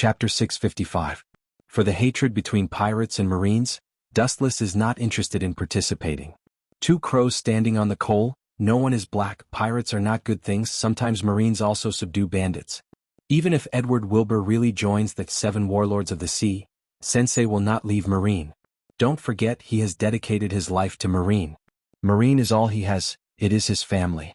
Chapter 655. For the hatred between pirates and marines, Dustless is not interested in participating. Two crows standing on the coal, no one is black, pirates are not good things, sometimes marines also subdue bandits. Even if Edward Wilbur really joins the 7 warlords of the sea, Sensei will not leave Marine. Don't forget he has dedicated his life to Marine. Marine is all he has, it is his family.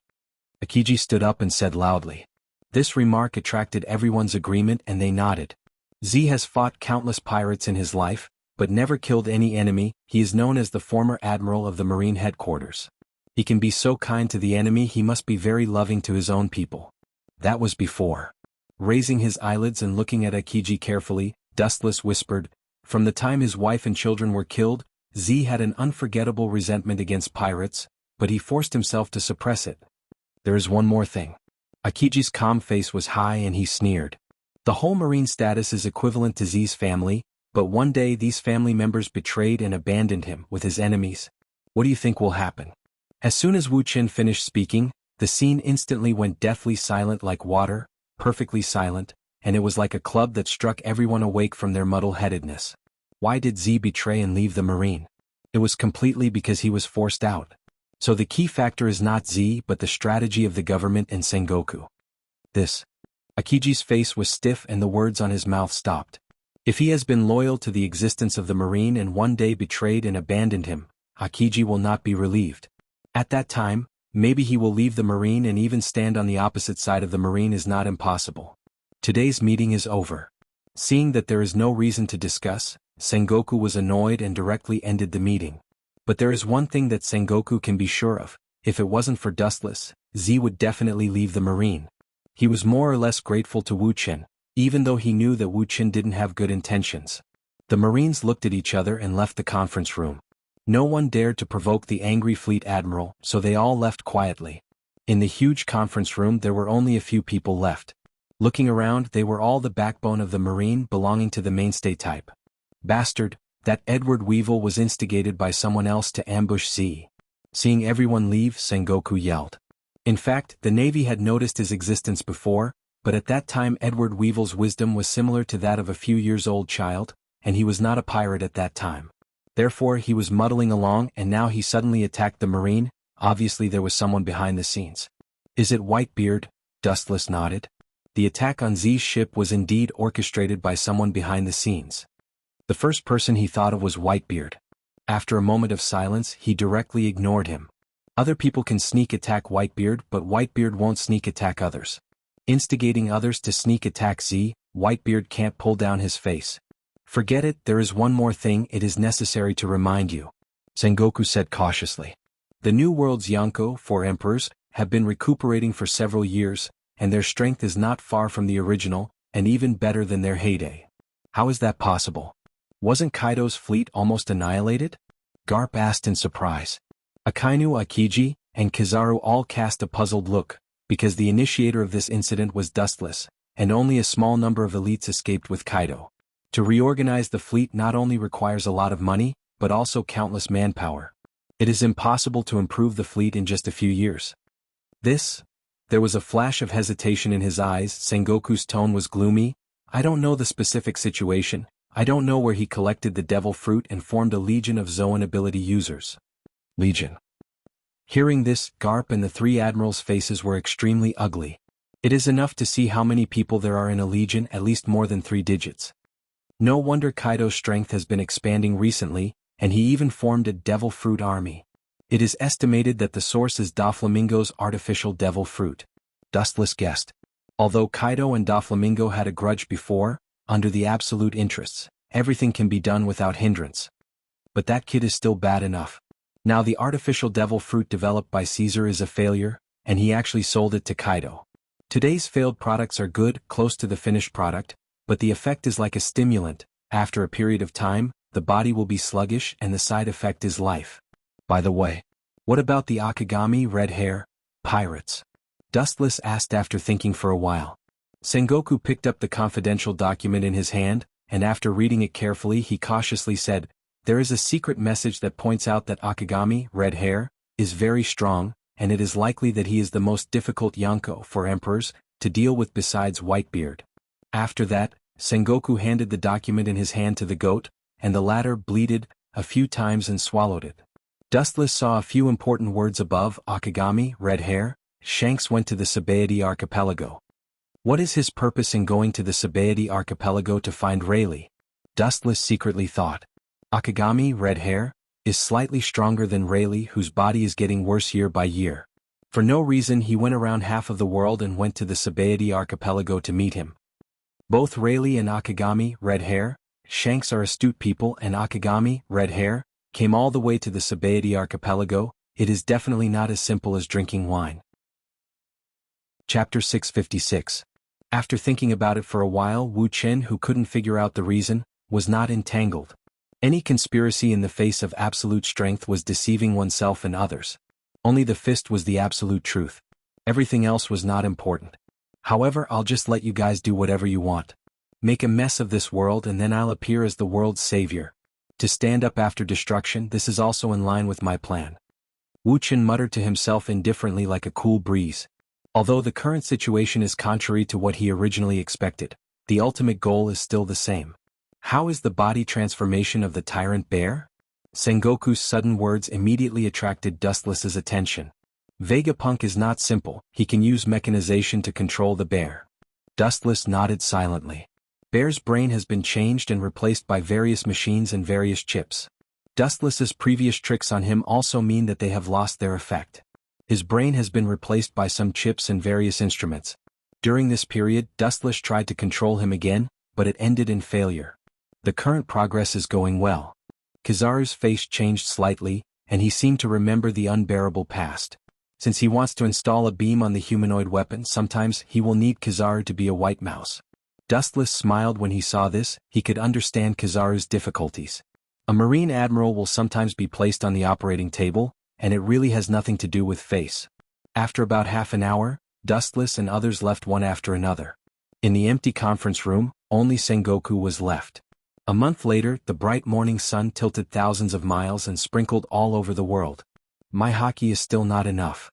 Akiji stood up and said loudly. This remark attracted everyone's agreement and they nodded. Z has fought countless pirates in his life, but never killed any enemy. He is known as the former admiral of the Marine headquarters. He can be so kind to the enemy, he must be very loving to his own people. That was before. Raising his eyelids and looking at Akiji carefully, Dustless whispered, from the time his wife and children were killed, Z had an unforgettable resentment against pirates, but he forced himself to suppress it. There is one more thing. Akiji's calm face was high and he sneered. The whole Marine status is equivalent to Z's family, but one day these family members betrayed and abandoned him with his enemies. What do you think will happen? As soon as Wu Qin finished speaking, the scene instantly went deathly silent like water, perfectly silent, and it was like a club that struck everyone awake from their muddle-headedness. Why did Z betray and leave the Marine? It was completely because he was forced out. So the key factor is not Z but the strategy of the government and Sengoku. Akiji's face was stiff and the words on his mouth stopped. If he has been loyal to the existence of the Marine and one day betrayed and abandoned him, Akiji will not be relieved. At that time, maybe he will leave the Marine and even stand on the opposite side of the Marine is not impossible. Today's meeting is over. Seeing that there is no reason to discuss, Sengoku was annoyed and directly ended the meeting. But there is one thing that Sengoku can be sure of, if it wasn't for Dustless, Z would definitely leave the Marine. He was more or less grateful to Wu Qin, even though he knew that Wu Qin didn't have good intentions. The Marines looked at each other and left the conference room. No one dared to provoke the angry fleet admiral, so they all left quietly. In the huge conference room there were only a few people left. Looking around, they were all the backbone of the Marine belonging to the mainstay type. Bastard, that Edward Weevil was instigated by someone else to ambush Z. Seeing everyone leave, Sengoku yelled. In fact, the Navy had noticed his existence before, but at that time Edward Weevil's wisdom was similar to that of a few years old child, and he was not a pirate at that time. Therefore he was muddling along and now he suddenly attacked the Marine. Obviously there was someone behind the scenes. Is it Whitebeard? Dustless nodded. The attack on Z's ship was indeed orchestrated by someone behind the scenes. The first person he thought of was Whitebeard. After a moment of silence, he directly ignored him. Other people can sneak attack Whitebeard, but Whitebeard won't sneak attack others. Instigating others to sneak attack Z, Whitebeard can't pull down his face. Forget it, there is one more thing it is necessary to remind you. Sengoku said cautiously. The New World's Yonko, 4 emperors, have been recuperating for several years, and their strength is not far from the original, and even better than their heyday. How is that possible? Wasn't Kaido's fleet almost annihilated? Garp asked in surprise. Akainu, Akiji, and Kizaru all cast a puzzled look, because the initiator of this incident was Dustless, and only a small number of elites escaped with Kaido. To reorganize the fleet not only requires a lot of money, but also countless manpower. It is impossible to improve the fleet in just a few years. There was a flash of hesitation in his eyes. Sengoku's tone was gloomy. I don't know the specific situation. I don't know where he collected the devil fruit and formed a legion of Zoan ability users. Legion. Hearing this, Garp and the 3 admirals' faces were extremely ugly. It is enough to see how many people there are in a legion, at least more than 3 digits. No wonder Kaido's strength has been expanding recently, and he even formed a devil fruit army. It is estimated that the source is Doflamingo's artificial devil fruit. Dustless guessed. Although Kaido and Doflamingo had a grudge before, under the absolute interests, everything can be done without hindrance. But that kid is still bad enough. Now the artificial devil fruit developed by Caesar is a failure, and he actually sold it to Kaido. Today's failed products are good, close to the finished product, but the effect is like a stimulant. After a period of time, the body will be sluggish and the side effect is life. By the way, what about the Akagami, red hair, pirates? Dustless asked after thinking for a while. Sengoku picked up the confidential document in his hand, and after reading it carefully he cautiously said, there is a secret message that points out that Akagami, red hair, is very strong, and it is likely that he is the most difficult Yonko for emperors to deal with besides Whitebeard. After that, Sengoku handed the document in his hand to the goat, and the latter bleated a few times and swallowed it. Dustless saw a few important words above: Akagami, red hair. Shanks went to the Sabaody archipelago. What is his purpose in going to the Sabaody archipelago to find Rayleigh? Dustless secretly thought. Akagami, red hair, is slightly stronger than Rayleigh, whose body is getting worse year by year. For no reason he went around half of the world and went to the Sabaody archipelago to meet him. Both Rayleigh and Akagami, red hair, Shanks are astute people, and Akagami, red hair, came all the way to the Sabaody archipelago. It is definitely not as simple as drinking wine. Chapter 656. After thinking about it for a while, Wu Chen, who couldn't figure out the reason, was not entangled. Any conspiracy in the face of absolute strength was deceiving oneself and others. Only the fist was the absolute truth. Everything else was not important. However, I'll just let you guys do whatever you want. Make a mess of this world and then I'll appear as the world's savior. To stand up after destruction, this is also in line with my plan. Wu Chen muttered to himself indifferently like a cool breeze. Although the current situation is contrary to what he originally expected, the ultimate goal is still the same. How is the body transformation of the tyrant bear? Sengoku's sudden words immediately attracted Dustless's attention. Vegapunk is not simple, he can use mechanization to control the bear. Dustless nodded silently. Bear's brain has been changed and replaced by various machines and various chips. Dustless's previous tricks on him also mean that they have lost their effect. His brain has been replaced by some chips and various instruments. During this period, Dustless tried to control him again, but it ended in failure. The current progress is going well. Kizaru's face changed slightly, and he seemed to remember the unbearable past. Since he wants to install a beam on the humanoid weapon, sometimes he will need Kizaru to be a white mouse. Dustless smiled when he saw this. He could understand Kizaru's difficulties. A Marine Admiral will sometimes be placed on the operating table, and it really has nothing to do with face. After about half an hour, Dustless and others left one after another. In the empty conference room, only Sengoku was left. A month later, the bright morning sun tilted thousands of miles and sprinkled all over the world. My haki is still not enough.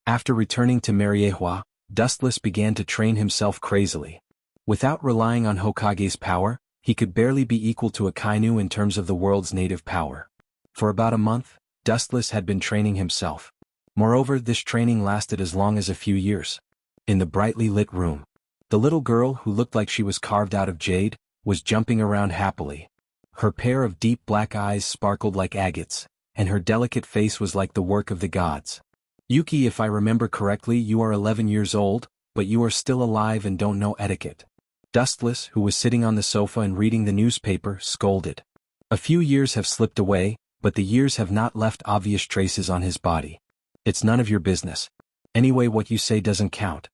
After returning to Mariehua, Dustless began to train himself crazily. Without relying on Hokage's power, he could barely be equal to a Kainu in terms of the world's native power. For about a month, Dustless had been training himself. Moreover, this training lasted as long as a few years. In the brightly lit room, the little girl, who looked like she was carved out of jade, was jumping around happily. Her pair of deep black eyes sparkled like agates, and her delicate face was like the work of the gods. Yuki, if I remember correctly, you are 11 years old, but you are still alive and don't know etiquette. Dustless, who was sitting on the sofa and reading the newspaper, scolded. A few years have slipped away, but the years have not left obvious traces on his body. It's none of your business. Anyway, what you say doesn't count.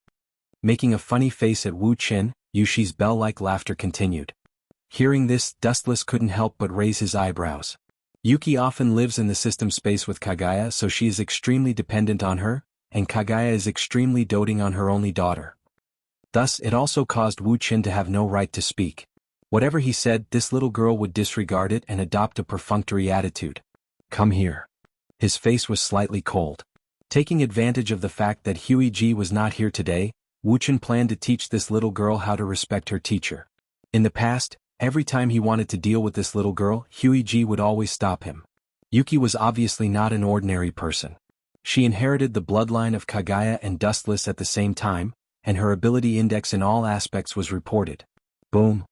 Making a funny face at Wu Chen, Yushi's bell-like laughter continued. Hearing this, Dustless couldn't help but raise his eyebrows. Yuki often lives in the system space with Kagaya, so she is extremely dependent on her, and Kagaya is extremely doting on her only daughter. Thus, it also caused Wu Chen to have no right to speak. Whatever he said, this little girl would disregard it and adopt a perfunctory attitude. Come here. His face was slightly cold. Taking advantage of the fact that Huiji was not here today, Wu Chen planned to teach this little girl how to respect her teacher. In the past, every time he wanted to deal with this little girl, Huiji would always stop him. Yuki was obviously not an ordinary person. She inherited the bloodline of Kagaya and Dustless at the same time, and her ability index in all aspects was reported. Boom.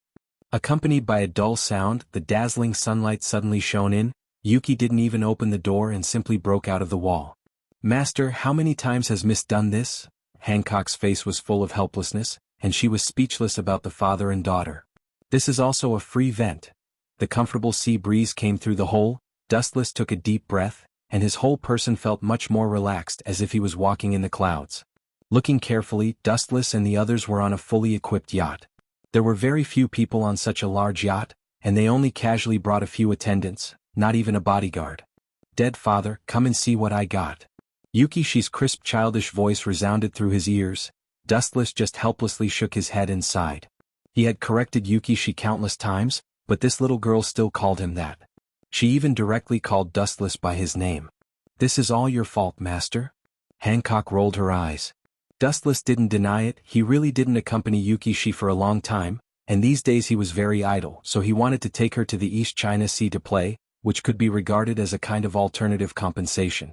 Accompanied by a dull sound, the dazzling sunlight suddenly shone in. Yuki didn't even open the door and simply broke out of the wall. Master, how many times has Miss done this? Hancock's face was full of helplessness, and she was speechless about the father and daughter. This is also a free vent. The comfortable sea breeze came through the hole. Dustless took a deep breath, and his whole person felt much more relaxed, as if he was walking in the clouds. Looking carefully, Dustless and the others were on a fully equipped yacht. There were very few people on such a large yacht, and they only casually brought a few attendants, not even a bodyguard. Dead father, come and see what I got. Yukishi's crisp childish voice resounded through his ears. Dustless just helplessly shook his head and sighed. He had corrected Yukishi countless times, but this little girl still called him that. She even directly called Dustless by his name. This is all your fault, master? Hancock rolled her eyes. Dustless didn't deny it. He really didn't accompany Yukishi for a long time, and these days he was very idle, so he wanted to take her to the East China Sea to play, which could be regarded as a kind of alternative compensation.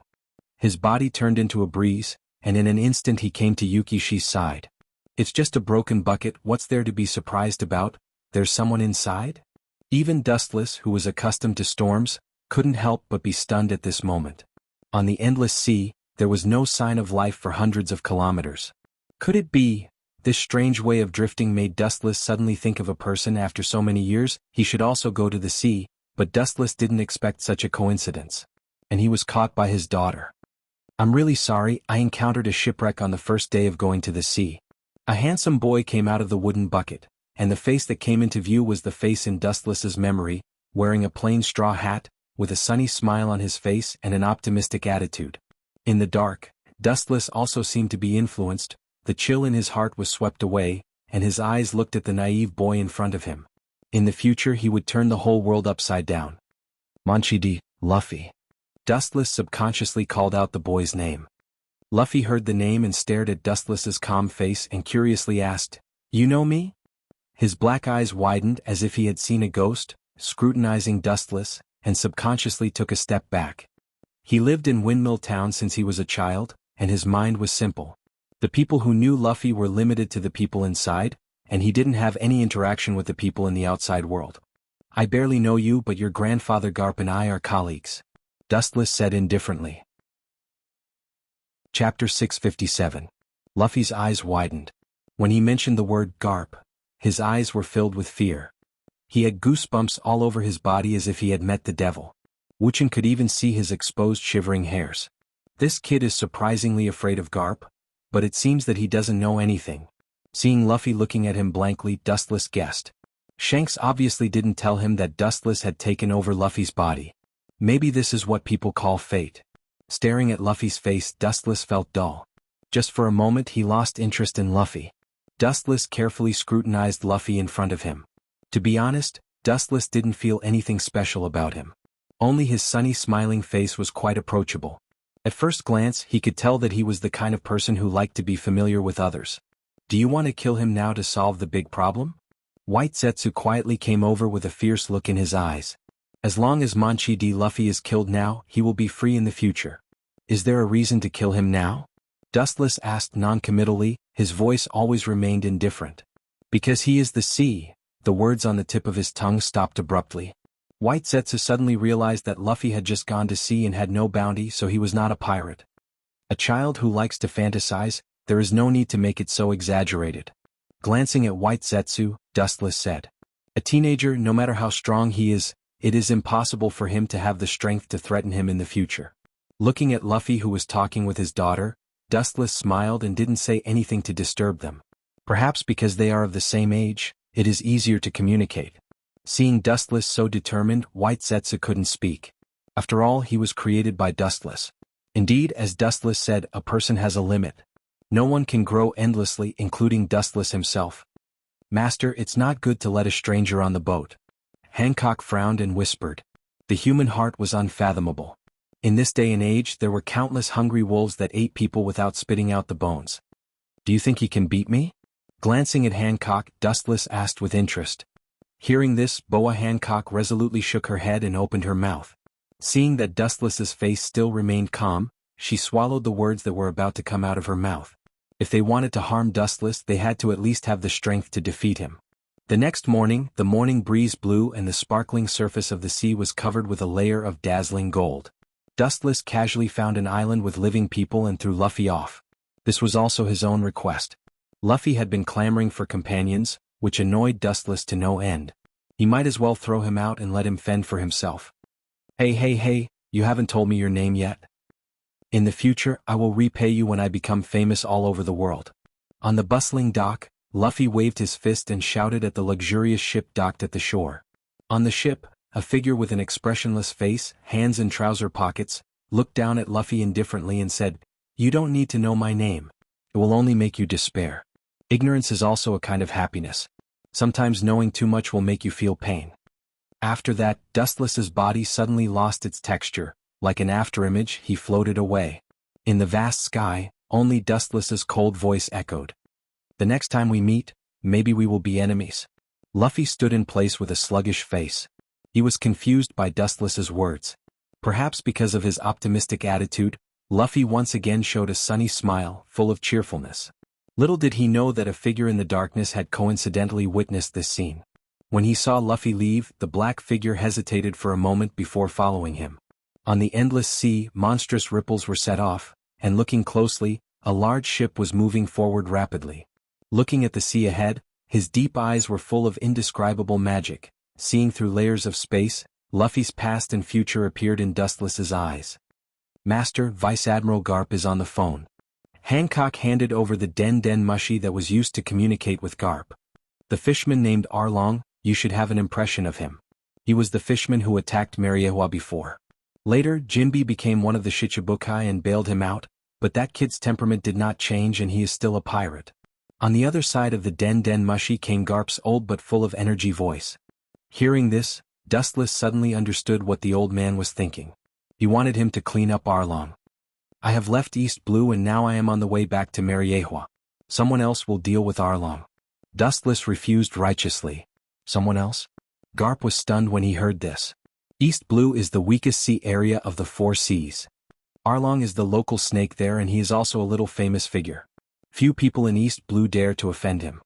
His body turned into a breeze, and in an instant he came to Yukishi's side. "It's just a broken bucket, what's there to be surprised about? There's someone inside?" Even Dustless, who was accustomed to storms, couldn't help but be stunned at this moment. On the endless sea, there was no sign of life for hundreds of kilometers. Could it be? This strange way of drifting made Dustless suddenly think of a person after so many years. He should also go to the sea, but Dustless didn't expect such a coincidence. And he was caught by his daughter. "I'm really sorry, I encountered a shipwreck on the first day of going to the sea." A handsome boy came out of the wooden bucket, and the face that came into view was the face in Dustless's memory, wearing a plain straw hat, with a sunny smile on his face and an optimistic attitude. In the dark, Dustless also seemed to be influenced. The chill in his heart was swept away, and his eyes looked at the naive boy in front of him. In the future he would turn the whole world upside down. "Manchidi, Luffy." Dustless subconsciously called out the boy's name. Luffy heard the name and stared at Dustless's calm face and curiously asked, "You know me?" His black eyes widened as if he had seen a ghost, scrutinizing Dustless, and subconsciously took a step back. He lived in Windmill Town since he was a child, and his mind was simple. The people who knew Luffy were limited to the people inside, and he didn't have any interaction with the people in the outside world. "I barely know you, but your grandfather Garp and I are colleagues," Dustless said indifferently. Chapter 657. Luffy's eyes widened. When he mentioned the word Garp, his eyes were filled with fear. He had goosebumps all over his body as if he had met the devil. Wuchen could even see his exposed shivering hairs. This kid is surprisingly afraid of Garp, but it seems that he doesn't know anything. Seeing Luffy looking at him blankly, Dustless guessed. Shanks obviously didn't tell him that Dustless had taken over Luffy's body. Maybe this is what people call fate. Staring at Luffy's face, Dustless felt dull. Just for a moment he lost interest in Luffy. Dustless carefully scrutinized Luffy in front of him. To be honest, Dustless didn't feel anything special about him. Only his sunny smiling face was quite approachable. At first glance he could tell that he was the kind of person who liked to be familiar with others. "Do you want to kill him now to solve the big problem?" White Zetsu quietly came over with a fierce look in his eyes. "As long as Manchi D. Luffy is killed now, he will be free in the future. Is there a reason to kill him now?" Dustless asked non-committally, his voice always remained indifferent. "Because he is the sea." The words on the tip of his tongue stopped abruptly. White Zetsu suddenly realized that Luffy had just gone to sea and had no bounty, so he was not a pirate. A child who likes to fantasize, there is no need to make it so exaggerated. Glancing at White Zetsu, Dustless said, "A teenager, no matter how strong he is, it is impossible for him to have the strength to threaten him in the future." Looking at Luffy, who was talking with his daughter, Dustless smiled and didn't say anything to disturb them. Perhaps because they are of the same age, it is easier to communicate. Seeing Dustless so determined, White Zetsu couldn't speak. After all, he was created by Dustless. Indeed, as Dustless said, a person has a limit. No one can grow endlessly, including Dustless himself. "Master, it's not good to let a stranger on the boat." Hancock frowned and whispered. The human heart was unfathomable. In this day and age, there were countless hungry wolves that ate people without spitting out the bones. "Do you think he can beat me?" Glancing at Hancock, Dustless asked with interest. Hearing this, Boa Hancock resolutely shook her head and opened her mouth. Seeing that Dustless's face still remained calm, she swallowed the words that were about to come out of her mouth. If they wanted to harm Dustless, they had to at least have the strength to defeat him. The next morning, the morning breeze blew and the sparkling surface of the sea was covered with a layer of dazzling gold. Dustless casually found an island with living people and threw Luffy off. This was also his own request. Luffy had been clamoring for companions, which annoyed Dustless to no end. He might as well throw him out and let him fend for himself. Hey, you haven't told me your name yet." "In the future, I will repay you when I become famous all over the world." On the bustling dock, Luffy waved his fist and shouted at the luxurious ship docked at the shore. On the ship, a figure with an expressionless face, hands in trouser pockets, looked down at Luffy indifferently and said, "You don't need to know my name. It will only make you despair. Ignorance is also a kind of happiness. Sometimes knowing too much will make you feel pain." After that, Dustless's body suddenly lost its texture. Like an afterimage, he floated away. In the vast sky, only Dustless's cold voice echoed. "The next time we meet, maybe we will be enemies." Luffy stood in place with a sluggish face. He was confused by Dustless's words. Perhaps because of his optimistic attitude, Luffy once again showed a sunny smile, full of cheerfulness. Little did he know that a figure in the darkness had coincidentally witnessed this scene. When he saw Luffy leave, the black figure hesitated for a moment before following him. On the endless sea, monstrous ripples were set off, and looking closely, a large ship was moving forward rapidly. Looking at the sea ahead, his deep eyes were full of indescribable magic. Seeing through layers of space, Luffy's past and future appeared in Dustless's eyes. Master, Vice Admiral Garp is on the phone. Hancock handed over the Den Den mushi that was used to communicate with Garp. The fishman named Arlong, you should have an impression of him. He was the fishman who attacked Mariewa before. Later, Jinbe became one of the Shichibukai and bailed him out, but that kid's temperament did not change and he is still a pirate. On the other side of the Den Den mushi came Garp's old but full of energy voice. Hearing this, Dustless suddenly understood what the old man was thinking. He wanted him to clean up Arlong. I have left East Blue and now I am on the way back to Mariewa. Someone else will deal with Arlong. Dustless refused righteously. Someone else? Garp was stunned when he heard this. East Blue is the weakest sea area of the 4 seas. Arlong is the local snake there and he is also a little famous figure. Few people in East Blue dare to offend him.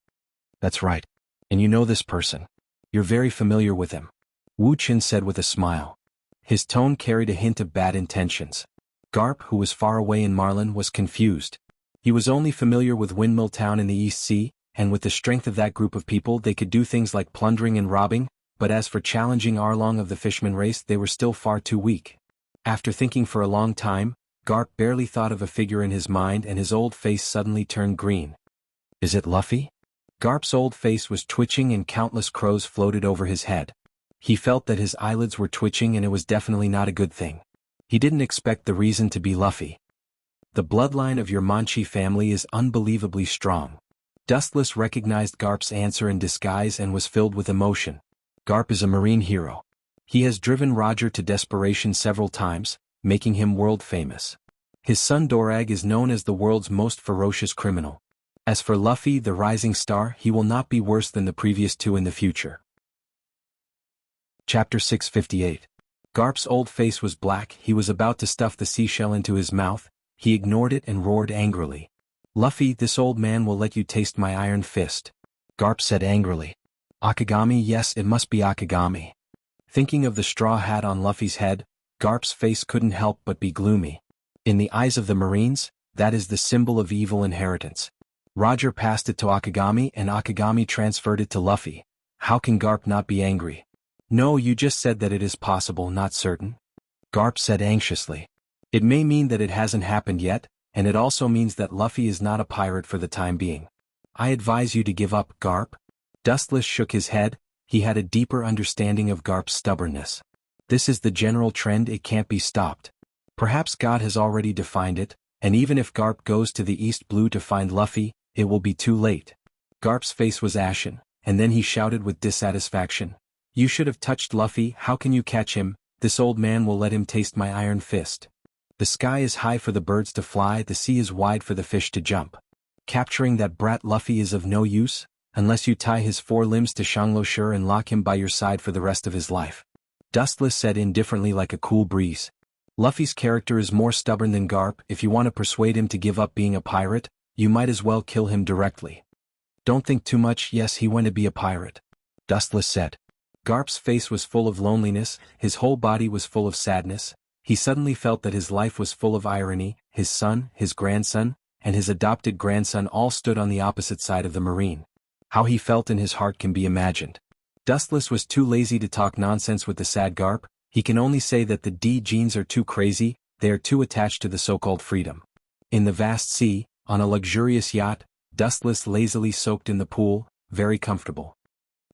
That's right. And you know this person. You're very familiar with him. Wu Qin said with a smile. His tone carried a hint of bad intentions. Garp, who was far away in Marlin, was confused. He was only familiar with Windmill Town in the East Sea, and with the strength of that group of people they could do things like plundering and robbing, but as for challenging Arlong of the Fishman race they were still far too weak. After thinking for a long time, Garp barely thought of a figure in his mind and his old face suddenly turned green. Is it Luffy? Garp's old face was twitching and countless crows floated over his head. He felt that his eyelids were twitching and it was definitely not a good thing. He didn't expect the reason to be Luffy. The bloodline of your Manchi family is unbelievably strong. Dustless recognized Garp's answer in disguise and was filled with emotion. Garp is a marine hero. He has driven Roger to desperation several times, making him world famous. His son Dorag is known as the world's most ferocious criminal. As for Luffy, the rising star, he will not be worse than the previous 2 in the future. Chapter 658. Garp's old face was black. He was about to stuff the seashell into his mouth. He ignored it and roared angrily. Luffy, this old man will let you taste my iron fist. Garp said angrily. Akagami, yes, it must be Akagami. Thinking of the straw hat on Luffy's head, Garp's face couldn't help but be gloomy. In the eyes of the Marines, that is the symbol of evil inheritance. Roger passed it to Akagami and Akagami transferred it to Luffy. How can Garp not be angry? No, you just said that it is possible, not certain. Garp said anxiously. It may mean that it hasn't happened yet, and it also means that Luffy is not a pirate for the time being. I advise you to give up, Garp. Dustless shook his head. He had a deeper understanding of Garp's stubbornness. This is the general trend, it can't be stopped. Perhaps God has already defined it, and even if Garp goes to the East Blue to find Luffy, it will be too late. Garp's face was ashen, and then he shouted with dissatisfaction. You should have touched Luffy, how can you catch him? This old man will let him taste my iron fist. The sky is high for the birds to fly, the sea is wide for the fish to jump. Capturing that brat Luffy is of no use, unless you tie his 4 limbs to Shanglosher and lock him by your side for the rest of his life. Dustless said indifferently like a cool breeze. Luffy's character is more stubborn than Garp. If you want to persuade him to give up being a pirate, you might as well kill him directly. Don't think too much, yes, he went to be a pirate. Dustless said. Garp's face was full of loneliness, his whole body was full of sadness. He suddenly felt that his life was full of irony. His son, his grandson, and his adopted grandson all stood on the opposite side of the marine. How he felt in his heart can be imagined. Dustless was too lazy to talk nonsense with the sad Garp. He can only say that the D genes are too crazy, they are too attached to the so-called freedom. In the vast sea, on a luxurious yacht, Dustless lazily soaked in the pool, very comfortable.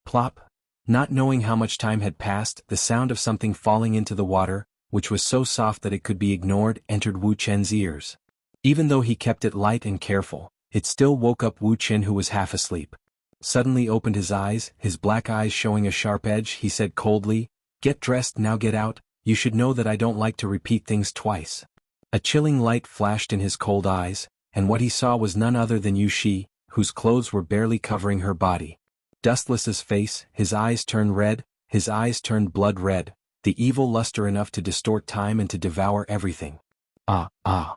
Plop. Not knowing how much time had passed, the sound of something falling into the water, which was so soft that it could be ignored, entered Wu Chen's ears. Even though he kept it light and careful, it still woke up Wu Chen, who was half asleep. Suddenly opened his eyes, his black eyes showing a sharp edge. He said coldly, "Get dressed now, get out, you should know that I don't like to repeat things twice." A chilling light flashed in his cold eyes, and what he saw was none other than Yu Shi, whose clothes were barely covering her body. Dustless's face, his eyes turned red, his eyes turned blood red, the evil luster enough to distort time and to devour everything. Ah.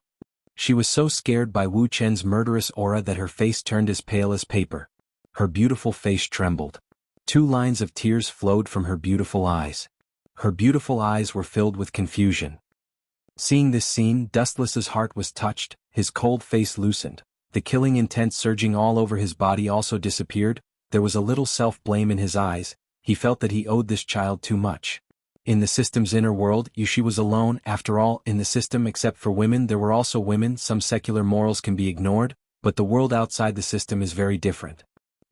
She was so scared by Wu Chen's murderous aura that her face turned as pale as paper. Her beautiful face trembled. 2 lines of tears flowed from her beautiful eyes. Her beautiful eyes were filled with confusion. Seeing this scene, Dustless's heart was touched, his cold face loosened. The killing intent surging all over his body also disappeared. There was a little self-blame in his eyes. He felt that he owed this child too much. In the system's inner world, she was alone. After all, in the system except for women there were also women. Some secular morals can be ignored, but the world outside the system is very different.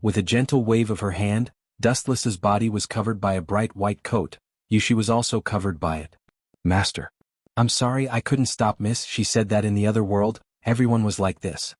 With a gentle wave of her hand, Dustless's body was covered by a bright white coat. She was also covered by it. "Master. I'm sorry I couldn't stop, miss." She said that in the other world, everyone was like this.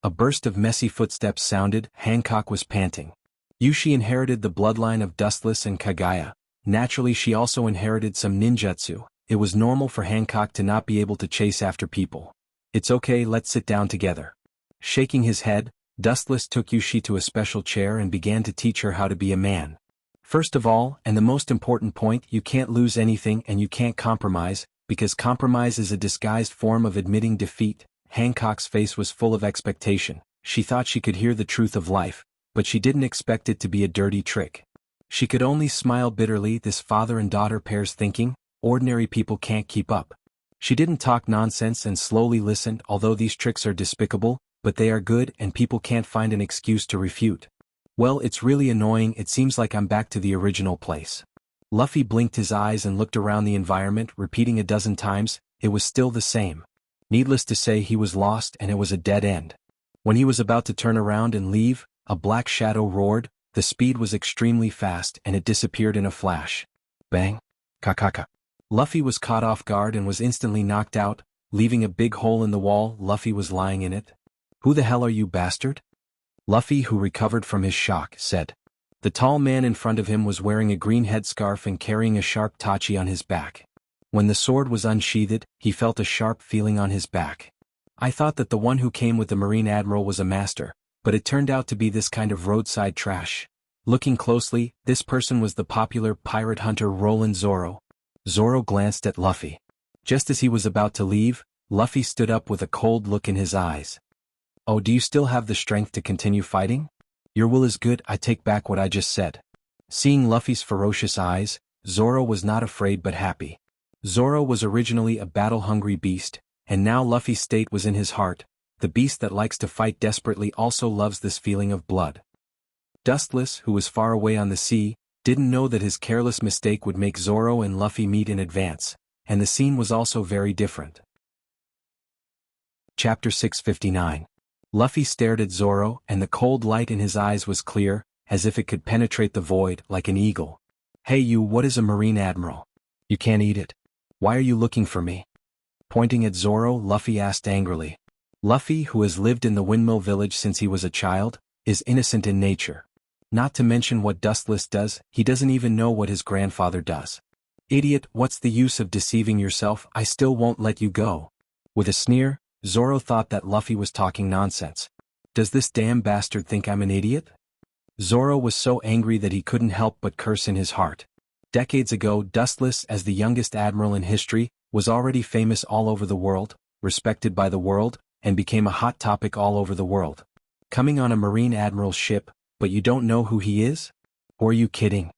A burst of messy footsteps sounded. Hancock was panting. Yushi inherited the bloodline of Dustless and Kagaya. Naturally she also inherited some ninjutsu. It was normal for Hancock to not be able to chase after people. "It's okay, let's sit down together." Shaking his head, Dustless took Yushi to a special chair and began to teach her how to be a man. First of all, and the most important point, you can't lose anything and you can't compromise, because compromise is a disguised form of admitting defeat. Hancock's face was full of expectation. She thought she could hear the truth of life, but she didn't expect it to be a dirty trick. She could only smile bitterly. This father and daughter pair's thinking, ordinary people can't keep up. She didn't talk nonsense and slowly listened. Although these tricks are despicable, but they are good and people can't find an excuse to refute. "Well, it's really annoying. It seems like I'm back to the original place." Luffy blinked his eyes and looked around the environment, repeating a dozen times, it was still the same. Needless to say, he was lost and it was a dead end. When he was about to turn around and leave, a black shadow roared. The speed was extremely fast and it disappeared in a flash. Bang! Kakaka. Luffy was caught off guard and was instantly knocked out, leaving a big hole in the wall. Luffy was lying in it. "Who the hell are you, bastard?" Luffy, who recovered from his shock, said. The tall man in front of him was wearing a green headscarf and carrying a sharp tachi on his back. When the sword was unsheathed, he felt a sharp feeling on his back. "I thought that the one who came with the Marine Admiral was a master, but it turned out to be this kind of roadside trash." Looking closely, this person was the popular pirate hunter Roland Zoro. Zoro glanced at Luffy. Just as he was about to leave, Luffy stood up with a cold look in his eyes. "Oh, do you still have the strength to continue fighting? Your will is good. I take back what I just said." Seeing Luffy's ferocious eyes, Zoro was not afraid but happy. Zoro was originally a battle-hungry beast, and now Luffy's state was in his heart. The beast that likes to fight desperately also loves this feeling of blood. Dustless, who was far away on the sea, didn't know that his careless mistake would make Zoro and Luffy meet in advance, and the scene was also very different. Chapter 659. Luffy stared at Zoro, and the cold light in his eyes was clear, as if it could penetrate the void like an eagle. "Hey you, what is a Marine Admiral? You can't eat it. Why are you looking for me?" Pointing at Zoro, Luffy asked angrily. Luffy, who has lived in the Windmill Village since he was a child, is innocent in nature. Not to mention what Dustless does, he doesn't even know what his grandfather does. "Idiot, what's the use of deceiving yourself? I still won't let you go." With a sneer, Zoro thought that Luffy was talking nonsense. "Does this damn bastard think I'm an idiot?" Zoro was so angry that he couldn't help but curse in his heart. Decades ago, Dustless, as the youngest admiral in history, was already famous all over the world, respected by the world, and became a hot topic all over the world. Coming on a Marine Admiral's ship, but you don't know who he is? Or are you kidding?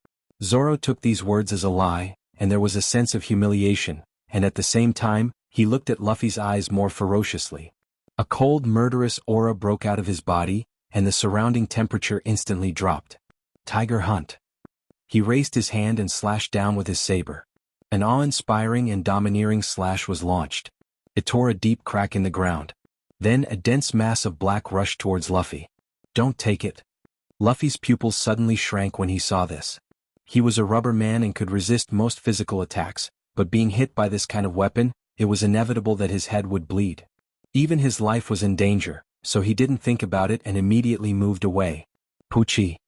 Zoro took these words as a lie, and there was a sense of humiliation, and at the same time, he looked at Luffy's eyes more ferociously. A cold, murderous aura broke out of his body, and the surrounding temperature instantly dropped. Tiger Hunt. He raised his hand and slashed down with his saber. An awe-inspiring and domineering slash was launched. It tore a deep crack in the ground. Then a dense mass of black rushed towards Luffy. "Don't take it." Luffy's pupils suddenly shrank when he saw this. He was a rubber man and could resist most physical attacks, but being hit by this kind of weapon, it was inevitable that his head would bleed. Even his life was in danger, so he didn't think about it and immediately moved away. Poochie.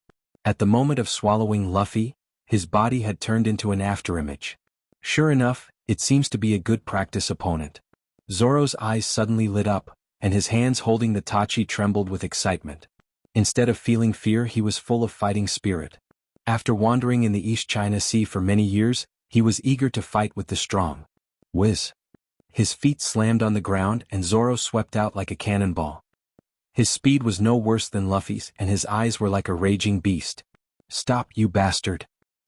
At the moment of swallowing Luffy, his body had turned into an afterimage. Sure enough, it seems to be a good practice opponent. Zoro's eyes suddenly lit up, and his hands holding the tachi trembled with excitement. Instead of feeling fear, he was full of fighting spirit. After wandering in the East China Sea for many years, he was eager to fight with the strong. Whiz! His feet slammed on the ground and Zoro swept out like a cannonball. His speed was no worse than Luffy's and his eyes were like a raging beast. "Stop, you bastard!"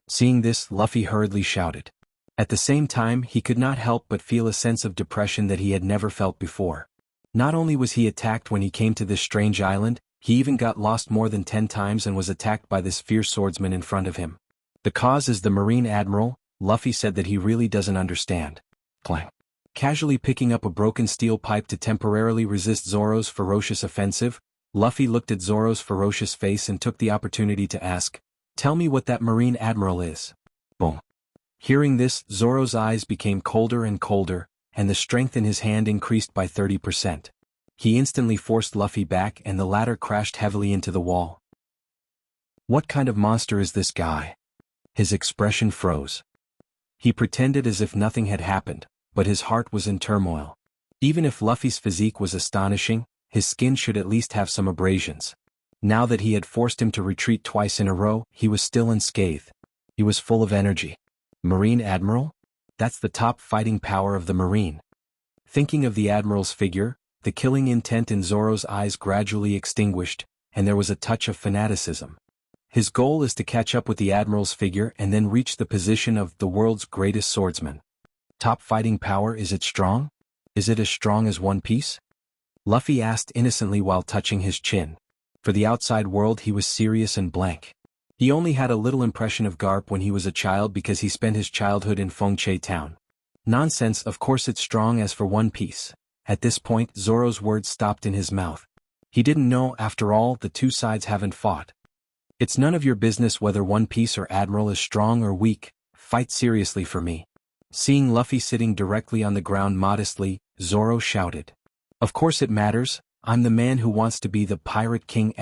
Seeing this, Luffy hurriedly shouted. At the same time, he could not help but feel a sense of depression that he had never felt before. Not only was he attacked when he came to this strange island, he even got lost more than 10 times and was attacked by this fierce swordsman in front of him. The cause is the Marine Admiral. Luffy said that he really doesn't understand. Clang. Casually picking up a broken steel pipe to temporarily resist Zoro's ferocious offensive, Luffy looked at Zoro's ferocious face and took the opportunity to ask, "Tell me what that Marine Admiral is." Boom. Hearing this, Zoro's eyes became colder and colder, and the strength in his hand increased by 30%. He instantly forced Luffy back and the latter crashed heavily into the wall. What kind of monster is this guy? His expression froze. He pretended as if nothing had happened, but his heart was in turmoil. Even if Luffy's physique was astonishing, his skin should at least have some abrasions. Now that he had forced him to retreat twice in a row, he was still unscathed. He was full of energy. Marine Admiral? That's the top fighting power of the Marine. Thinking of the Admiral's figure, the killing intent in Zoro's eyes gradually extinguished, and there was a touch of fanaticism. His goal is to catch up with the Admiral's figure and then reach the position of the world's greatest swordsman. Top fighting power, is it strong? Is it as strong as One Piece? Luffy asked innocently while touching his chin. For the outside world he was serious and blank. He only had a little impression of Garp when he was a child because he spent his childhood in Fengche Town. Nonsense, of course it's strong as for One Piece. At this point, Zoro's words stopped in his mouth. He didn't know, after all, the two sides haven't fought. It's none of your business whether One Piece or Admiral is strong or weak. Fight seriously for me. Seeing Luffy sitting directly on the ground modestly, Zoro shouted. Of course it matters, I'm the man who wants to be the Pirate King!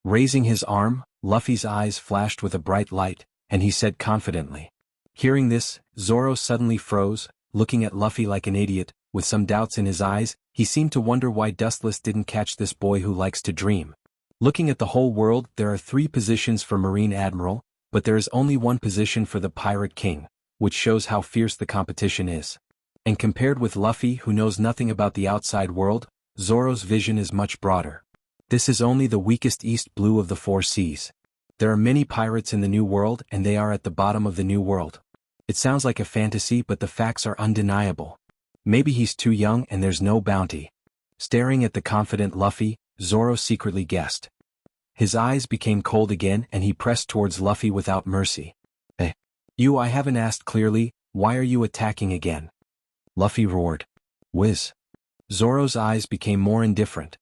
Raising his arm, Luffy's eyes flashed with a bright light, and he said confidently. Hearing this, Zoro suddenly froze, looking at Luffy like an idiot, with some doubts in his eyes. He seemed to wonder why Dustless didn't catch this boy who likes to dream. Looking at the whole world, there are 3 positions for Marine Admiral, but there is only 1 position for the Pirate King, which shows how fierce the competition is. And compared with Luffy, who knows nothing about the outside world, Zoro's vision is much broader. This is only the weakest East Blue of the 4 seas. There are many pirates in the New World and they are at the bottom of the New World. It sounds like a fantasy, but the facts are undeniable. Maybe he's too young and there's no bounty. Staring at the confident Luffy, Zoro secretly guessed. His eyes became cold again and he pressed towards Luffy without mercy. "Hey. I haven't asked clearly, why are you attacking again?" Luffy roared. "Whiz." Zoro's eyes became more indifferent.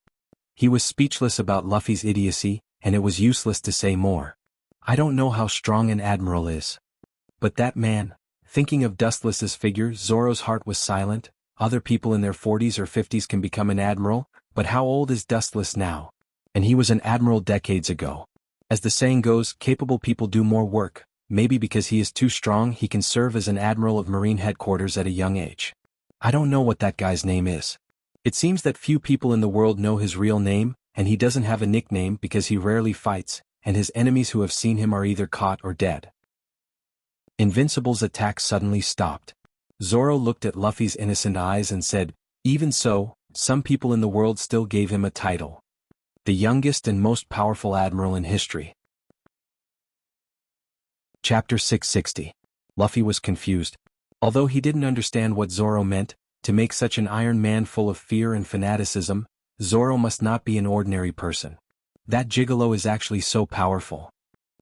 He was speechless about Luffy's idiocy, and it was useless to say more. "I don't know how strong an admiral is. But that man..." Thinking of Dustless's figure, Zoro's heart was silent. Other people in their 40s or 50s can become an admiral, but how old is Dustless now? And he was an admiral decades ago. As the saying goes, capable people do more work. Maybe because he is too strong he can serve as an admiral of Marine headquarters at a young age. I don't know what that guy's name is. It seems that few people in the world know his real name, and he doesn't have a nickname because he rarely fights, and his enemies who have seen him are either caught or dead. Invincible's attack suddenly stopped. Zoro looked at Luffy's innocent eyes and said, "Even so, some people in the world still gave him a title. The youngest and most powerful admiral in history." Chapter 660. Luffy was confused. Although he didn't understand what Zoro meant, to make such an Iron Man full of fear and fanaticism, Zoro must not be an ordinary person. That gigolo is actually so powerful.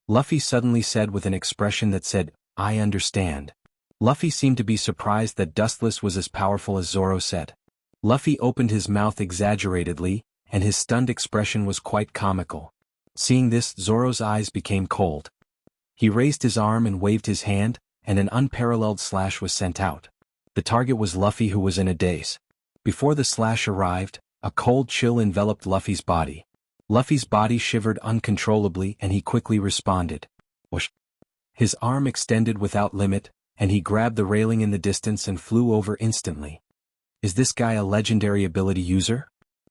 Luffy suddenly said with an expression that said, "I understand." Luffy seemed to be surprised that Dustless was as powerful as Zoro said. Luffy opened his mouth exaggeratedly, and his stunned expression was quite comical. Seeing this, Zoro's eyes became cold. He raised his arm and waved his hand, and an unparalleled slash was sent out. The target was Luffy, who was in a daze. Before the slash arrived, a cold chill enveloped Luffy's body. Luffy's body shivered uncontrollably and he quickly responded. Whoosh! His arm extended without limit, and he grabbed the railing in the distance and flew over instantly. Is this guy a legendary ability user?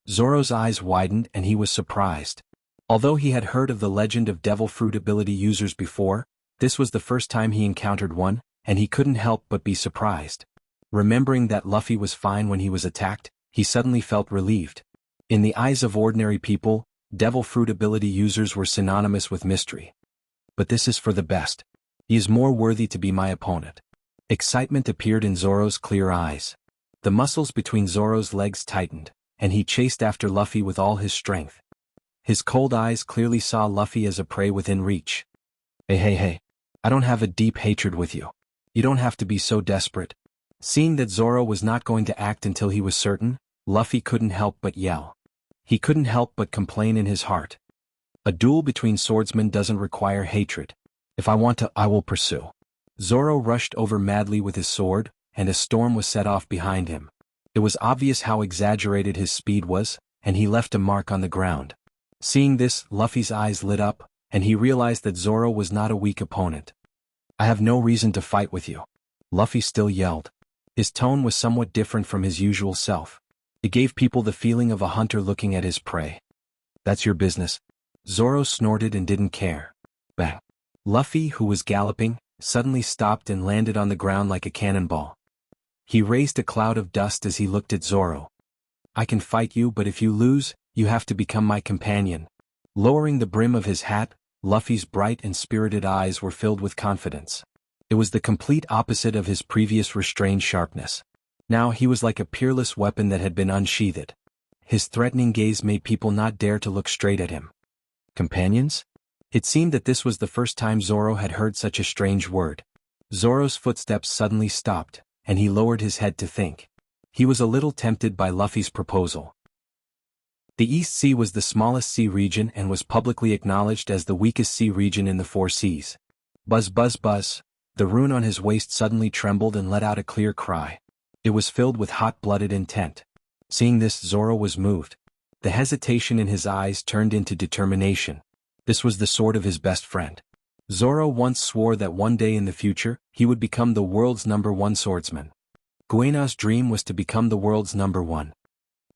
Zoro's eyes widened and he was surprised. Although he had heard of the legend of devil fruit ability users before, this was the first time he encountered one, and he couldn't help but be surprised. Remembering that Luffy was fine when he was attacked, he suddenly felt relieved. In the eyes of ordinary people, devil fruit ability users were synonymous with mystery. But this is for the best. He is more worthy to be my opponent. Excitement appeared in Zoro's clear eyes. The muscles between Zoro's legs tightened, and he chased after Luffy with all his strength. His cold eyes clearly saw Luffy as a prey within reach. Hey, I don't have a deep hatred with you. You don't have to be so desperate. Seeing that Zoro was not going to act until he was certain, Luffy couldn't help but yell. He couldn't help but complain in his heart. A duel between swordsmen doesn't require hatred. If I want to, I will pursue. Zoro rushed over madly with his sword, and a storm was set off behind him. It was obvious how exaggerated his speed was, and he left a mark on the ground. Seeing this, Luffy's eyes lit up, and he realized that Zoro was not a weak opponent. I have no reason to fight with you. Luffy still yelled. His tone was somewhat different from his usual self. It gave people the feeling of a hunter looking at his prey. That's your business. Zoro snorted and didn't care. Bang. Luffy, who was galloping, suddenly stopped and landed on the ground like a cannonball. He raised a cloud of dust as he looked at Zoro. I can fight you, but if you lose, you have to become my companion. Lowering the brim of his hat, Luffy's bright and spirited eyes were filled with confidence. It was the complete opposite of his previous restrained sharpness. Now he was like a peerless weapon that had been unsheathed. His threatening gaze made people not dare to look straight at him. Companions? It seemed that this was the first time Zoro had heard such a strange word. Zoro's footsteps suddenly stopped, and he lowered his head to think. He was a little tempted by Luffy's proposal. The East Sea was the smallest sea region and was publicly acknowledged as the weakest sea region in the four seas. Buzz buzz buzz. The rune on his waist suddenly trembled and let out a clear cry. It was filled with hot-blooded intent. Seeing this, Zoro was moved. The hesitation in his eyes turned into determination. This was the sword of his best friend. Zoro once swore that one day in the future, he would become the world's #1 swordsman. Guena's dream was to become the world's #1.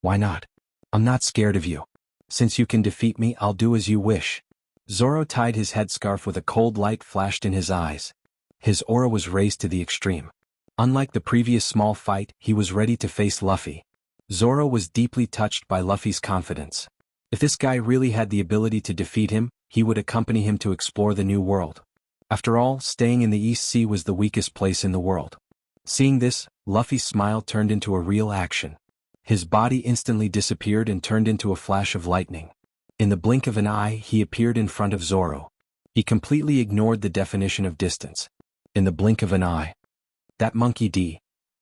Why not? I'm not scared of you. Since you can defeat me, I'll do as you wish. Zoro tied his headscarf with a cold light flashed in his eyes. His aura was raised to the extreme. Unlike the previous small fight, he was ready to face Luffy. Zoro was deeply touched by Luffy's confidence. If this guy really had the ability to defeat him, he would accompany him to explore the new world. After all, staying in the East Sea was the weakest place in the world. Seeing this, Luffy's smile turned into a real action. His body instantly disappeared and turned into a flash of lightning. In the blink of an eye, he appeared in front of Zoro. He completely ignored the definition of distance. In the blink of an eye. That monkey D.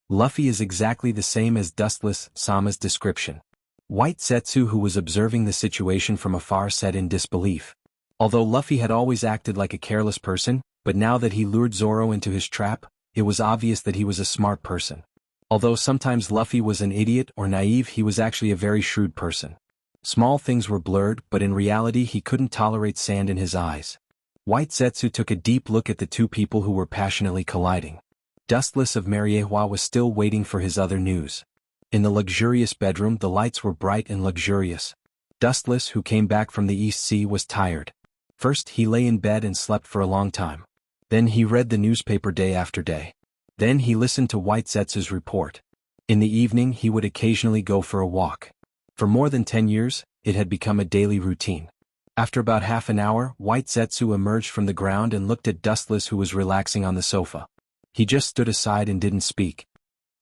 Luffy is exactly the same as Dustless Sama's description. White Zetsu, who was observing the situation from afar, said in disbelief. Although Luffy had always acted like a careless person, but now that he lured Zoro into his trap, it was obvious that he was a smart person. Although sometimes Luffy was an idiot or naive, he was actually a very shrewd person. Small things were blurred, but in reality he couldn't tolerate sand in his eyes. White Zetsu took a deep look at the two people who were passionately colliding. Dustless of Mariehua was still waiting for his other news. In the luxurious bedroom, the lights were bright and luxurious. Dustless, who came back from the East Sea, was tired. First, he lay in bed and slept for a long time. Then he read the newspaper day after day. Then he listened to White Zetsu's report. In the evening, he would occasionally go for a walk. For more than 10 years, it had become a daily routine. After about half an hour, White Zetsu emerged from the ground and looked at Dustless, who was relaxing on the sofa. He just stood aside and didn't speak.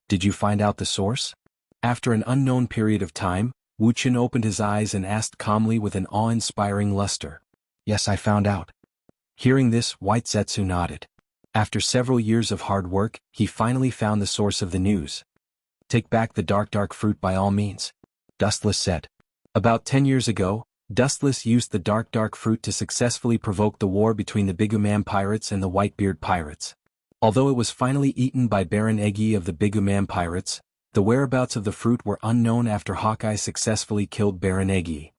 Did you find out the source? After an unknown period of time, Wuxia opened his eyes and asked calmly with an awe-inspiring luster. Yes, I found out. Hearing this, White Zetsu nodded. After several years of hard work, he finally found the source of the news. Take back the dark fruit by all means, Dustless said. About 10 years ago, Dustless used the dark fruit to successfully provoke the war between the Biguman pirates and the Whitebeard pirates. Although it was finally eaten by Baron Eggy of the Biguman pirates, the whereabouts of the fruit were unknown after Hawkeye successfully killed Baron Eggy.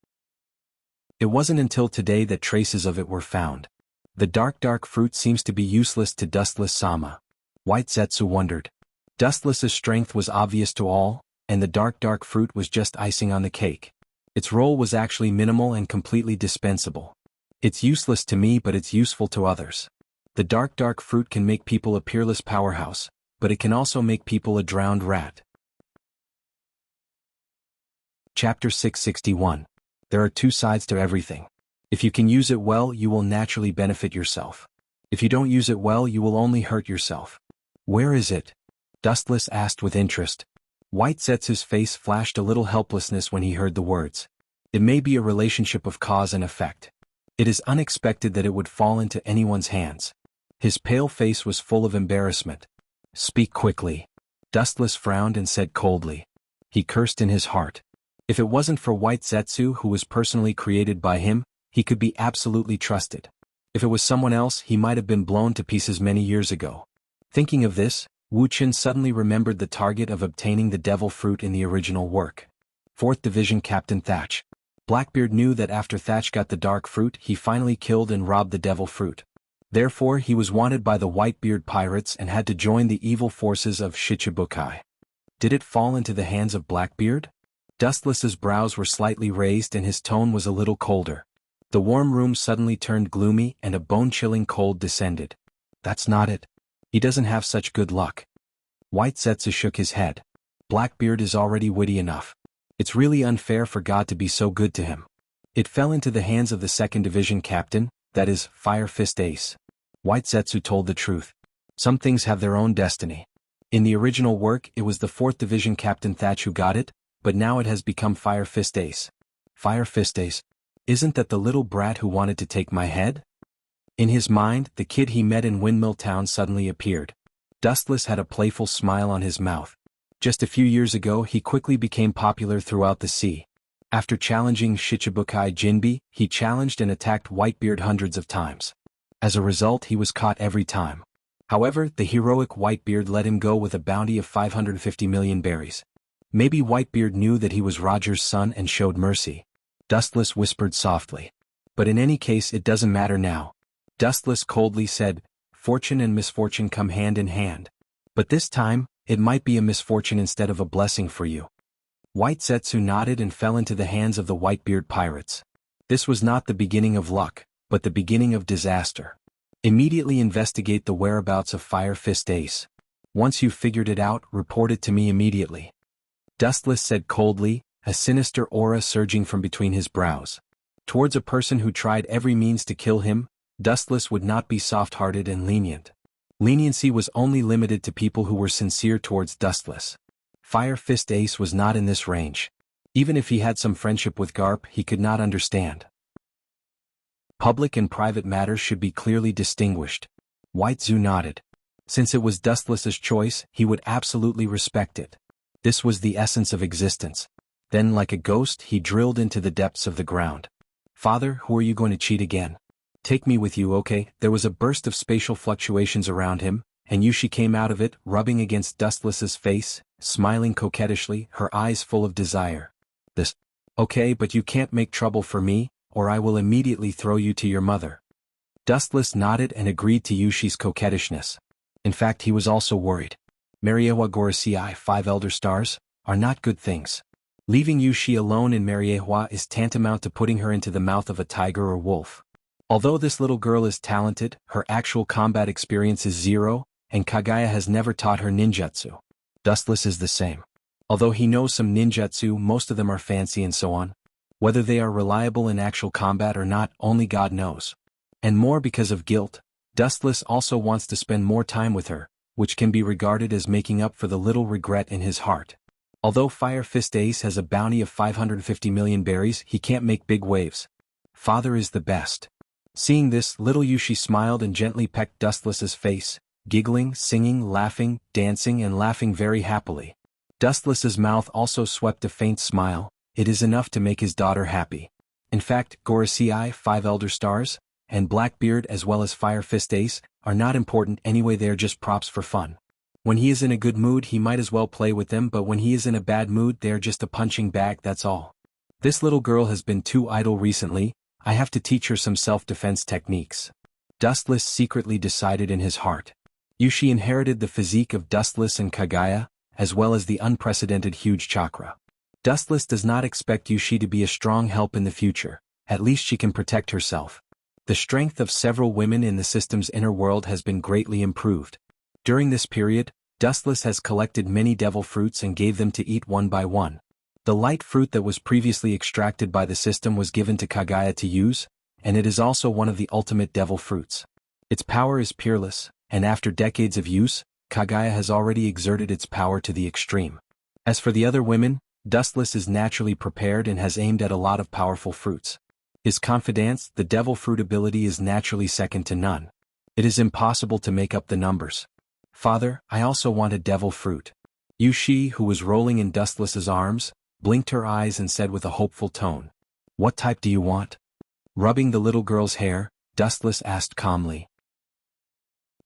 It wasn't until today that traces of it were found. The dark fruit seems to be useless to Dustless Sama. White Zetsu wondered. Dustless's strength was obvious to all, and the dark fruit was just icing on the cake. Its role was actually minimal and completely dispensable. It's useless to me, but it's useful to others. The dark fruit can make people a peerless powerhouse, but it can also make people a drowned rat. Chapter 661. There are two sides to everything. If you can use it well, you will naturally benefit yourself. If you don't use it well, you will only hurt yourself. Where is it? Dustless asked with interest. White Zetsu's face flashed a little helplessness when he heard the words. It may be a relationship of cause and effect. It is unexpected that it would fall into anyone's hands. His pale face was full of embarrassment. Speak quickly. Dustless frowned and said coldly. He cursed in his heart. If it wasn't for White Zetsu, who was personally created by him, he could be absolutely trusted. If it was someone else, he might have been blown to pieces many years ago. Thinking of this, Wuchen suddenly remembered the target of obtaining the devil fruit in the original work. 4th Division Captain Thatch. Blackbeard knew that after Thatch got the dark fruit, he finally killed and robbed the devil fruit. Therefore, he was wanted by the Whitebeard pirates and had to join the evil forces of Shichibukai. Did it fall into the hands of Blackbeard? Dustless's brows were slightly raised and his tone was a little colder. The warm room suddenly turned gloomy and a bone-chilling cold descended. That's not it. He doesn't have such good luck. White Zetsu shook his head. Blackbeard is already witty enough. It's really unfair for God to be so good to him. It fell into the hands of the 2nd Division Captain, that is, Fire Fist Ace. White Zetsu told the truth. Some things have their own destiny. In the original work, it was the 4th Division Captain Thatch who got it, but now it has become Fire Fist Ace. Fire Fist Ace? Isn't that the little brat who wanted to take my head? In his mind, the kid he met in Windmill Town suddenly appeared. Dustless had a playful smile on his mouth. Just a few years ago, he quickly became popular throughout the sea. After challenging Shichibukai Jinbi, he challenged and attacked Whitebeard hundreds of times. As a result, he was caught every time. However, the heroic Whitebeard let him go with a bounty of 550 million berries. Maybe Whitebeard knew that he was Roger's son and showed mercy. Dustless whispered softly. But in any case, it doesn't matter now. Dustless coldly said, fortune and misfortune come hand in hand. But this time, it might be a misfortune instead of a blessing for you. White Zetsu nodded and fell into the hands of the Whitebeard pirates. This was not the beginning of luck, but the beginning of disaster. Immediately investigate the whereabouts of Fire Fist Ace. Once you've figured it out, report it to me immediately. Dustless said coldly, a sinister aura surging from between his brows. Towards a person who tried every means to kill him, Dustless would not be soft-hearted and lenient. Leniency was only limited to people who were sincere towards Dustless. Fire Fist Ace was not in this range. Even if he had some friendship with Garp, he could not understand. Public and private matters should be clearly distinguished. White Zu nodded. Since it was Dustless's choice, he would absolutely respect it. This was the essence of existence. Then, like a ghost, he drilled into the depths of the ground. Father, who are you going to cheat again? Take me with you, okay? There was a burst of spatial fluctuations around him, and Yushi came out of it, rubbing against Dustless's face, smiling coquettishly, her eyes full of desire. This. Okay, but you can't make trouble for me, or I will immediately throw you to your mother. Dustless nodded and agreed to Yushi's coquettishness. In fact, he was also worried. Mariewa Gorosei 5 Elder Stars are not good things. Leaving Yushi alone in Mariewa is tantamount to putting her into the mouth of a tiger or wolf. Although this little girl is talented, her actual combat experience is zero, and Kagaya has never taught her ninjutsu. Dustless is the same. Although he knows some ninjutsu, most of them are fancy and so on. Whether they are reliable in actual combat or not, only God knows. And more because of guilt, Dustless also wants to spend more time with her, which can be regarded as making up for the little regret in his heart. Although Fire Fist Ace has a bounty of 550 million berries, he can't make big waves. Father is the best. Seeing this, little Yushi smiled and gently pecked Dustless's face, giggling, singing, laughing, dancing and laughing very happily. Dustless's mouth also swept a faint smile. It is enough to make his daughter happy. In fact, Gorosei 5 Elder Stars, and Blackbeard as well as Fire Fist Ace, are not important anyway, they are just props for fun. When he is in a good mood he might as well play with them, but when he is in a bad mood they are just a punching bag, that's all. This little girl has been too idle recently, I have to teach her some self-defense techniques. Dustless secretly decided in his heart. Yushi inherited the physique of Dustless and Kagaya, as well as the unprecedented huge chakra. Dustless does not expect Yushi to be a strong help in the future, at least she can protect herself. The strength of several women in the system's inner world has been greatly improved. During this period, Dustless has collected many devil fruits and gave them to eat one by one. The light fruit that was previously extracted by the system was given to Kaguya to use, and it is also one of the ultimate devil fruits. Its power is peerless, and after decades of use, Kaguya has already exerted its power to the extreme. As for the other women, Dustless is naturally prepared and has aimed at a lot of powerful fruits. His confidence, the devil fruit ability is naturally second to none. It is impossible to make up the numbers. Father, I also want a devil fruit. Yushi, who was rolling in Dustless's arms, blinked her eyes and said with a hopeful tone. What type do you want? Rubbing the little girl's hair, Dustless asked calmly.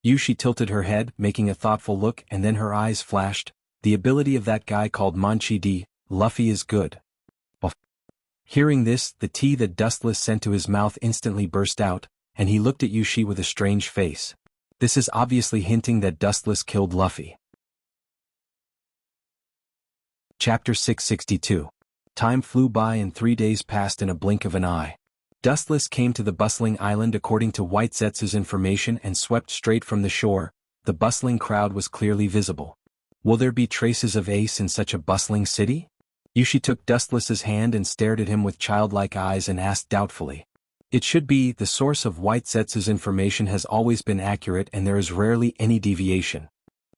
Yushi tilted her head, making a thoughtful look, and then her eyes flashed. The ability of that guy called Manchi D, Luffy is good. Hearing this, the tea that Dustless sent to his mouth instantly burst out, and he looked at Yushi with a strange face. This is obviously hinting that Dustless killed Luffy. Chapter 662. Time flew by and 3 days passed in a blink of an eye. Dustless came to the bustling island according to White Zetsu's information and swept straight from the shore. The bustling crowd was clearly visible. Will there be traces of Ace in such a bustling city? Yushi took Dustless's hand and stared at him with childlike eyes and asked doubtfully. It should be. The source of White Zetsu's information has always been accurate and there is rarely any deviation.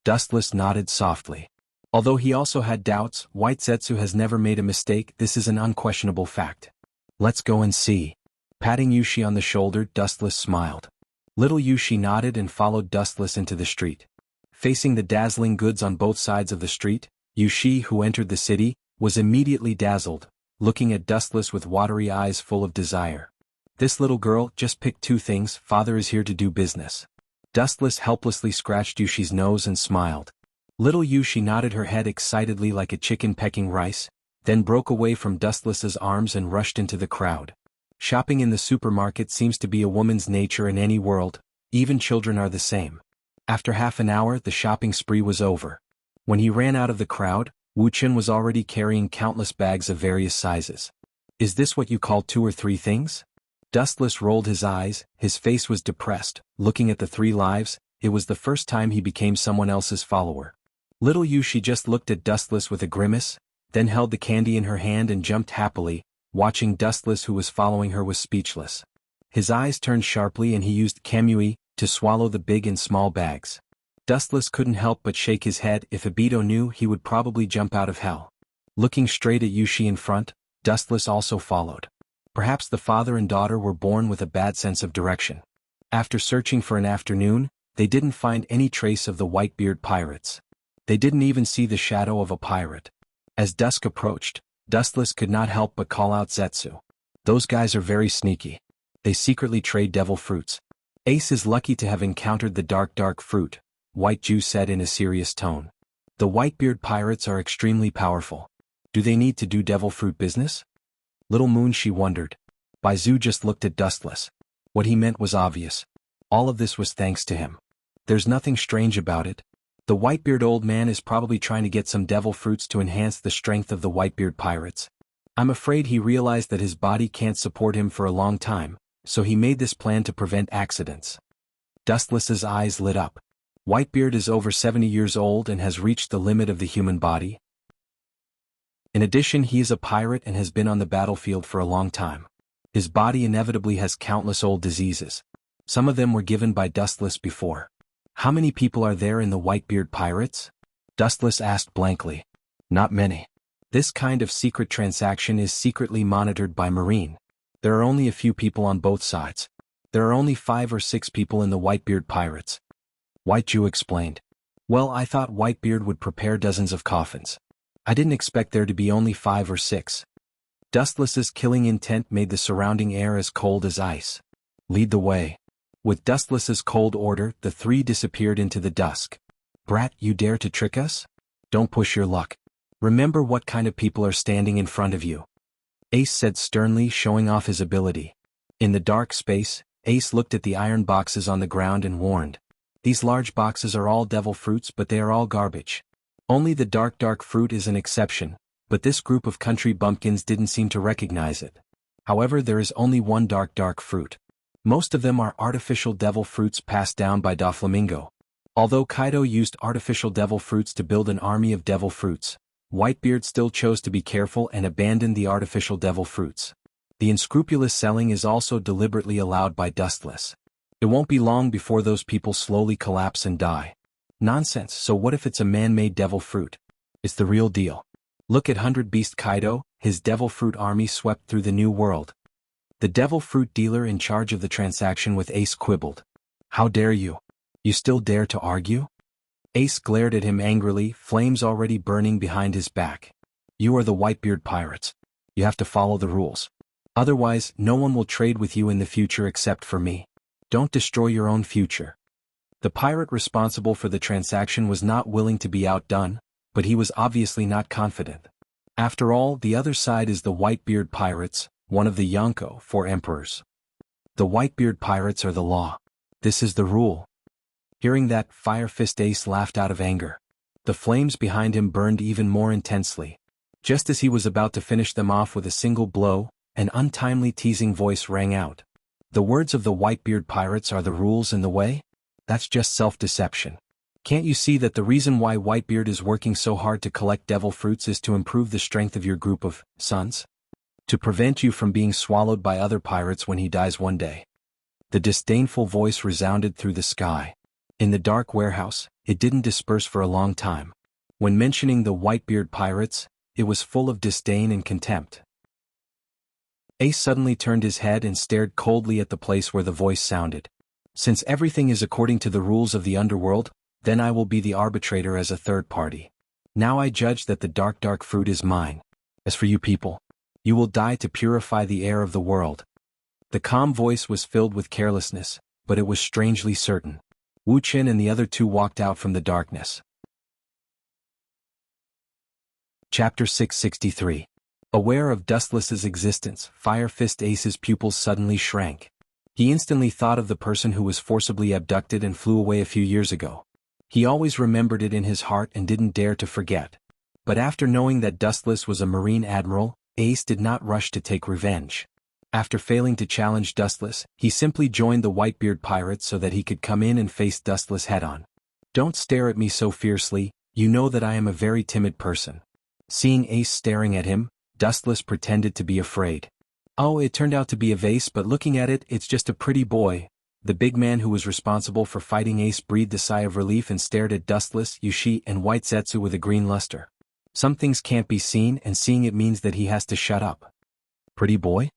Dustless nodded softly. Although he also had doubts, White Zetsu has never made a mistake. This is an unquestionable fact. Let's go and see. Patting Yushi on the shoulder, Dustless smiled. Little Yushi nodded and followed Dustless into the street. Facing the dazzling goods on both sides of the street, Yushi, who entered the city, was immediately dazzled, looking at Dustless with watery eyes full of desire. This little girl just picked 2 things. Father is here to do business. Dustless helplessly scratched Yushi's nose and smiled. Little Yushi nodded her head excitedly like a chicken pecking rice, then broke away from Dustless's arms and rushed into the crowd. Shopping in the supermarket seems to be a woman's nature in any world, even children are the same. After half an hour, the shopping spree was over. When he ran out of the crowd, Wuxia was already carrying countless bags of various sizes. Is this what you call 2 or 3 things? Dustless rolled his eyes, his face was depressed, looking at the 3 lives. It was the first time he became someone else's follower. Little Yushi just looked at Dustless with a grimace, then held the candy in her hand and jumped happily. Watching Dustless, who was following her, was speechless. His eyes turned sharply and he used Kamui to swallow the big and small bags. Dustless couldn't help but shake his head. If Obito knew, he would probably jump out of hell. Looking straight at Yushi in front, Dustless also followed. Perhaps the father and daughter were born with a bad sense of direction. After searching for an afternoon, they didn't find any trace of the Whitebeard pirates. They didn't even see the shadow of a pirate. As dusk approached, Dustless could not help but call out Zetsu. Those guys are very sneaky. They secretly trade devil fruits. Ace is lucky to have encountered the dark fruit, White Jew said in a serious tone. The Whitebeard pirates are extremely powerful. Do they need to do devil fruit business? Little Moon, she wondered. Baizu just looked at Dustless. What he meant was obvious. All of this was thanks to him. There's nothing strange about it. The Whitebeard old man is probably trying to get some devil fruits to enhance the strength of the Whitebeard pirates. I'm afraid he realized that his body can't support him for a long time, so he made this plan to prevent accidents. Dustless's eyes lit up. Whitebeard is over 70 years old and has reached the limit of the human body. In addition, he is a pirate and has been on the battlefield for a long time. His body inevitably has countless old diseases. Some of them were given by Dustless before. How many people are there in the Whitebeard pirates? Dustless asked blankly. Not many. This kind of secret transaction is secretly monitored by Marine. There are only a few people on both sides. There are only 5 or 6 people in the Whitebeard pirates. White Jew explained. Well, I thought Whitebeard would prepare dozens of coffins. I didn't expect there to be only 5 or 6. Dustless's killing intent made the surrounding air as cold as ice. Lead the way. With Dustless's cold order, the 3 disappeared into the dusk. Brat, you dare to trick us? Don't push your luck. Remember what kind of people are standing in front of you. Ace said sternly, showing off his ability. In the dark space, Ace looked at the iron boxes on the ground and warned. These large boxes are all devil fruits, but they are all garbage. Only the dark fruit is an exception. but this group of country bumpkins didn't seem to recognize it. However, there is only one dark fruit. Most of them are artificial devil fruits passed down by Doflamingo. Although Kaido used artificial devil fruits to build an army of devil fruits, Whitebeard still chose to be careful and abandoned the artificial devil fruits. The unscrupulous selling is also deliberately allowed by Dustless. It won't be long before those people slowly collapse and die. Nonsense, so what if it's a man-made devil fruit? It's the real deal. Look at 100 Beast Kaido, his devil fruit army swept through the new world. The devil fruit dealer in charge of the transaction with Ace quibbled. How dare you? You still dare to argue? Ace glared at him angrily, flames already burning behind his back. You are the Whitebeard pirates. You have to follow the rules. Otherwise, no one will trade with you in the future except for me. Don't destroy your own future. The pirate responsible for the transaction was not willing to be outdone, but he was obviously not confident. After all, the other side is the Whitebeard pirates, one of the Yonko 4 emperors. The Whitebeard pirates are the law. This is the rule. Hearing that, Fire Fist Ace laughed out of anger. The flames behind him burned even more intensely. Just as he was about to finish them off with a single blow, an untimely teasing voice rang out. The words of the Whitebeard pirates are the rules in the way? That's just self-deception. Can't you see that the reason why Whitebeard is working so hard to collect devil fruits is to improve the strength of your group of sons? To prevent you from being swallowed by other pirates when he dies one day. The disdainful voice resounded through the sky. In the dark warehouse, it didn't disperse for a long time. When mentioning the Whitebeard pirates, it was full of disdain and contempt. Ace suddenly turned his head and stared coldly at the place where the voice sounded. Since everything is according to the rules of the underworld, then I will be the arbitrator as a third party. Now I judge that the dark fruit is mine. As for you people, you will die to purify the air of the world. The calm voice was filled with carelessness, but it was strangely certain. Wu Qin and the other two walked out from the darkness. Chapter 663. Aware of Dustless's existence, Fire Fist Ace's pupils suddenly shrank. He instantly thought of the person who was forcibly abducted and flew away a few years ago. He always remembered it in his heart and didn't dare to forget. But after knowing that Dustless was a Marine Admiral, Ace did not rush to take revenge. After failing to challenge Dustless, he simply joined the Whitebeard pirates so that he could come in and face Dustless head-on. Don't stare at me so fiercely, you know that I am a very timid person. Seeing Ace staring at him, Dustless pretended to be afraid. Oh, it turned out to be a vase, but looking at it, it's just a pretty boy. The big man who was responsible for fighting Ace breathed a sigh of relief and stared at Dustless, Yushi, and White Zetsu with a green luster. Some things can't be seen, and seeing it means that he has to shut up. Pretty boy?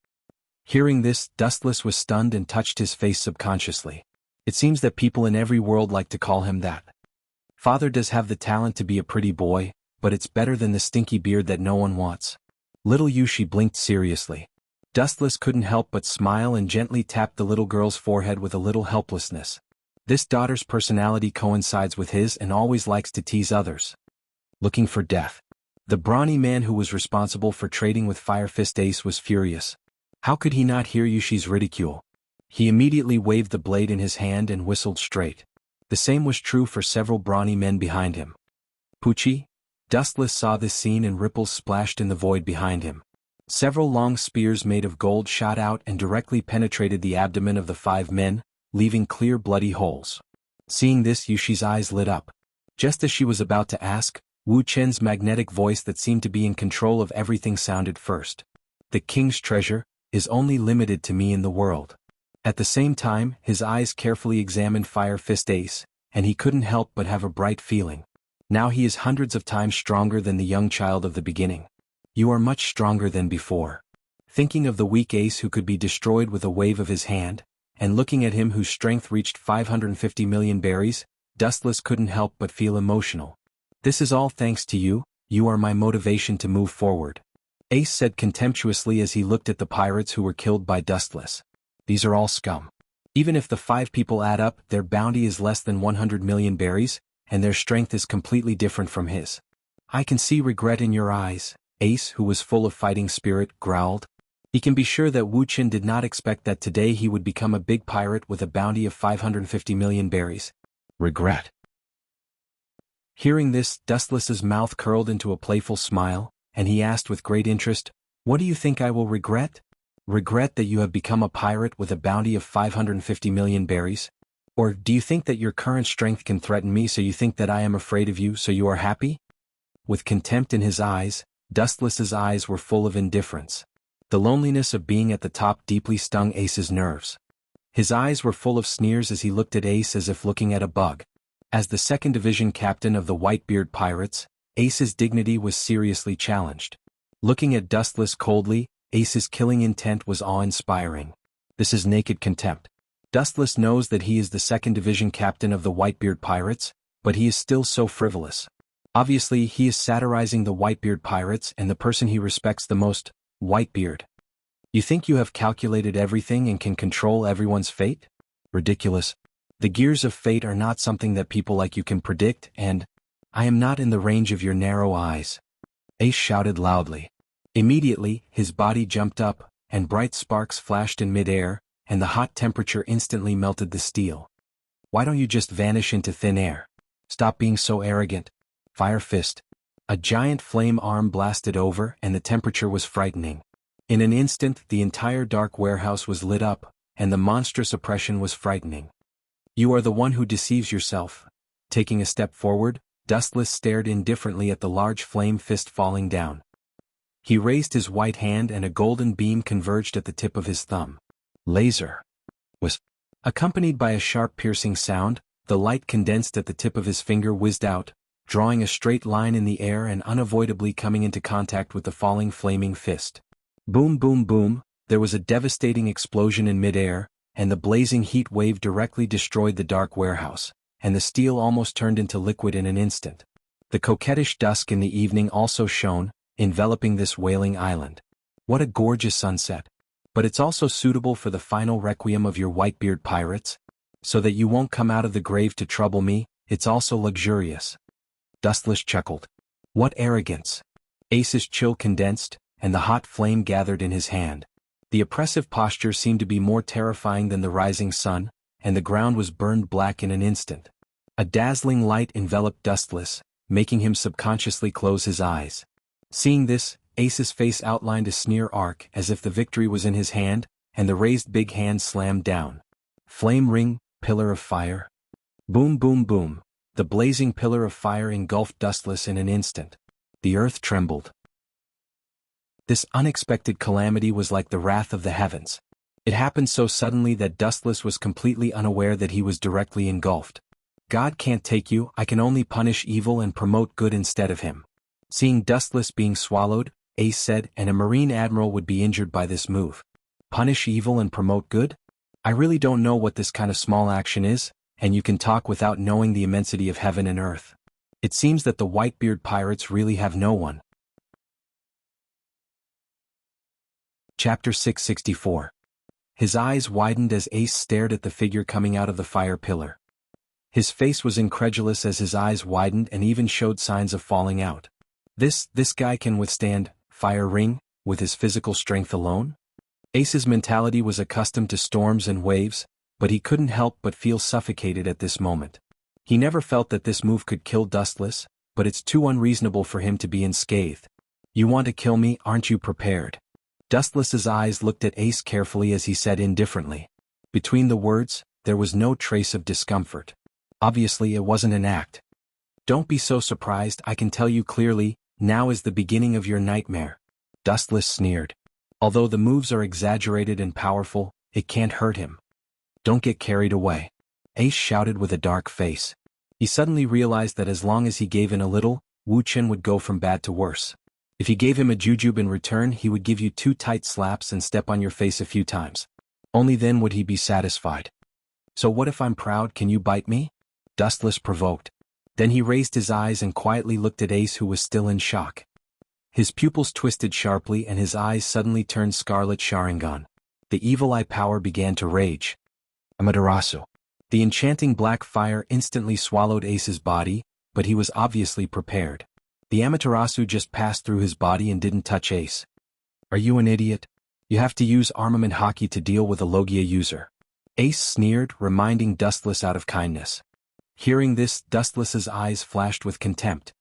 Hearing this, Dustless was stunned and touched his face subconsciously. It seems that people in every world like to call him that. Father does have the talent to be a pretty boy, but it's better than the stinky beard that no one wants. Little Yushi blinked seriously. Dustless couldn't help but smile and gently tapped the little girl's forehead with a little helplessness. This daughter's personality coincides with his and always likes to tease others. Looking for death. The brawny man who was responsible for trading with Fire Fist Ace was furious. How could he not hear Yushi's ridicule? He immediately waved the blade in his hand and whistled straight. The same was true for several brawny men behind him. Pucci? Dustless saw this scene and ripples splashed in the void behind him. Several long spears made of gold shot out and directly penetrated the abdomen of the 5 men, leaving clear bloody holes. Seeing this, Yushi's eyes lit up. Just as she was about to ask, Wu Chen's magnetic voice that seemed to be in control of everything sounded first. The king's treasure is only limited to me in the world. At the same time, his eyes carefully examined Fire Fist Ace, and he couldn't help but have a bright feeling. Now he is hundreds of times stronger than the young child of the beginning. You are much stronger than before. Thinking of the weak Ace who could be destroyed with a wave of his hand, and looking at him whose strength reached 550 million berries, Dustless couldn't help but feel emotional. This is all thanks to you, you are my motivation to move forward. Ace said contemptuously as he looked at the pirates who were killed by Dustless. These are all scum. Even if the 5 people add up, their bounty is less than 100 million berries, and their strength is completely different from his. I can see regret in your eyes, Ace, who was full of fighting spirit, growled. He can be sure that Wu Qin did not expect that today he would become a big pirate with a bounty of 550 million berries. Regret. Hearing this, Dustless's mouth curled into a playful smile, and he asked with great interest, "What do you think I will regret? Regret that you have become a pirate with a bounty of 550 million berries? Or do you think that your current strength can threaten me, so you think that I am afraid of you, so you are happy?" With contempt in his eyes, Dustless's eyes were full of indifference. The loneliness of being at the top deeply stung Ace's nerves. His eyes were full of sneers as he looked at Ace as if looking at a bug. As the second division captain of the Whitebeard Pirates, Ace's dignity was seriously challenged. Looking at Dustless coldly, Ace's killing intent was awe-inspiring. This is naked contempt. Dustless knows that he is the second division captain of the Whitebeard Pirates, but he is still so frivolous. Obviously, he is satirizing the Whitebeard Pirates and the person he respects the most, Whitebeard. You think you have calculated everything and can control everyone's fate? Ridiculous. The gears of fate are not something that people like you can predict, and I am not in the range of your narrow eyes. Ace shouted loudly. Immediately, his body jumped up, and bright sparks flashed in mid-air, and the hot temperature instantly melted the steel. Why don't you just vanish into thin air? Stop being so arrogant. Fire fist. A giant flame arm blasted over, and the temperature was frightening. In an instant, the entire dark warehouse was lit up, and the monstrous oppression was frightening. You are the one who deceives yourself. Taking a step forward, Dustless stared indifferently at the large flame fist falling down. He raised his white hand and a golden beam converged at the tip of his thumb. Laser. Was. Accompanied by a sharp piercing sound, the light condensed at the tip of his finger whizzed out, drawing a straight line in the air and unavoidably coming into contact with the falling flaming fist. Boom boom boom, there was a devastating explosion in mid-air, and the blazing heat wave directly destroyed the dark warehouse, and the steel almost turned into liquid in an instant. The coquettish dusk in the evening also shone, enveloping this wailing island. What a gorgeous sunset. But it's also suitable for the final requiem of your Whitebeard pirates? So that you won't come out of the grave to trouble me, it's also luxurious. Dustless chuckled. What arrogance! Ace's chill condensed, and the hot flame gathered in his hand. The oppressive posture seemed to be more terrifying than the rising sun, and the ground was burned black in an instant. A dazzling light enveloped Dustless, making him subconsciously close his eyes. Seeing this, Ace's face outlined a sneer arc as if the victory was in his hand, and the raised big hand slammed down. Flame ring, pillar of fire. Boom boom boom, the blazing pillar of fire engulfed Dustless in an instant. The earth trembled. This unexpected calamity was like the wrath of the heavens. It happened so suddenly that Dustless was completely unaware that he was directly engulfed. God can't take you, I can only punish evil and promote good instead of him. Seeing Dustless being swallowed, Ace said, and a Marine Admiral would be injured by this move. Punish evil and promote good? I really don't know what this kind of small action is, and you can talk without knowing the immensity of heaven and earth. It seems that the Whitebeard pirates really have no one. Chapter 664. His eyes widened as Ace stared at the figure coming out of the fire pillar. His face was incredulous as his eyes widened and even showed signs of falling out. This guy can withstand fire ring with his physical strength alone? Ace's mentality was accustomed to storms and waves, but he couldn't help but feel suffocated at this moment. He never felt that this move could kill Dustless, but it's too unreasonable for him to be unscathed. You want to kill me, aren't you prepared? Dustless's eyes looked at Ace carefully as he said indifferently. Between the words, there was no trace of discomfort. Obviously it wasn't an act. Don't be so surprised, I can tell you clearly, now is the beginning of your nightmare. Dustless sneered. Although the moves are exaggerated and powerful, it can't hurt him. Don't get carried away. Ace shouted with a dark face. He suddenly realized that as long as he gave in a little, Wuxia would go from bad to worse. If you gave him a jujube in return, he would give you 2 tight slaps and step on your face a few times. Only then would he be satisfied. So what if I'm proud, can you bite me? Dustless provoked. Then he raised his eyes and quietly looked at Ace, who was still in shock. His pupils twisted sharply and his eyes suddenly turned scarlet Sharingan. The evil eye power began to rage. Amaterasu. The enchanting black fire instantly swallowed Ace's body, but he was obviously prepared. The Amaterasu just passed through his body and didn't touch Ace. Are you an idiot? You have to use armament hockey to deal with a Logia user. Ace sneered, reminding Dustless out of kindness. Hearing this, Dustless's eyes flashed with contempt.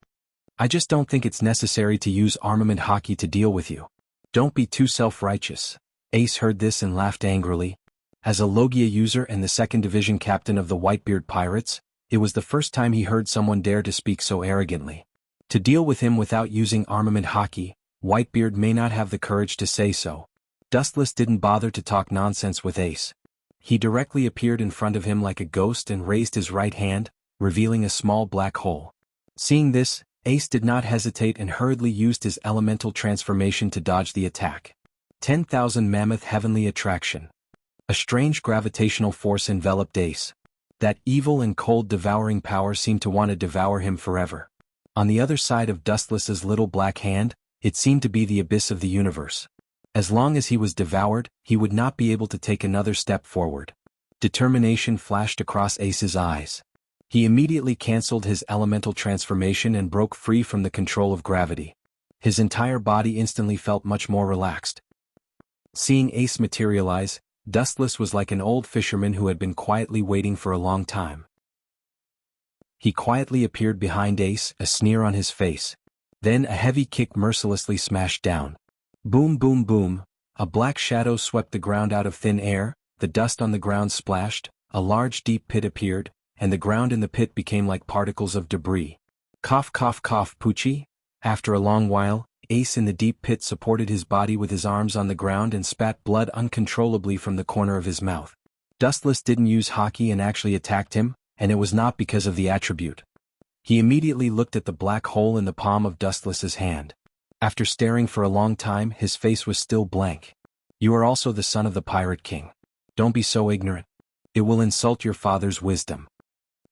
I just don't think it's necessary to use armament hockey to deal with you. Don't be too self-righteous. Ace heard this and laughed angrily. As a Logia user and the 2nd Division captain of the Whitebeard Pirates, it was the first time he heard someone dare to speak so arrogantly. To deal with him without using armament hockey, Whitebeard may not have the courage to say so. Dustless didn't bother to talk nonsense with Ace. He directly appeared in front of him like a ghost and raised his right hand, revealing a small black hole. Seeing this, Ace did not hesitate and hurriedly used his elemental transformation to dodge the attack. 10,000 Mammoth Heavenly Attraction. A strange gravitational force enveloped Ace. That evil and cold devouring power seemed to want to devour him forever. On the other side of Dustless's little black hand, it seemed to be the abyss of the universe. As long as he was devoured, he would not be able to take another step forward. Determination flashed across Ace's eyes. He immediately cancelled his elemental transformation and broke free from the control of gravity. His entire body instantly felt much more relaxed. Seeing Ace materialize, Dustless was like an old fisherman who had been quietly waiting for a long time. He quietly appeared behind Ace, a sneer on his face. Then a heavy kick mercilessly smashed down. Boom boom boom, a black shadow swept the ground out of thin air, the dust on the ground splashed, a large deep pit appeared, and the ground in the pit became like particles of debris. Cough cough cough Poochie. After a long while, Ace in the deep pit supported his body with his arms on the ground and spat blood uncontrollably from the corner of his mouth. Dustless didn't use hockey and actually attacked him, and it was not because of the attribute. He immediately looked at the black hole in the palm of Dustless's hand. After staring for a long time, his face was still blank. You are also the son of the Pirate King. Don't be so ignorant. It will insult your father's wisdom.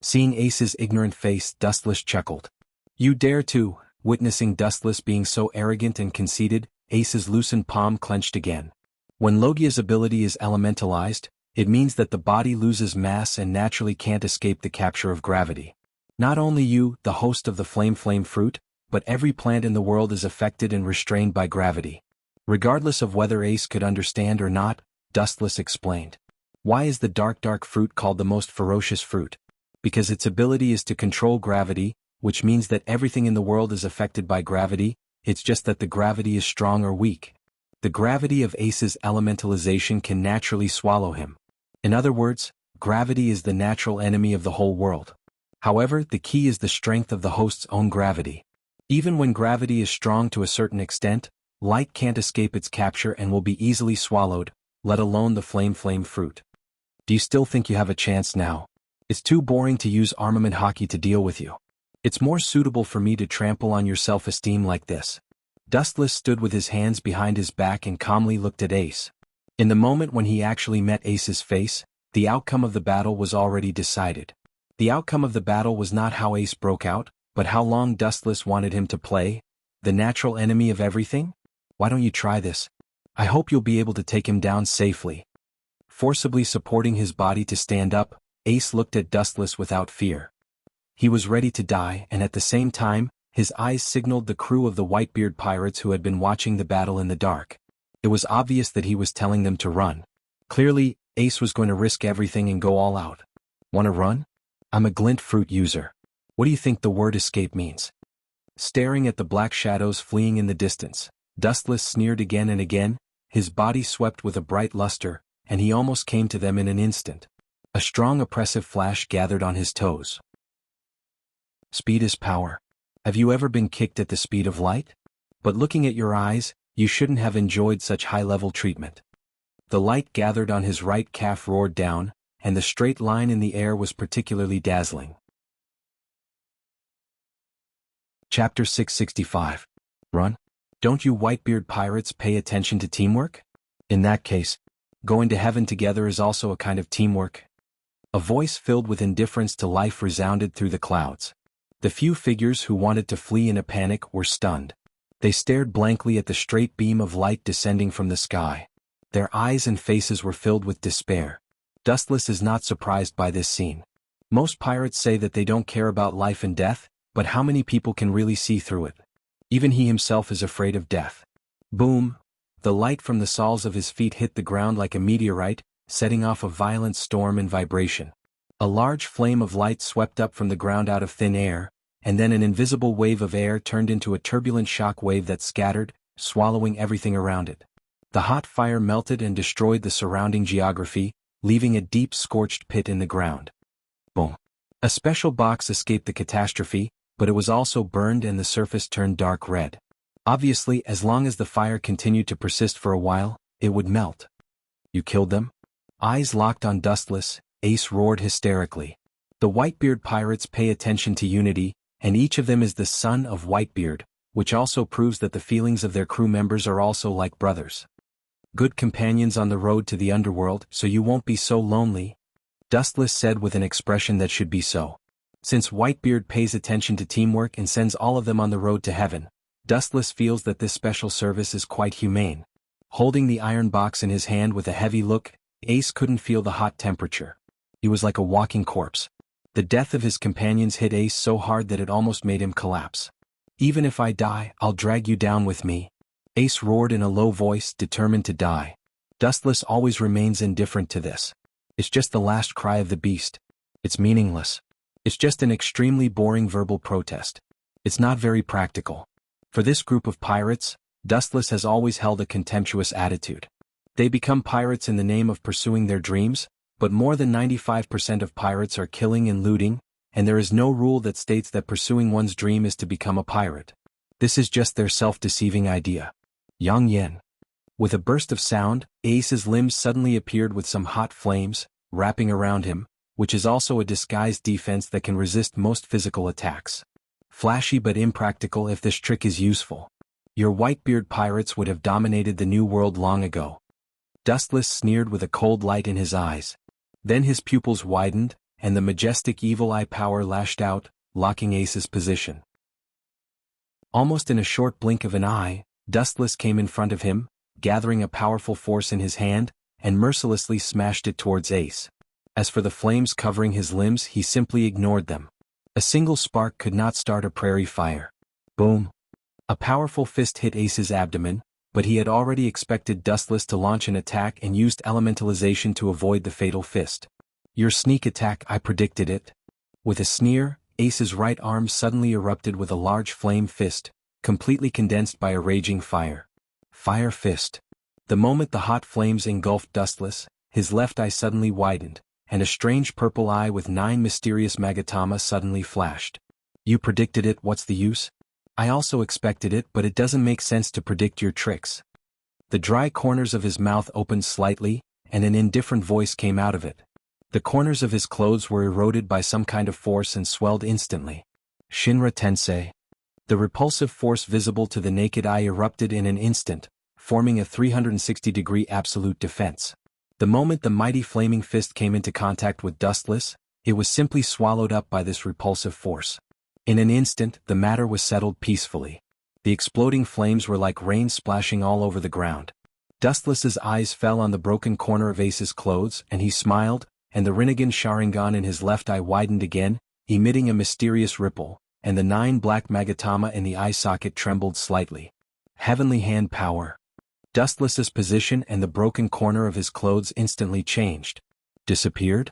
Seeing Ace's ignorant face, Dustless chuckled. You dare to? Witnessing Dustless being so arrogant and conceited, Ace's loosened palm clenched again. When Logia's ability is elementalized, it means that the body loses mass and naturally can't escape the capture of gravity. Not only you, the host of the flame fruit, but every plant in the world is affected and restrained by gravity. Regardless of whether Ace could understand or not, Dustless explained. Why is the dark fruit called the most ferocious fruit? Because its ability is to control gravity, which means that everything in the world is affected by gravity, it's just that the gravity is strong or weak. The gravity of Ace's elementalization can naturally swallow him. In other words, gravity is the natural enemy of the whole world. However, the key is the strength of the host's own gravity. Even when gravity is strong to a certain extent, light can't escape its capture and will be easily swallowed, let alone the flame fruit. Do you still think you have a chance now? It's too boring to use armament hockey to deal with you. It's more suitable for me to trample on your self-esteem like this. Dustless stood with his hands behind his back and calmly looked at Ace. In the moment when he actually met Ace's face, the outcome of the battle was already decided. The outcome of the battle was not how Ace broke out, but how long Dustless wanted him to play. The natural enemy of everything? Why don't you try this? I hope you'll be able to take him down safely. Forcibly supporting his body to stand up, Ace looked at Dustless without fear. He was ready to die, and at the same time, his eyes signaled the crew of the Whitebeard Pirates who had been watching the battle in the dark. It was obvious that he was telling them to run. Clearly, Ace was going to risk everything and go all out. Wanna run? I'm a glint fruit user. What do you think the word escape means? Staring at the black shadows fleeing in the distance, Dustless sneered again and again, his body swept with a bright luster, and he almost came to them in an instant. A strong oppressive flash gathered on his toes. Speed is power. Have you ever been kicked at the speed of light? But looking at your eyes, you shouldn't have enjoyed such high-level treatment. The light gathered on his right calf roared down, and the straight line in the air was particularly dazzling. Chapter 665. Run? Don't you Whitebeard Pirates pay attention to teamwork? In that case, going to heaven together is also a kind of teamwork. A voice filled with indifference to life resounded through the clouds. The few figures who wanted to flee in a panic were stunned. They stared blankly at the straight beam of light descending from the sky. Their eyes and faces were filled with despair. Dustless is not surprised by this scene. Most pirates say that they don't care about life and death, but how many people can really see through it? Even he himself is afraid of death. Boom! The light from the soles of his feet hit the ground like a meteorite, setting off a violent storm and vibration. A large flame of light swept up from the ground out of thin air, and then an invisible wave of air turned into a turbulent shock wave that scattered, swallowing everything around it. The hot fire melted and destroyed the surrounding geography, leaving a deep scorched pit in the ground. Boom. A special box escaped the catastrophe, but it was also burned and the surface turned dark red. Obviously, as long as the fire continued to persist for a while, it would melt. You killed them? Eyes locked on Dustless, Ace roared hysterically. The Whitebeard pirates pay attention to unity, and each of them is the son of Whitebeard, which also proves that the feelings of their crew members are also like brothers. Good companions on the road to the underworld, so you won't be so lonely, Dustless said with an expression that should be so. Since Whitebeard pays attention to teamwork and sends all of them on the road to heaven, Dustless feels that this special service is quite humane. Holding the iron box in his hand with a heavy look, Ace couldn't feel the hot temperature. He was like a walking corpse. The death of his companions hit Ace so hard that it almost made him collapse. Even if I die, I'll drag you down with me, Ace roared in a low voice, determined to die. Dustless always remains indifferent to this. It's just the last cry of the beast. It's meaningless. It's just an extremely boring verbal protest. It's not very practical. For this group of pirates, Dustless has always held a contemptuous attitude. They become pirates in the name of pursuing their dreams, but more than 95% of pirates are killing and looting, and there is no rule that states that pursuing one's dream is to become a pirate. This is just their self-deceiving idea. Yang Yen. With a burst of sound, Ace's limbs suddenly appeared with some hot flames, wrapping around him, which is also a disguised defense that can resist most physical attacks. Flashy but impractical if this trick is useful. Your Whitebeard pirates would have dominated the New World long ago. Dustless sneered with a cold light in his eyes. Then his pupils widened, and the majestic evil eye power lashed out, locking Ace's position. Almost in a short blink of an eye, Dustless came in front of him, gathering a powerful force in his hand, and mercilessly smashed it towards Ace. As for the flames covering his limbs, he simply ignored them. A single spark could not start a prairie fire. Boom. A powerful fist hit Ace's abdomen, but he had already expected Dustless to launch an attack and used elementalization to avoid the fatal fist. Your sneak attack, I predicted it. With a sneer, Ace's right arm suddenly erupted with a large flame fist, completely condensed by a raging fire. Fire fist. The moment the hot flames engulfed Dustless, his left eye suddenly widened, and a strange purple eye with 9 mysterious magatama suddenly flashed. You predicted it, what's the use? I also expected it, but it doesn't make sense to predict your tricks. The dry corners of his mouth opened slightly, and an indifferent voice came out of it. The corners of his clothes were eroded by some kind of force and swelled instantly. Shinra Tensei. The repulsive force visible to the naked eye erupted in an instant, forming a 360-degree absolute defense. The moment the mighty flaming fist came into contact with Dustless, it was simply swallowed up by this repulsive force. In an instant, the matter was settled peacefully. The exploding flames were like rain splashing all over the ground. Dustless's eyes fell on the broken corner of Ace's clothes, and he smiled, and the Rinnegan Sharingan in his left eye widened again, emitting a mysterious ripple, and the 9 black magatama in the eye socket trembled slightly. Heavenly hand power. Dustless's position and the broken corner of his clothes instantly changed. Disappeared?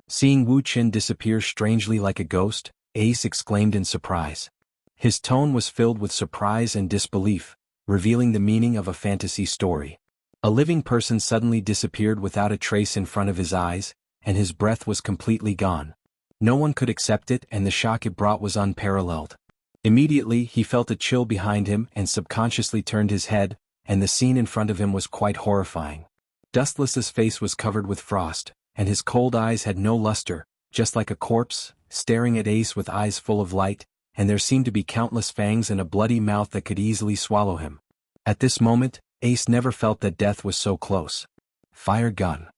Seeing Wu Qin disappear strangely like a ghost, Ace exclaimed in surprise. His tone was filled with surprise and disbelief, revealing the meaning of a fantasy story. A living person suddenly disappeared without a trace in front of his eyes, and his breath was completely gone. No one could accept it, and the shock it brought was unparalleled. Immediately, he felt a chill behind him and subconsciously turned his head, and the scene in front of him was quite horrifying. Dustless's face was covered with frost, and his cold eyes had no luster, just like a corpse, staring at Ace with eyes full of light, and there seemed to be countless fangs and a bloody mouth that could easily swallow him. At this moment, Ace never felt that death was so close. Fire gun.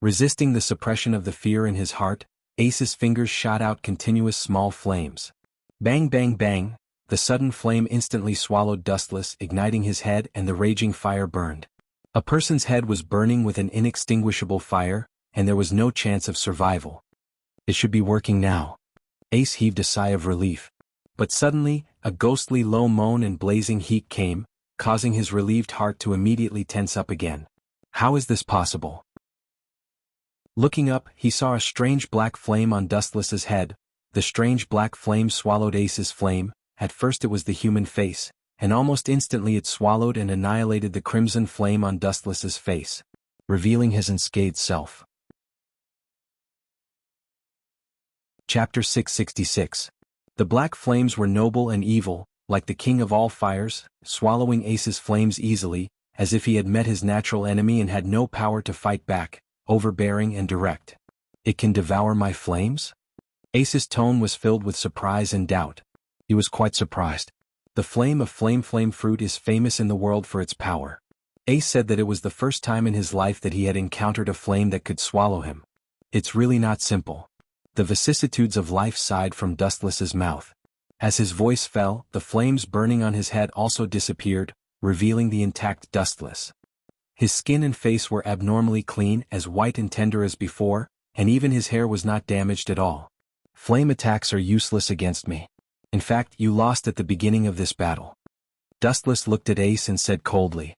Resisting the suppression of the fear in his heart, Ace's fingers shot out continuous small flames. Bang bang bang, the sudden flame instantly swallowed Dustless, igniting his head, and the raging fire burned. A person's head was burning with an inextinguishable fire, and there was no chance of survival. It should be working now. Ace heaved a sigh of relief. But suddenly, a ghostly low moan and blazing heat came, causing his relieved heart to immediately tense up again. How is this possible? Looking up, he saw a strange black flame on Dustless's head, The strange black flame swallowed Ace's flame. At first it was the human face, and almost instantly it swallowed and annihilated the crimson flame on Dustless's face, revealing his unscathed self. Chapter 666. The black flames were noble and evil, like the king of all fires, swallowing Ace's flames easily, as if he had met his natural enemy and had no power to fight back, overbearing and direct. It can devour my flames? Ace's tone was filled with surprise and doubt. He was quite surprised. The flame of flame fruit is famous in the world for its power. Ace said that it was the first time in his life that he had encountered a flame that could swallow him. It's really not simple. The vicissitudes of life sighed from Dustless's mouth. As his voice fell, the flames burning on his head also disappeared, revealing the intact Dustless. His skin and face were abnormally clean, as white and tender as before, and even his hair was not damaged at all. Flame attacks are useless against me. In fact, you lost at the beginning of this battle. Dustless looked at Ace and said coldly.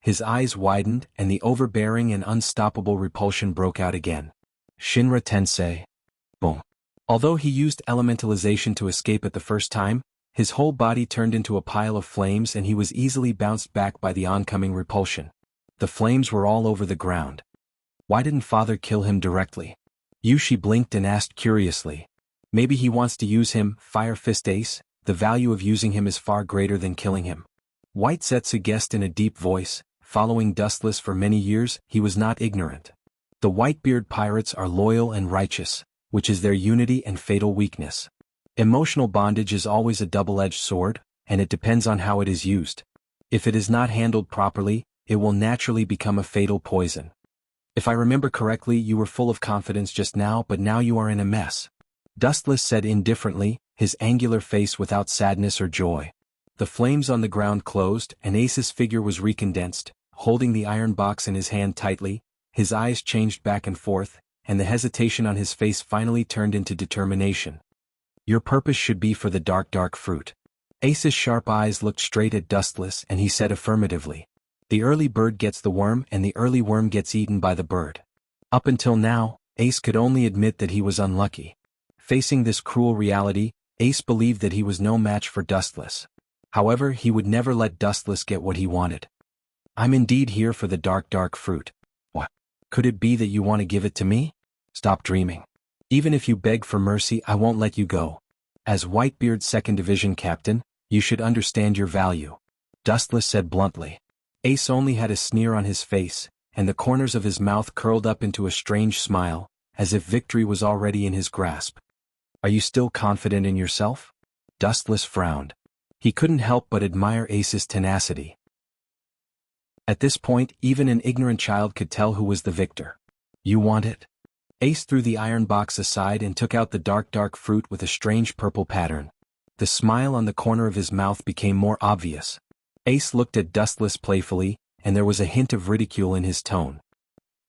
His eyes widened, and the overbearing and unstoppable repulsion broke out again. Shinra Tensei. Boom. Although he used elementalization to escape at the first time, his whole body turned into a pile of flames and he was easily bounced back by the oncoming repulsion. The flames were all over the ground. Why didn't father kill him directly? Yushi blinked and asked curiously. Maybe he wants to use him, Fire Fist Ace. The value of using him is far greater than killing him. White Zetsu guessed in a deep voice. Following Dustless for many years, he was not ignorant. The Whitebeard pirates are loyal and righteous, which is their unity and fatal weakness. Emotional bondage is always a double-edged sword, and it depends on how it is used. If it is not handled properly, it will naturally become a fatal poison. If I remember correctly, you were full of confidence just now, but now you are in a mess. Dustless said indifferently, his angular face without sadness or joy. The flames on the ground closed, and Ace's figure was recondensed, holding the iron box in his hand tightly. His eyes changed back and forth, and the hesitation on his face finally turned into determination. Your purpose should be for the dark fruit. Ace's sharp eyes looked straight at Dustless and he said affirmatively. The early bird gets the worm and the early worm gets eaten by the bird. Up until now, Ace could only admit that he was unlucky. Facing this cruel reality, Ace believed that he was no match for Dustless. However, he would never let Dustless get what he wanted. I'm indeed here for the dark fruit. What? Could it be that you want to give it to me? Stop dreaming. Even if you beg for mercy, I won't let you go. As Whitebeard's 2nd Division captain, you should understand your value. Dustless said bluntly. Ace only had a sneer on his face, and the corners of his mouth curled up into a strange smile, as if victory was already in his grasp. Are you still confident in yourself? Dustless frowned. He couldn't help but admire Ace's tenacity. At this point, even an ignorant child could tell who was the victor. You want it? Ace threw the iron box aside and took out the dark fruit with a strange purple pattern. The smile on the corner of his mouth became more obvious. Ace looked at Dustless playfully, and there was a hint of ridicule in his tone.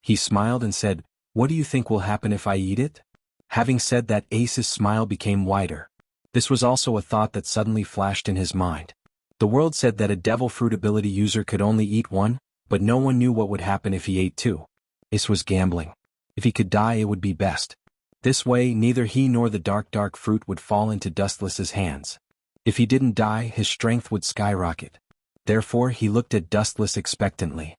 He smiled and said, What do you think will happen if I eat it? Having said that, Ace's smile became wider. This was also a thought that suddenly flashed in his mind. The world said that a devil fruit ability user could only eat one, but no one knew what would happen if he ate two. Ace was gambling. If he could die, it would be best. This way, neither he nor the dark fruit would fall into Dustless's hands. If he didn't die, his strength would skyrocket. Therefore, he looked at Dustless expectantly.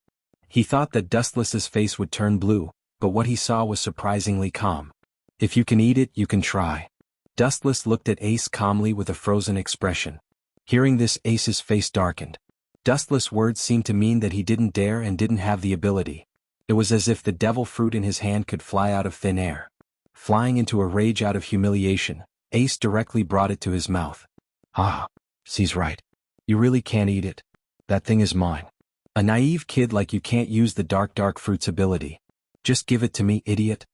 He thought that Dustless's face would turn blue, but what he saw was surprisingly calm. If you can eat it, you can try. Dustless looked at Ace calmly with a frozen expression. Hearing this, Ace's face darkened. Dustless' words seemed to mean that he didn't dare and didn't have the ability. It was as if the devil fruit in his hand could fly out of thin air. Flying into a rage out of humiliation, Ace directly brought it to his mouth. He's right. You really can't eat it. That thing is mine. A naive kid like you can't use the dark fruit's ability. Just give it to me, idiot.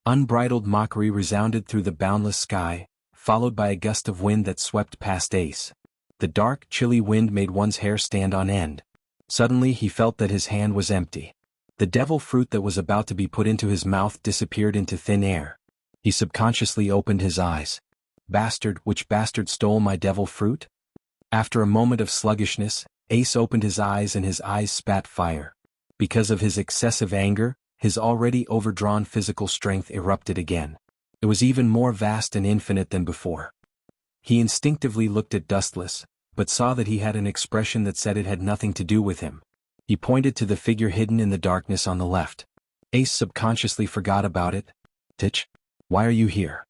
Unbridled mockery resounded through the boundless sky, followed by a gust of wind that swept past Ace. The dark, chilly wind made one's hair stand on end. Suddenly he felt that his hand was empty. The devil fruit that was about to be put into his mouth disappeared into thin air. He subconsciously opened his eyes. Bastard, which bastard stole my devil fruit? After a moment of sluggishness, Ace opened his eyes and his eyes spat fire. Because of his excessive anger, his already overdrawn physical strength erupted again. It was even more vast and infinite than before. He instinctively looked at Dustless, but saw that he had an expression that said it had nothing to do with him. He pointed to the figure hidden in the darkness on the left. Ace subconsciously forgot about it. Titch, why are you here?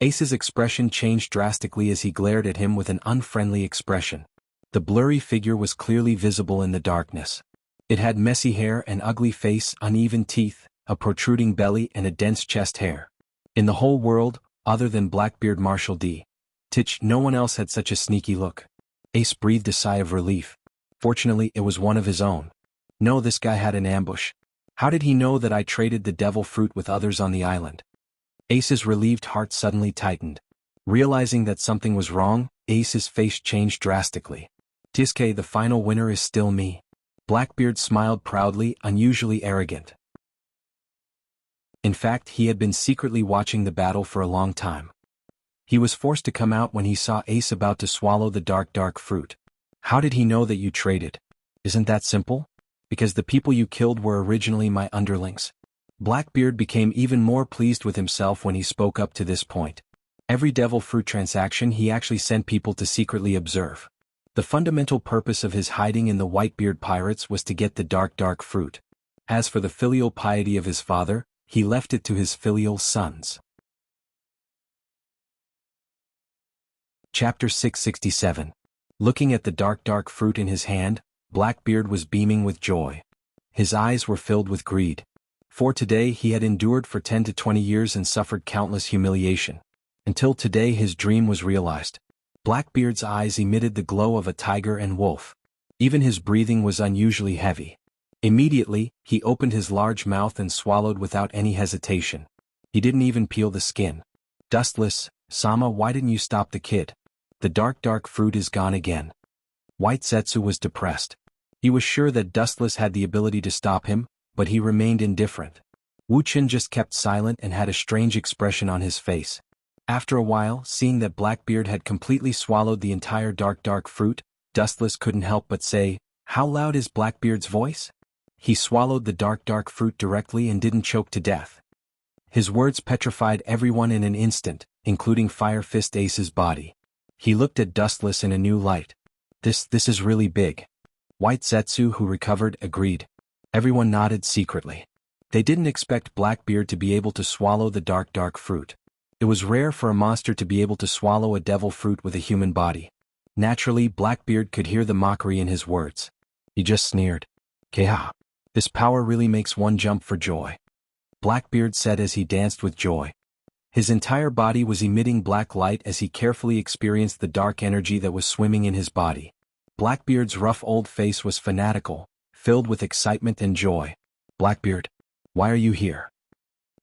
Ace's expression changed drastically as he glared at him with an unfriendly expression. The blurry figure was clearly visible in the darkness. It had messy hair, an ugly face, uneven teeth, a protruding belly and a dense chest hair. In the whole world, other than Blackbeard Marshal D. Titch, no one else had such a sneaky look. Ace breathed a sigh of relief. Fortunately, it was one of his own. No, this guy had an ambush. How did he know that I traded the devil fruit with others on the island? Ace's relieved heart suddenly tightened. Realizing that something was wrong, Ace's face changed drastically. Tiske, the final winner is still me. Blackbeard smiled proudly, unusually arrogant. In fact, he had been secretly watching the battle for a long time. He was forced to come out when he saw Ace about to swallow the dark fruit. How did he know that you traded? Isn't that simple? Because the people you killed were originally my underlings. Blackbeard became even more pleased with himself when he spoke up to this point. Every devil fruit transaction he actually sent people to secretly observe. The fundamental purpose of his hiding in the Whitebeard pirates was to get the dark fruit. As for the filial piety of his father, he left it to his filial sons. Chapter 667. Looking at the dark fruit in his hand, Blackbeard was beaming with joy. His eyes were filled with greed. For today he had endured for 10 to 20 years and suffered countless humiliation. Until today his dream was realized. Blackbeard's eyes emitted the glow of a tiger and wolf. Even his breathing was unusually heavy. Immediately, he opened his large mouth and swallowed without any hesitation. He didn't even peel the skin. Dustless, Sama, why didn't you stop the kid? The dark fruit is gone again. White Zetsu was depressed. He was sure that Dustless had the ability to stop him, but he remained indifferent. Wuchen just kept silent and had a strange expression on his face. After a while, seeing that Blackbeard had completely swallowed the entire dark fruit, Dustless couldn't help but say, "How loud is Blackbeard's voice?" He swallowed the dark fruit directly and didn't choke to death. His words petrified everyone in an instant, including Fire Fist Ace's body. He looked at Dustless in a new light. This is really big. White Zetsu, who recovered, agreed. Everyone nodded secretly. They didn't expect Blackbeard to be able to swallow the dark fruit. It was rare for a monster to be able to swallow a devil fruit with a human body. Naturally, Blackbeard could hear the mockery in his words. He just sneered. "Keha. This power really makes one jump for joy," Blackbeard said as he danced with joy. His entire body was emitting black light as he carefully experienced the dark energy that was swimming in his body. Blackbeard's rough old face was fanatical, filled with excitement and joy. "Blackbeard, why are you here?"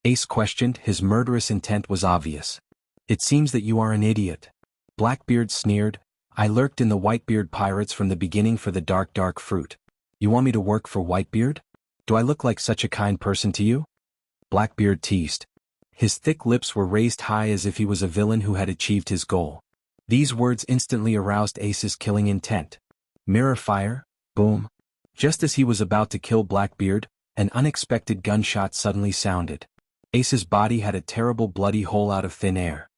Ace questioned. His murderous intent was obvious. "It seems that you are an idiot." Blackbeard sneered. "I lurked in the Whitebeard pirates from the beginning for the dark fruit. You want me to work for Whitebeard? Do I look like such a kind person to you?" Blackbeard teased. His thick lips were raised high as if he was a villain who had achieved his goal. These words instantly aroused Ace's killing intent. Mirror fire, boom. Just as he was about to kill Blackbeard, an unexpected gunshot suddenly sounded. Ace's body had a terrible bloody hole out of thin air.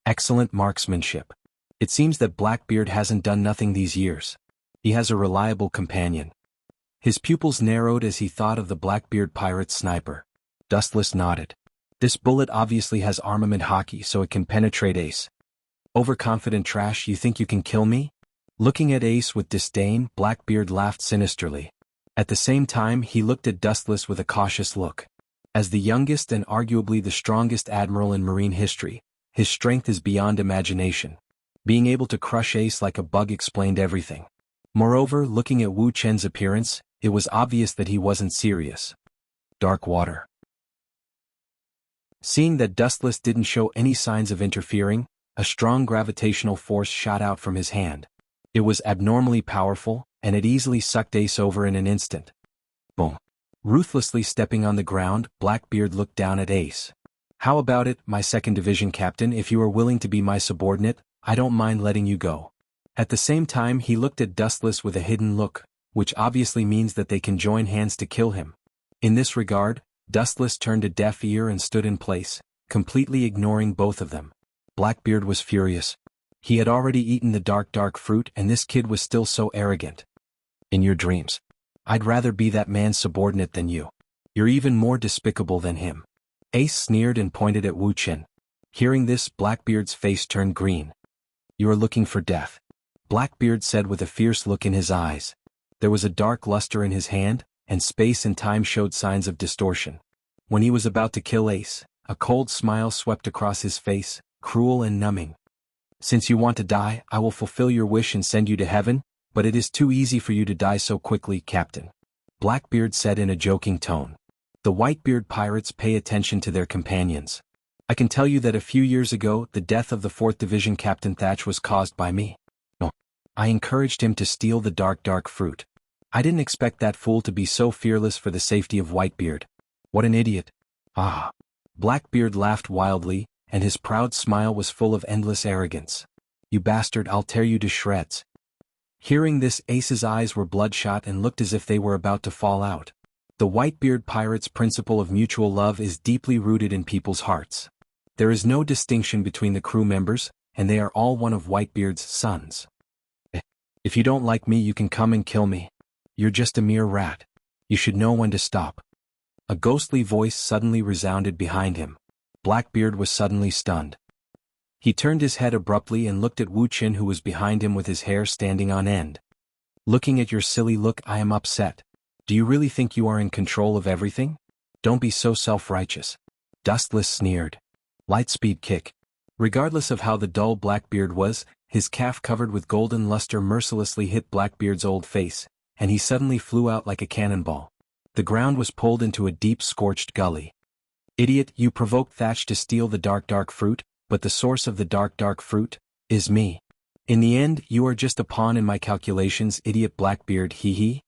Excellent marksmanship. It seems that Blackbeard hasn't done nothing these years. He has a reliable companion. His pupils narrowed as he thought of the Blackbeard pirate sniper. Dustless nodded. This bullet obviously has armament hockey, so it can penetrate Ace. Overconfident trash, you think you can kill me? Looking at Ace with disdain, Blackbeard laughed sinisterly. At the same time, he looked at Dustless with a cautious look. As the youngest and arguably the strongest admiral in marine history, his strength is beyond imagination. Being able to crush Ace like a bug explained everything. Moreover, looking at Wu Chen's appearance, it was obvious that he wasn't serious. Dark water. Seeing that Dustless didn't show any signs of interfering, a strong gravitational force shot out from his hand. It was abnormally powerful, and it easily sucked Ace over in an instant. Boom. Ruthlessly stepping on the ground, Blackbeard looked down at Ace. "How about it, my 2nd Division captain? If you are willing to be my subordinate, I don't mind letting you go." At the same time, he looked at Dustless with a hidden look, which obviously means that they can join hands to kill him. In this regard, Dustless turned a deaf ear and stood in place, completely ignoring both of them. Blackbeard was furious. He had already eaten the dark fruit and this kid was still so arrogant. In your dreams. I'd rather be that man's subordinate than you. You're even more despicable than him. Ace sneered and pointed at Wu Chen. Hearing this, Blackbeard's face turned green. You are looking for death. Blackbeard said with a fierce look in his eyes. There was a dark luster in his hand, and space and time showed signs of distortion. When he was about to kill Ace, a cold smile swept across his face, cruel and numbing. Since you want to die, I will fulfill your wish and send you to heaven, but it is too easy for you to die so quickly, Captain. Blackbeard said in a joking tone. The Whitebeard pirates pay attention to their companions. I can tell you that a few years ago, the death of the 4th Division Captain Thatch was caused by me. No. I encouraged him to steal the dark fruit. I didn't expect that fool to be so fearless for the safety of Whitebeard. What an idiot. Ah. Blackbeard laughed wildly, and his proud smile was full of endless arrogance. You bastard, I'll tear you to shreds. Hearing this, Ace's eyes were bloodshot and looked as if they were about to fall out. The Whitebeard pirates' principle of mutual love is deeply rooted in people's hearts. There is no distinction between the crew members, and they are all one of Whitebeard's sons. If you don't like me, you can come and kill me. You're just a mere rat. You should know when to stop. A ghostly voice suddenly resounded behind him. Blackbeard was suddenly stunned. He turned his head abruptly and looked at Wu Chen, who was behind him with his hair standing on end. Looking at your silly look, I am upset. Do you really think you are in control of everything? Don't be so self-righteous. Dustless sneered. Lightspeed kick. Regardless of how the dull Blackbeard was, his calf covered with golden luster mercilessly hit Blackbeard's old face, and he suddenly flew out like a cannonball. The ground was pulled into a deep scorched gully. Idiot, you provoked Thatch to steal the dark fruit, but the source of the dark fruit is me. In the end, you are just a pawn in my calculations, idiot Blackbeard, hee hee.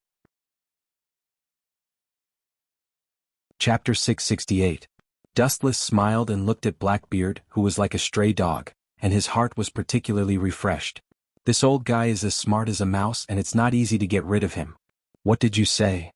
Chapter 668. Dustless smiled and looked at Blackbeard, who was like a stray dog, and his heart was particularly refreshed. This old guy is as smart as a mouse and it's not easy to get rid of him. What did you say?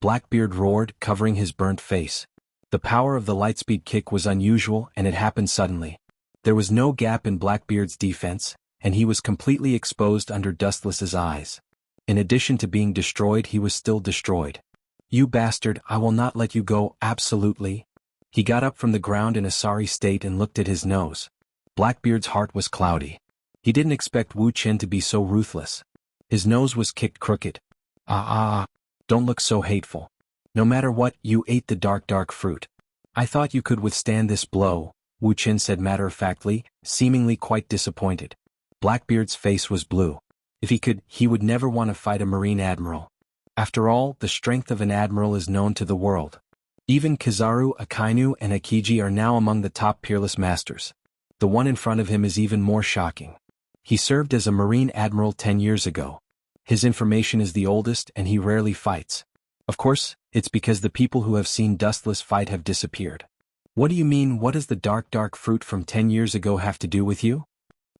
Blackbeard roared, covering his burnt face. The power of the lightspeed kick was unusual and it happened suddenly. There was no gap in Blackbeard's defense, and he was completely exposed under Dustless's eyes. In addition to being destroyed, he was still destroyed. You bastard, I will not let you go, absolutely. He got up from the ground in a sorry state and looked at his nose. Blackbeard's heart was cloudy. He didn't expect Wu Chen to be so ruthless. His nose was kicked crooked. Don't look so hateful. No matter what, you ate the dark fruit. I thought you could withstand this blow, Wu Chen said matter-of-factly, seemingly quite disappointed. Blackbeard's face was blue. If he could, he would never want to fight a Marine Admiral. After all, the strength of an Admiral is known to the world. Even Kizaru, Akainu, and Akiji are now among the top peerless masters. The one in front of him is even more shocking. He served as a Marine Admiral 10 years ago. His information is the oldest and he rarely fights. Of course, it's because the people who have seen Dustless fight have disappeared. What do you mean, what does the dark fruit from 10 years ago have to do with you?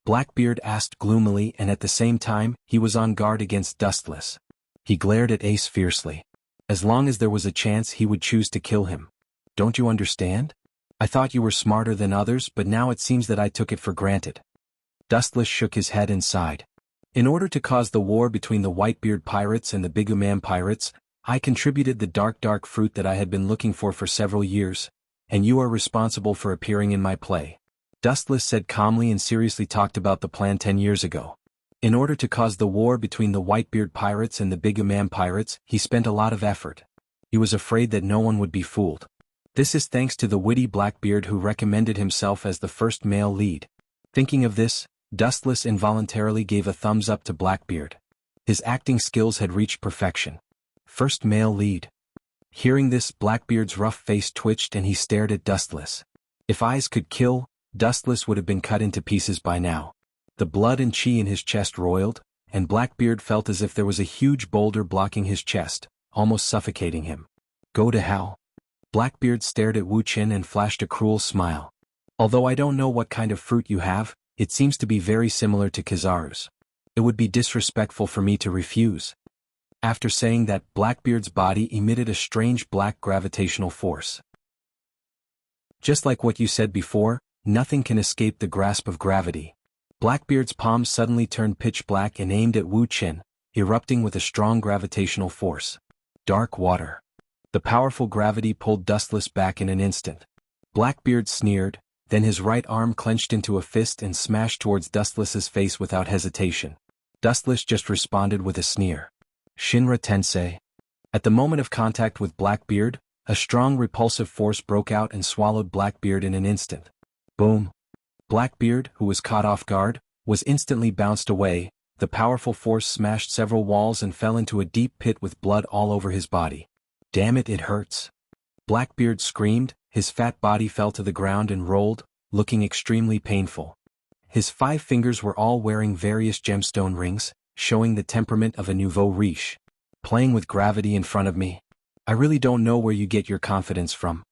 Blackbeard asked gloomily, and at the same time, he was on guard against Dustless. He glared at Ace fiercely. As long as there was a chance, he would choose to kill him. Don't you understand? I thought you were smarter than others, but now it seems that I took it for granted. Dustless shook his head and sighed. In order to cause the war between the Whitebeard pirates and the Biguman pirates, I contributed the dark fruit that I had been looking for several years, and you are responsible for appearing in my play. Dustless said calmly and seriously talked about the plan 10 years ago. In order to cause the war between the Whitebeard pirates and the Biguman pirates, he spent a lot of effort. He was afraid that no one would be fooled. This is thanks to the witty Blackbeard, who recommended himself as the first male lead. Thinking of this, Dustless involuntarily gave a thumbs up to Blackbeard. His acting skills had reached perfection. First male lead. Hearing this, Blackbeard's rough face twitched and he stared at Dustless. If eyes could kill, Dustless would have been cut into pieces by now. The blood and chi in his chest roiled, and Blackbeard felt as if there was a huge boulder blocking his chest, almost suffocating him. Go to hell. Blackbeard stared at Wu Chen and flashed a cruel smile. Although I don't know what kind of fruit you have, it seems to be very similar to Kizaru's. It would be disrespectful for me to refuse. After saying that, Blackbeard's body emitted a strange black gravitational force. Just like what you said before, nothing can escape the grasp of gravity. Blackbeard's palm suddenly turned pitch black and aimed at Wu Qin, erupting with a strong gravitational force. Dark water. The powerful gravity pulled Dustless back in an instant. Blackbeard sneered, then his right arm clenched into a fist and smashed towards Dustless's face without hesitation. Dustless just responded with a sneer. Shinra Tensei. At the moment of contact with Blackbeard, a strong repulsive force broke out and swallowed Blackbeard in an instant. Boom. Blackbeard, who was caught off guard, was instantly bounced away. The powerful force smashed several walls and fell into a deep pit with blood all over his body. Damn it, it hurts. Blackbeard screamed, his fat body fell to the ground and rolled, looking extremely painful. His 5 fingers were all wearing various gemstone rings, showing the temperament of a nouveau riche. Playing with gravity in front of me? I really don't know where you get your confidence from.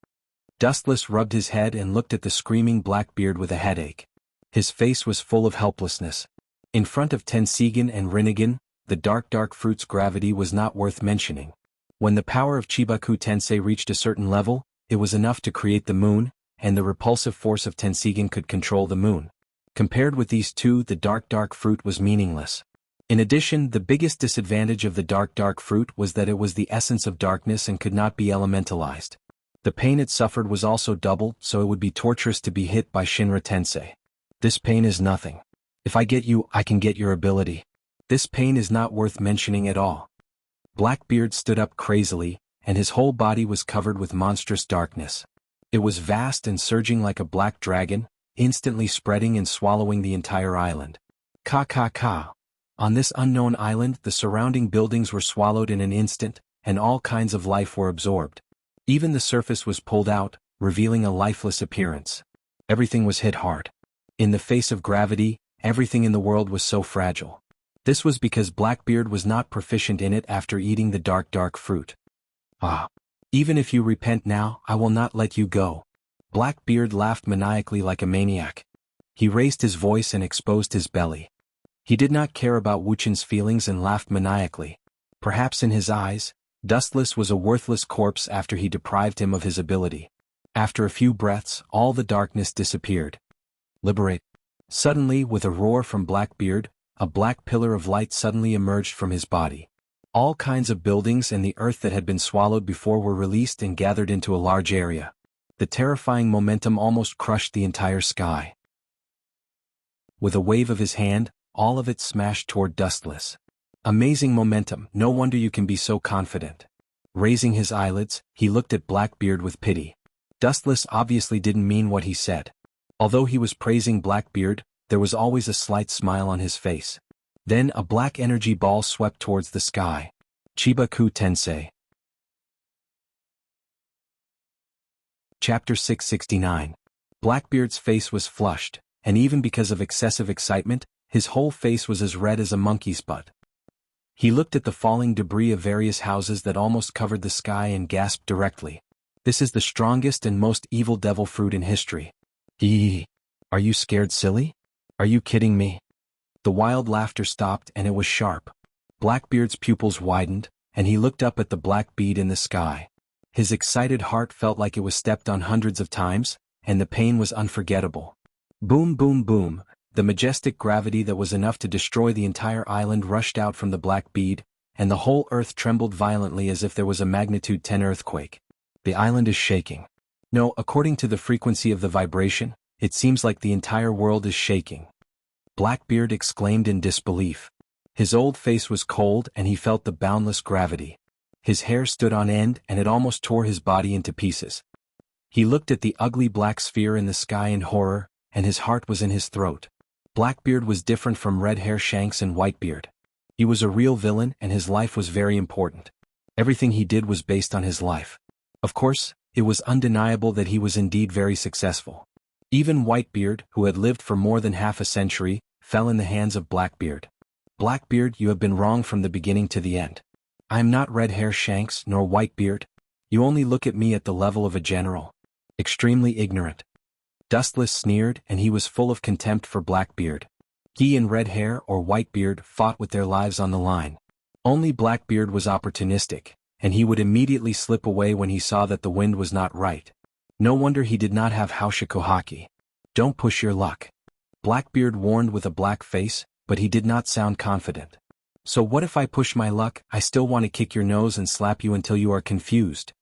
Dustless rubbed his head and looked at the screaming Blackbeard with a headache. His face was full of helplessness. In front of Tensigan and Rinnegan, the dark fruit's gravity was not worth mentioning. When the power of Chibaku Tensei reached a certain level, it was enough to create the moon, and the repulsive force of Tensigan could control the moon. Compared with these two, the dark fruit was meaningless. In addition, the biggest disadvantage of the dark fruit was that it was the essence of darkness and could not be elementalized. The pain it suffered was also double, so it would be torturous to be hit by Shinra Tensei. This pain is nothing. If I get you, I can get your ability. This pain is not worth mentioning at all. Blackbeard stood up crazily, and his whole body was covered with monstrous darkness. It was vast and surging like a black dragon, instantly spreading and swallowing the entire island. Ka. On this unknown island, the surrounding buildings were swallowed in an instant, and all kinds of life were absorbed. Even the surface was pulled out, revealing a lifeless appearance. Everything was hit hard. In the face of gravity, everything in the world was so fragile. This was because Blackbeard was not proficient in it after eating the dark fruit. Ah. Even if you repent now, I will not let you go. Blackbeard laughed maniacally like a maniac. He raised his voice and exposed his belly. He did not care about Wu Qin's feelings and laughed maniacally. Perhaps in his eyes, Dustless was a worthless corpse after he deprived him of his ability. After a few breaths, all the darkness disappeared. Liberate. Suddenly, with a roar from Blackbeard, a black pillar of light suddenly emerged from his body. All kinds of buildings and the earth that had been swallowed before were released and gathered into a large area. The terrifying momentum almost crushed the entire sky. With a wave of his hand, all of it smashed toward Dustless. Amazing momentum, no wonder you can be so confident. Raising his eyelids, he looked at Blackbeard with pity. Dustless obviously didn't mean what he said. Although he was praising Blackbeard, there was always a slight smile on his face. Then a black energy ball swept towards the sky. Chibaku Tensei. Chapter 669. Blackbeard's face was flushed, and even because of excessive excitement, his whole face was as red as a monkey's butt. He looked at the falling debris of various houses that almost covered the sky and gasped directly. This is the strongest and most evil devil fruit in history. Eee. Are you scared, silly? Are you kidding me? The wild laughter stopped and it was sharp. Blackbeard's pupils widened, and he looked up at the black bead in the sky. His excited heart felt like it was stepped on hundreds of times, and the pain was unforgettable. Boom, boom, boom. The majestic gravity that was enough to destroy the entire island rushed out from the black bead, and the whole earth trembled violently as if there was a magnitude 10 earthquake. The island is shaking. No, according to the frequency of the vibration, it seems like the entire world is shaking. Blackbeard exclaimed in disbelief. His old face was cold and he felt the boundless gravity. His hair stood on end and it almost tore his body into pieces. He looked at the ugly black sphere in the sky in horror, and his heart was in his throat. Blackbeard was different from Red Hair Shanks and Whitebeard. He was a real villain and his life was very important. Everything he did was based on his life. Of course, it was undeniable that he was indeed very successful. Even Whitebeard, who had lived for more than half a century, fell in the hands of Blackbeard. Blackbeard, you have been wrong from the beginning to the end. I am not Red Hair Shanks nor Whitebeard. You only look at me at the level of a general. Extremely ignorant. Dustless sneered, and he was full of contempt for Blackbeard. He and Red Hair or Whitebeard fought with their lives on the line. Only Blackbeard was opportunistic, and he would immediately slip away when he saw that the wind was not right. No wonder he did not have Haushikohaki. Don't push your luck. Blackbeard warned with a black face, but he did not sound confident. So what if I push my luck? I still want to kick your nose and slap you until you are confused.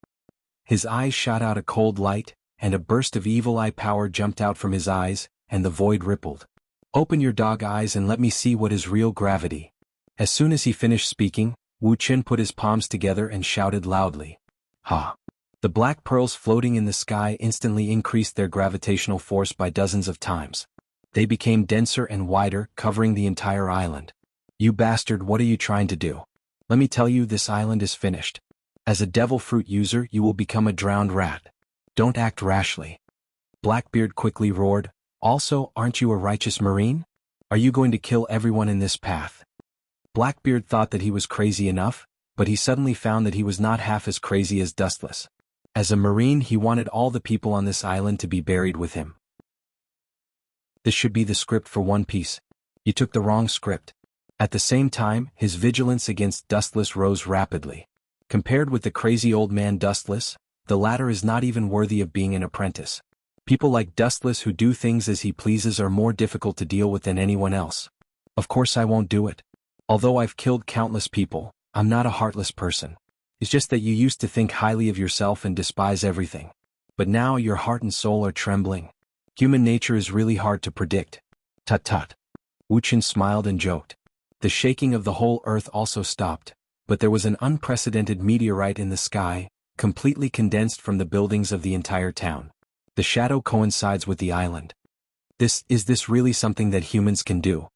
His eyes shot out a cold light, and a burst of evil eye power jumped out from his eyes, and the void rippled. Open your dog eyes and let me see what is real gravity. As soon as he finished speaking, Wu Qin put his palms together and shouted loudly. Ha! The black pearls floating in the sky instantly increased their gravitational force by dozens of times. They became denser and wider, covering the entire island. You bastard, what are you trying to do? Let me tell you, this island is finished. As a devil fruit user, you will become a drowned rat. Don't act rashly. Blackbeard quickly roared. Also, aren't you a righteous marine? Are you going to kill everyone in this path? Blackbeard thought that he was crazy enough, but he suddenly found that he was not half as crazy as Dustless. As a marine, he wanted all the people on this island to be buried with him. This should be the script for One Piece. You took the wrong script. At the same time, his vigilance against Dustless rose rapidly. Compared with the crazy old man Dustless, the latter is not even worthy of being an apprentice. People like Dustless who do things as he pleases are more difficult to deal with than anyone else. Of course I won't do it. Although I've killed countless people, I'm not a heartless person. It's just that you used to think highly of yourself and despise everything. But now your heart and soul are trembling. Human nature is really hard to predict. Tut tut. Wu Qin smiled and joked. The shaking of the whole earth also stopped, but there was an unprecedented meteorite in the sky, completely condensed from the buildings of the entire town. The shadow coincides with the island. Is this really something that humans can do?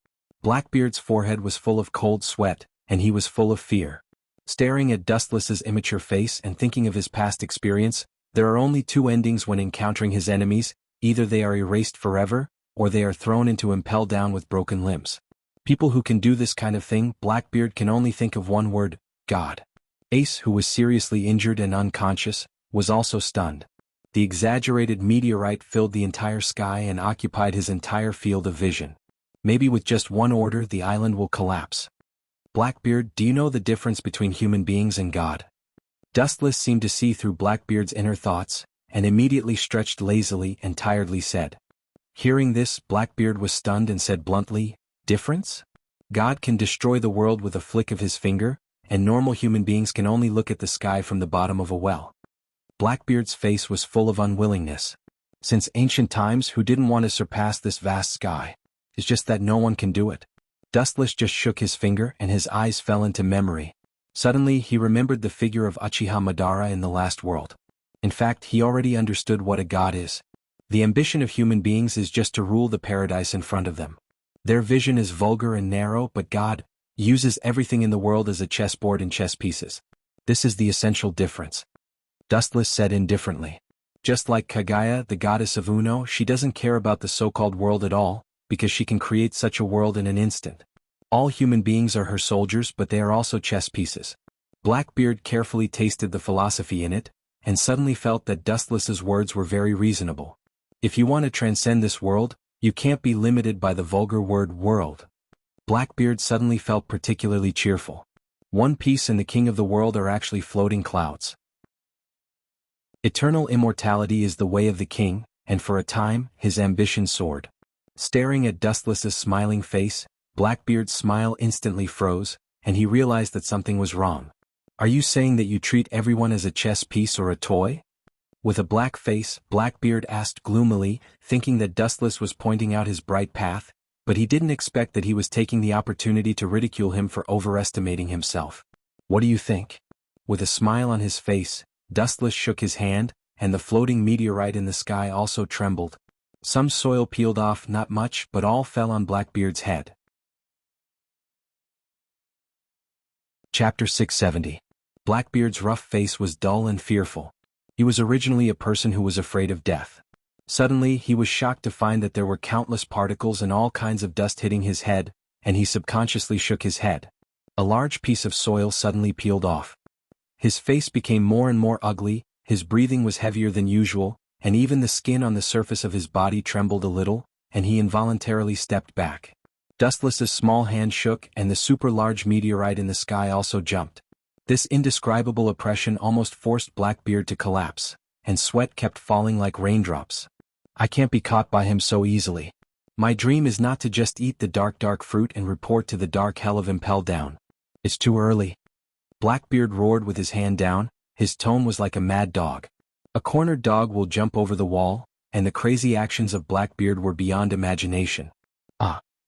Blackbeard's forehead was full of cold sweat, and he was full of fear. Staring at Dustless's immature face and thinking of his past experience, there are only two endings when encountering his enemies: either they are erased forever, or they are thrown into impel down with broken limbs. People who can do this kind of thing, Blackbeard can only think of one word: God. Ace, who was seriously injured and unconscious, was also stunned. The exaggerated meteorite filled the entire sky and occupied his entire field of vision. Maybe with just one order the island will collapse. Blackbeard, do you know the difference between human beings and God? Dustless seemed to see through Blackbeard's inner thoughts, and immediately stretched lazily and tiredly said. Hearing this, Blackbeard was stunned and said bluntly, difference? God can destroy the world with a flick of his finger, and normal human beings can only look at the sky from the bottom of a well. Blackbeard's face was full of unwillingness. Since ancient times, who didn't want to surpass this vast sky? It's just that no one can do it. Dustless just shook his finger and his eyes fell into memory. Suddenly he remembered the figure of Uchiha Madara in the last world. In fact, he already understood what a god is. The ambition of human beings is just to rule the paradise in front of them. Their vision is vulgar and narrow, but God uses everything in the world as a chessboard and chess pieces. This is the essential difference. Dustless said indifferently. Just like Kaguya, the goddess of Uno, she doesn't care about the so-called world at all, because she can create such a world in an instant. All human beings are her soldiers, but they are also chess pieces. Blackbeard carefully tasted the philosophy in it, and suddenly felt that Dustless's words were very reasonable. If you want to transcend this world, you can't be limited by the vulgar word world. Blackbeard suddenly felt particularly cheerful. One Piece and the King of the World are actually floating clouds. Eternal immortality is the way of the king, and for a time, his ambition soared. Staring at Dustless's smiling face, Blackbeard's smile instantly froze, and he realized that something was wrong. Are you saying that you treat everyone as a chess piece or a toy? With a black face, Blackbeard asked gloomily, thinking that Dustless was pointing out his bright path, but he didn't expect that he was taking the opportunity to ridicule him for overestimating himself. What do you think? With a smile on his face, Dustless shook his hand, and the floating meteorite in the sky also trembled. Some soil peeled off, not much, but all fell on Blackbeard's head. Chapter 670. Blackbeard's rough face was dull and fearful. He was originally a person who was afraid of death. Suddenly, he was shocked to find that there were countless particles and all kinds of dust hitting his head, and he subconsciously shook his head. A large piece of soil suddenly peeled off. His face became more and more ugly, his breathing was heavier than usual, and even the skin on the surface of his body trembled a little, and he involuntarily stepped back. Dustless's small hand shook and the super-large meteorite in the sky also jumped. This indescribable oppression almost forced Blackbeard to collapse, and sweat kept falling like raindrops. I can't be caught by him so easily. My dream is not to just eat the dark fruit and report to the dark hell of Impel Down. It's too early. Blackbeard roared with his hand down, his tone was like a mad dog. A cornered dog will jump over the wall, and the crazy actions of Blackbeard were beyond imagination.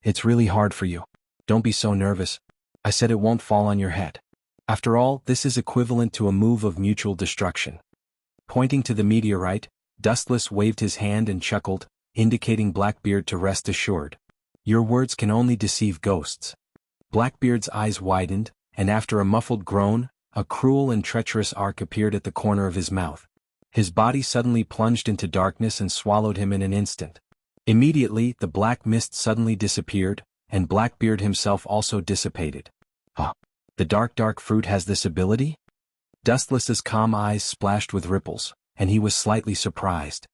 It's really hard for you. Don't be so nervous. I said it won't fall on your head. After all, this is equivalent to a move of mutual destruction. Pointing to the meteorite, Dustless waved his hand and chuckled, indicating Blackbeard to rest assured. Your words can only deceive ghosts. Blackbeard's eyes widened, and after a muffled groan, a cruel and treacherous arc appeared at the corner of his mouth. His body suddenly plunged into darkness and swallowed him in an instant. Immediately, the black mist suddenly disappeared, and Blackbeard himself also dissipated. The dark fruit has this ability? Dustless's calm eyes splashed with ripples, and he was slightly surprised.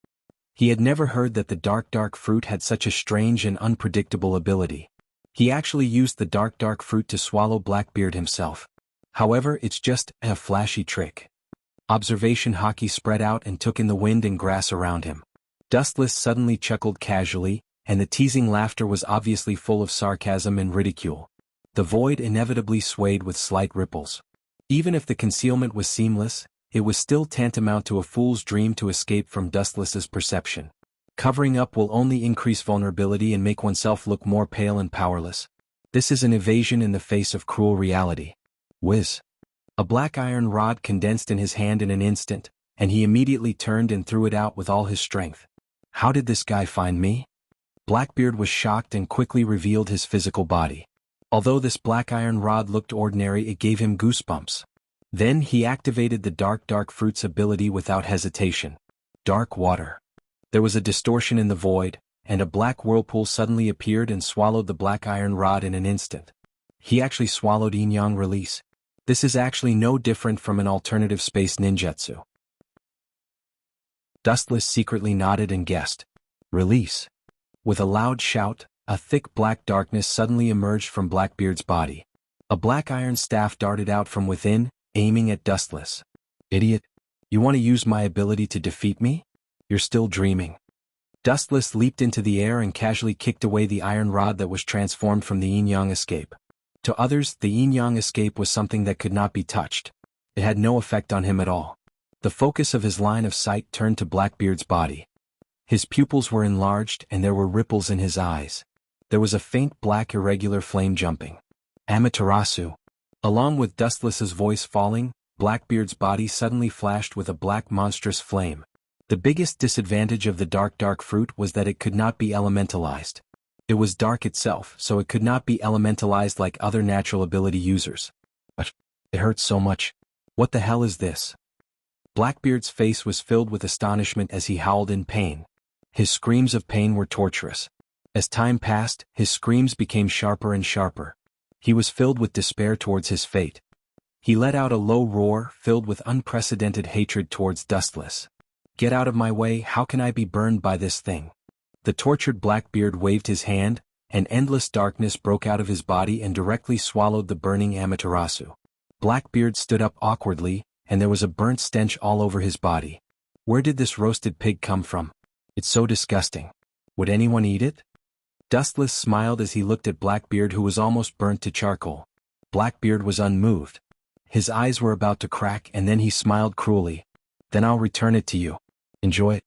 He had never heard that the dark fruit had such a strange and unpredictable ability. He actually used the dark fruit to swallow Blackbeard himself. However, it's just a flashy trick. Observation Hockey spread out and took in the wind and grass around him. Dustless suddenly chuckled casually, and the teasing laughter was obviously full of sarcasm and ridicule. The void inevitably swayed with slight ripples. Even if the concealment was seamless, it was still tantamount to a fool's dream to escape from Dustless's perception. Covering up will only increase vulnerability and make oneself look more pale and powerless. This is an evasion in the face of cruel reality. Whiz! A black iron rod condensed in his hand in an instant, and he immediately turned and threw it out with all his strength. How did this guy find me? Blackbeard was shocked and quickly revealed his physical body. Although this black iron rod looked ordinary, it gave him goosebumps. Then he activated the dark fruit's ability without hesitation. Dark water. There was a distortion in the void, and a black whirlpool suddenly appeared and swallowed the black iron rod in an instant. He actually swallowed yin-yang release. This is actually no different from an alternative space ninjutsu. Dustless secretly nodded and guessed. Release. With a loud shout, a thick black darkness suddenly emerged from Blackbeard's body. A black iron staff darted out from within, aiming at Dustless. Idiot. You want to use my ability to defeat me? You're still dreaming. Dustless leaped into the air and casually kicked away the iron rod that was transformed from the yin-yang escape. To others, the yin-yang escape was something that could not be touched. It had no effect on him at all. The focus of his line of sight turned to Blackbeard's body. His pupils were enlarged and there were ripples in his eyes. There was a faint black irregular flame jumping. Amaterasu. Along with Dustless's voice falling, Blackbeard's body suddenly flashed with a black monstrous flame. The biggest disadvantage of the dark fruit was that it could not be elementalized. It was dark itself, so it could not be elementalized like other natural ability users. But it hurts so much. What the hell is this? Blackbeard's face was filled with astonishment as he howled in pain. His screams of pain were torturous. As time passed, his screams became sharper and sharper. He was filled with despair towards his fate. He let out a low roar, filled with unprecedented hatred towards Dustless. Get out of my way, how can I be burned by this thing? The tortured Blackbeard waved his hand, and endless darkness broke out of his body and directly swallowed the burning Amaterasu. Blackbeard stood up awkwardly, and there was a burnt stench all over his body. Where did this roasted pig come from? It's so disgusting. Would anyone eat it? Dustless smiled as he looked at Blackbeard, who was almost burnt to charcoal. Blackbeard was unmoved. His eyes were about to crack, and then he smiled cruelly. Then I'll return it to you. Enjoy it.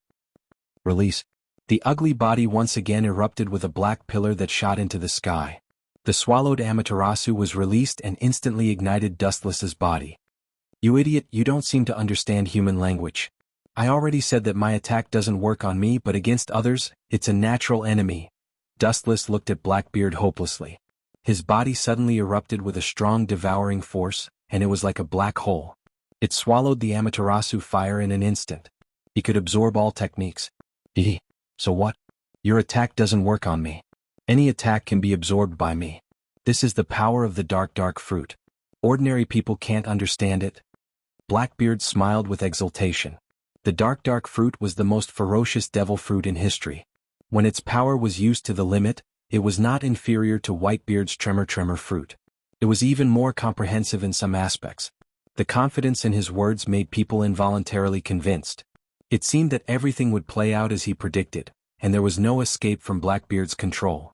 Release. The ugly body once again erupted with a black pillar that shot into the sky. The swallowed Amaterasu was released and instantly ignited Dustless's body. You idiot, you don't seem to understand human language. I already said that my attack doesn't work on me, but against others, it's a natural enemy. Dustless looked at Blackbeard hopelessly. His body suddenly erupted with a strong devouring force, and it was like a black hole. It swallowed the Amaterasu fire in an instant. He could absorb all techniques. So what? Your attack doesn't work on me. Any attack can be absorbed by me. This is the power of the dark fruit. Ordinary people can't understand it. Blackbeard smiled with exultation. The dark fruit was the most ferocious devil fruit in history. When its power was used to the limit, it was not inferior to Whitebeard's tremor fruit. It was even more comprehensive in some aspects. The confidence in his words made people involuntarily convinced. It seemed that everything would play out as he predicted, and there was no escape from Blackbeard's control.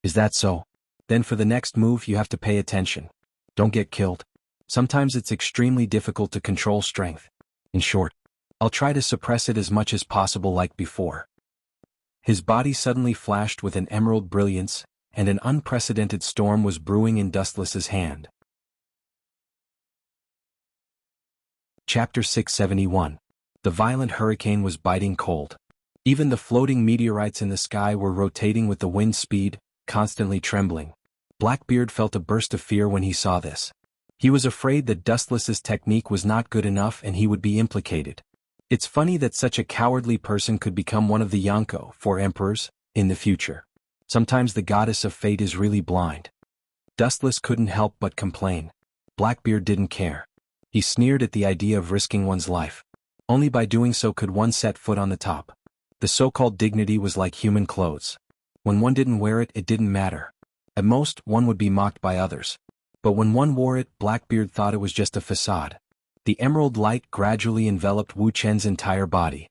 Is that so? Then for the next move you have to pay attention. Don't get killed. Sometimes it's extremely difficult to control strength. In short, I'll try to suppress it as much as possible like before. His body suddenly flashed with an emerald brilliance, and an unprecedented storm was brewing in Dustless's hand. Chapter 671. The violent hurricane was biting cold. Even the floating meteorites in the sky were rotating with the wind speed, constantly trembling. Blackbeard felt a burst of fear when he saw this. He was afraid that Dustless's technique was not good enough and he would be implicated. It's funny that such a cowardly person could become one of the Yonko, 4 emperors, in the future. Sometimes the goddess of fate is really blind. Dustless couldn't help but complain. Blackbeard didn't care. He sneered at the idea of risking one's life. Only by doing so could one set foot on the top. The so-called dignity was like human clothes. When one didn't wear it, it didn't matter. At most, one would be mocked by others. But when one wore it, Blackbeard thought it was just a facade. The emerald light gradually enveloped Wu Chen's entire body.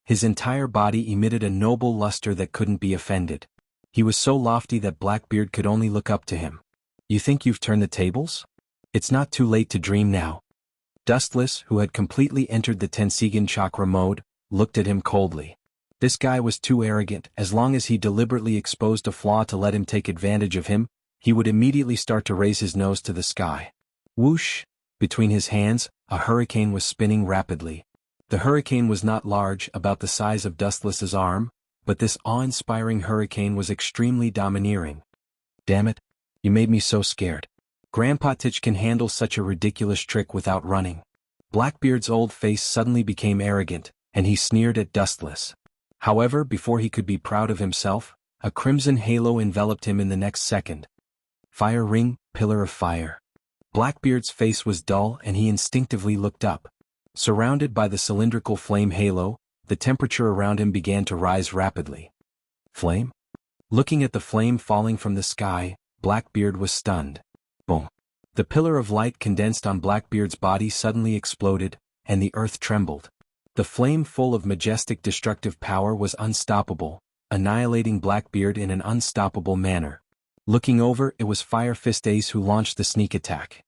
His entire body emitted a noble luster that couldn't be offended. He was so lofty that Blackbeard could only look up to him. You think you've turned the tables? It's not too late to dream now. Dustless, who had completely entered the Tensigan chakra mode, looked at him coldly. This guy was too arrogant. As long as he deliberately exposed a flaw to let him take advantage of him, he would immediately start to raise his nose to the sky. Whoosh! Between his hands, a hurricane was spinning rapidly. The hurricane was not large, about the size of Dustless's arm, but this awe-inspiring hurricane was extremely domineering. Damn it! You made me so scared. Grandpa Tich can handle such a ridiculous trick without running. Blackbeard's old face suddenly became arrogant, and he sneered at Dustless. However, before he could be proud of himself, a crimson halo enveloped him in the next second. Fire ring, pillar of fire. Blackbeard's face was dull and he instinctively looked up. Surrounded by the cylindrical flame halo, the temperature around him began to rise rapidly. Flame? Looking at the flame falling from the sky, Blackbeard was stunned. Boom. The pillar of light condensed on Blackbeard's body suddenly exploded, and the earth trembled. The flame, full of majestic destructive power, was unstoppable, annihilating Blackbeard in an unstoppable manner. Looking over, it was Fire Fist Ace who launched the sneak attack.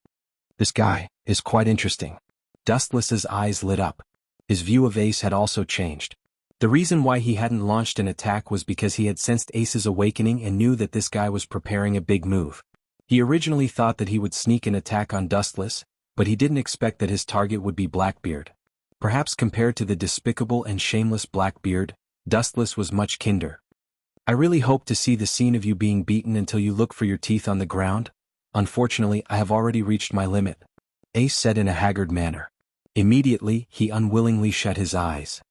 This guy is quite interesting. Dustless's eyes lit up. His view of Ace had also changed. The reason why he hadn't launched an attack was because he had sensed Ace's awakening and knew that this guy was preparing a big move. He originally thought that he would sneak an attack on Dustless, but he didn't expect that his target would be Blackbeard. Perhaps compared to the despicable and shameless Blackbeard, Dustless was much kinder. I really hope to see the scene of you being beaten until you look for your teeth on the ground. Unfortunately, I have already reached my limit, Ace said in a haggard manner. Immediately, he unwillingly shut his eyes.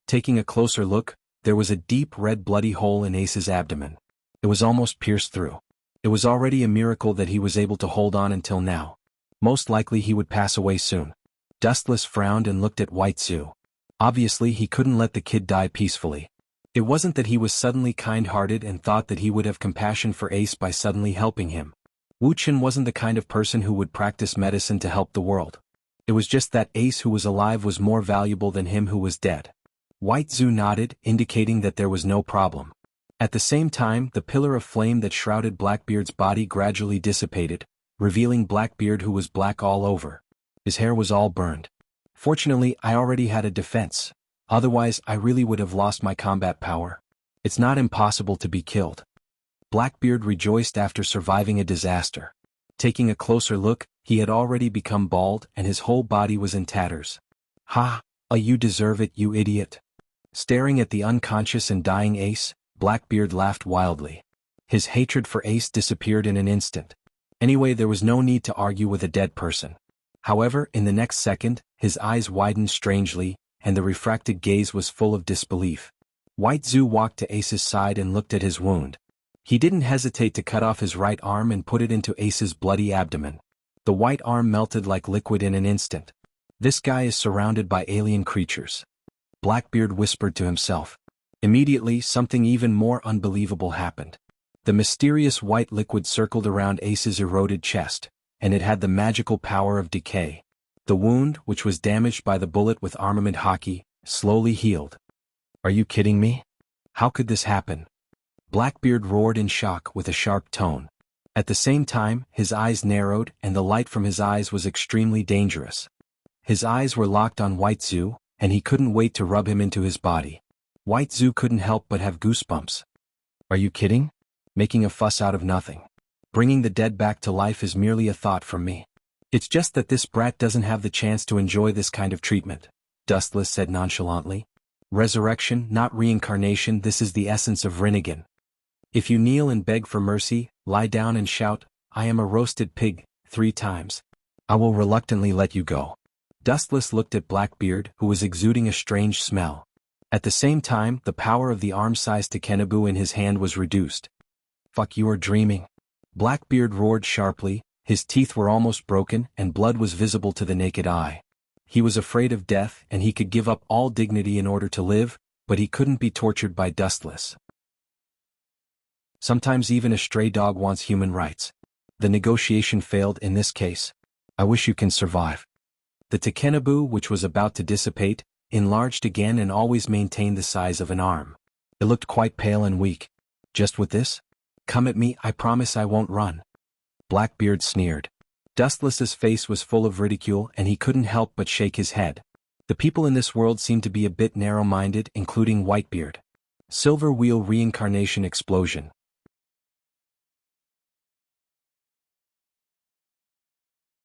Taking a closer look, there was a deep red bloody hole in Ace's abdomen. It was almost pierced through. It was already a miracle that he was able to hold on until now. Most likely he would pass away soon. Dustless frowned and looked at White Zhu. Obviously he couldn't let the kid die peacefully. It wasn't that he was suddenly kind-hearted and thought that he would have compassion for Ace by suddenly helping him. Wu Chen wasn't the kind of person who would practice medicine to help the world. It was just that Ace who was alive was more valuable than him who was dead. White Zhu nodded, indicating that there was no problem. At the same time, the pillar of flame that shrouded Blackbeard's body gradually dissipated, revealing Blackbeard who was black all over. His hair was all burned. Fortunately, I already had a defense. Otherwise, I really would have lost my combat power. It's not impossible to be killed. Blackbeard rejoiced after surviving a disaster. Taking a closer look, he had already become bald and his whole body was in tatters. Ha! You deserve it, you idiot. Staring at the unconscious and dying Ace, Blackbeard laughed wildly. His hatred for Ace disappeared in an instant. Anyway, there was no need to argue with a dead person. However, in the next second, his eyes widened strangely, and the refracted gaze was full of disbelief. White Zhu walked to Ace's side and looked at his wound. He didn't hesitate to cut off his right arm and put it into Ace's bloody abdomen. The white arm melted like liquid in an instant. This guy is surrounded by alien creatures. Blackbeard whispered to himself. Immediately, something even more unbelievable happened. The mysterious white liquid circled around Ace's eroded chest, and it had the magical power of decay. The wound, which was damaged by the bullet with armament hockey, slowly healed. Are you kidding me? How could this happen? Blackbeard roared in shock with a sharp tone. At the same time, his eyes narrowed and the light from his eyes was extremely dangerous. His eyes were locked on White Zhu, and he couldn't wait to rub him into his body. White Zhu couldn't help but have goosebumps. Are you kidding? Making a fuss out of nothing. Bringing the dead back to life is merely a thought from me. It's just that this brat doesn't have the chance to enjoy this kind of treatment, Dustless said nonchalantly. Resurrection, not reincarnation, this is the essence of Rinnegan. If you kneel and beg for mercy, lie down and shout, I am a roasted pig, 3 times. I will reluctantly let you go. Dustless looked at Blackbeard, who was exuding a strange smell. At the same time, the power of the arm-sized Takenabu in his hand was reduced. Fuck, you are dreaming. Blackbeard roared sharply, his teeth were almost broken and blood was visible to the naked eye. He was afraid of death and he could give up all dignity in order to live, but he couldn't be tortured by Dustless. Sometimes even a stray dog wants human rights. The negotiation failed in this case. I wish you can survive. The Takenabu, which was about to dissipate, enlarged again and always maintained the size of an arm. It looked quite pale and weak. Just with this? Come at me, I promise I won't run. Blackbeard sneered. Dustless's face was full of ridicule and he couldn't help but shake his head. The people in this world seemed to be a bit narrow-minded, including Whitebeard. Silver Wheel Reincarnation Explosion.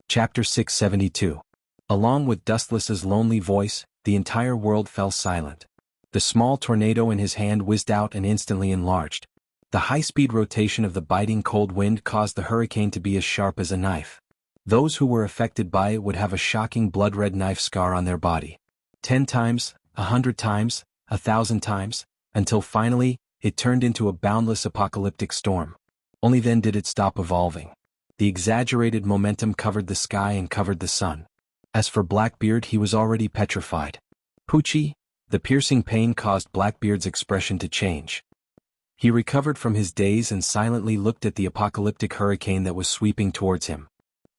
Chapter 672. Along with Dustless's lonely voice, the entire world fell silent. The small tornado in his hand whizzed out and instantly enlarged. The high-speed rotation of the biting cold wind caused the hurricane to be as sharp as a knife. Those who were affected by it would have a shocking blood-red knife scar on their body. 10 times, 100 times, 1,000 times, until finally, it turned into a boundless apocalyptic storm. Only then did it stop evolving. The exaggerated momentum covered the sky and covered the sun. As for Blackbeard, he was already petrified. Poochie, the piercing pain caused Blackbeard's expression to change. He recovered from his daze and silently looked at the apocalyptic hurricane that was sweeping towards him.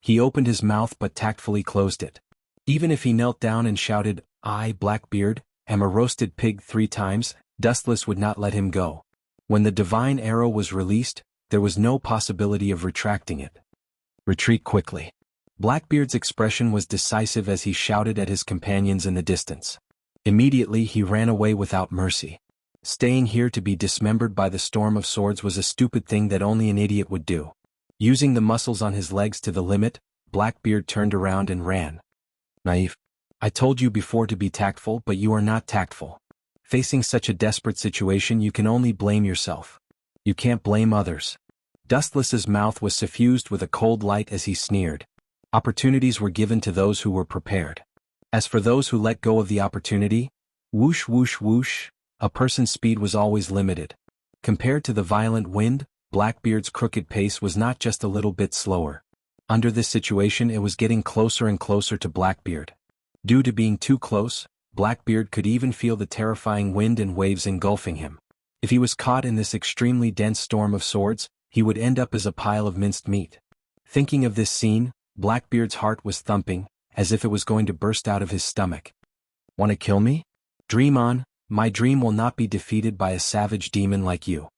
He opened his mouth but tactfully closed it. Even if he knelt down and shouted, I, Blackbeard, am a roasted pig 3 times, Dustless would not let him go. When the divine arrow was released, there was no possibility of retracting it. Retreat quickly. Blackbeard's expression was decisive as he shouted at his companions in the distance. Immediately he ran away without mercy. Staying here to be dismembered by the storm of swords was a stupid thing that only an idiot would do. Using the muscles on his legs to the limit, Blackbeard turned around and ran. Naive. I told you before to be tactful, but you are not tactful. Facing such a desperate situation, you can only blame yourself. You can't blame others. Dustless's mouth was suffused with a cold light as he sneered. Opportunities were given to those who were prepared. As for those who let go of the opportunity, whoosh whoosh whoosh, a person's speed was always limited. Compared to the violent wind, Blackbeard's crooked pace was not just a little bit slower. Under this situation, it was getting closer and closer to Blackbeard. Due to being too close, Blackbeard could even feel the terrifying wind and waves engulfing him. If he was caught in this extremely dense storm of swords, he would end up as a pile of minced meat. Thinking of this scene, Blackbeard's heart was thumping, as if it was going to burst out of his stomach. Want to kill me? Dream on, my dream will not be defeated by a savage demon like you.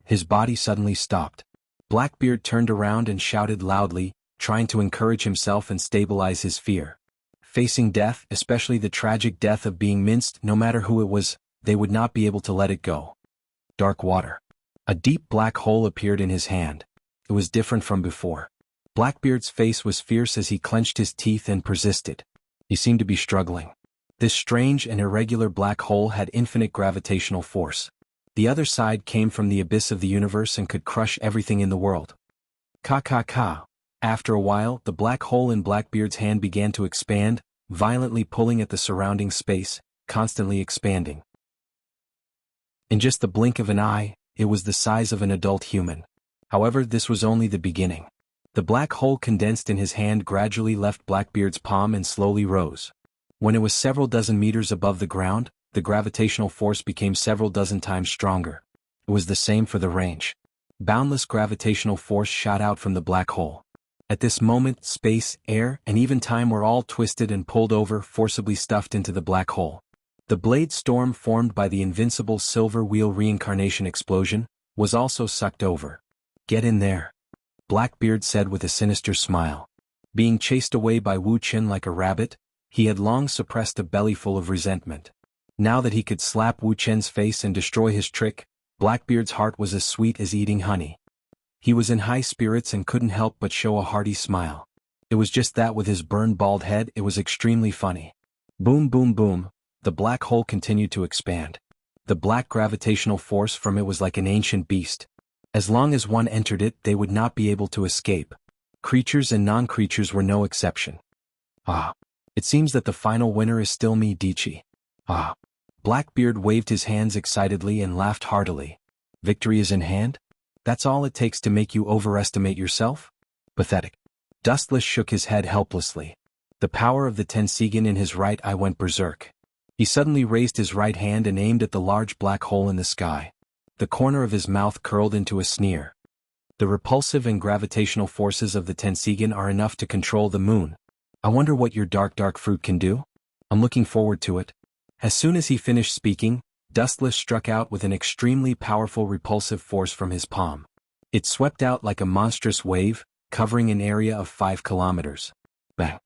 His body suddenly stopped. Blackbeard turned around and shouted loudly, trying to encourage himself and stabilize his fear. Facing death, especially the tragic death of being minced, no matter who it was, they would not be able to let it go. Dark water. A deep black hole appeared in his hand. It was different from before. Blackbeard's face was fierce as he clenched his teeth and persisted. He seemed to be struggling. This strange and irregular black hole had infinite gravitational force. The other side came from the abyss of the universe and could crush everything in the world. Ka. After a while, the black hole in Blackbeard's hand began to expand, violently pulling at the surrounding space, constantly expanding. In just the blink of an eye, it was the size of an adult human. However, this was only the beginning. The black hole condensed in his hand gradually left Blackbeard's palm and slowly rose. When it was several dozen meters above the ground, the gravitational force became several dozen times stronger. It was the same for the range. Boundless gravitational force shot out from the black hole. At this moment, space, air, and even time were all twisted and pulled over, forcibly stuffed into the black hole. The blade storm formed by the invincible silver wheel reincarnation explosion was also sucked over. "Get in there," Blackbeard said with a sinister smile. Being chased away by Wu Qin like a rabbit, he had long suppressed a bellyful of resentment. Now that he could slap Wu Qin's face and destroy his trick, Blackbeard's heart was as sweet as eating honey. He was in high spirits and couldn't help but show a hearty smile. It was just that with his burned bald head it was extremely funny. Boom boom boom, the black hole continued to expand. The black gravitational force from it was like an ancient beast. As long as one entered it, they would not be able to escape. Creatures and non-creatures were no exception. "Ah. It seems that the final winner is still me, Dichi. Ah." Blackbeard waved his hands excitedly and laughed heartily. "Victory is in hand? That's all it takes to make you overestimate yourself? Pathetic." Dustless shook his head helplessly. The power of the Tensigan in his right eye went berserk. He suddenly raised his right hand and aimed at the large black hole in the sky. The corner of his mouth curled into a sneer. "The repulsive and gravitational forces of the Tensigan are enough to control the moon. I wonder what your dark fruit can do? I'm looking forward to it." As soon as he finished speaking, Dustless struck out with an extremely powerful repulsive force from his palm. It swept out like a monstrous wave, covering an area of 5 kilometers. Bang!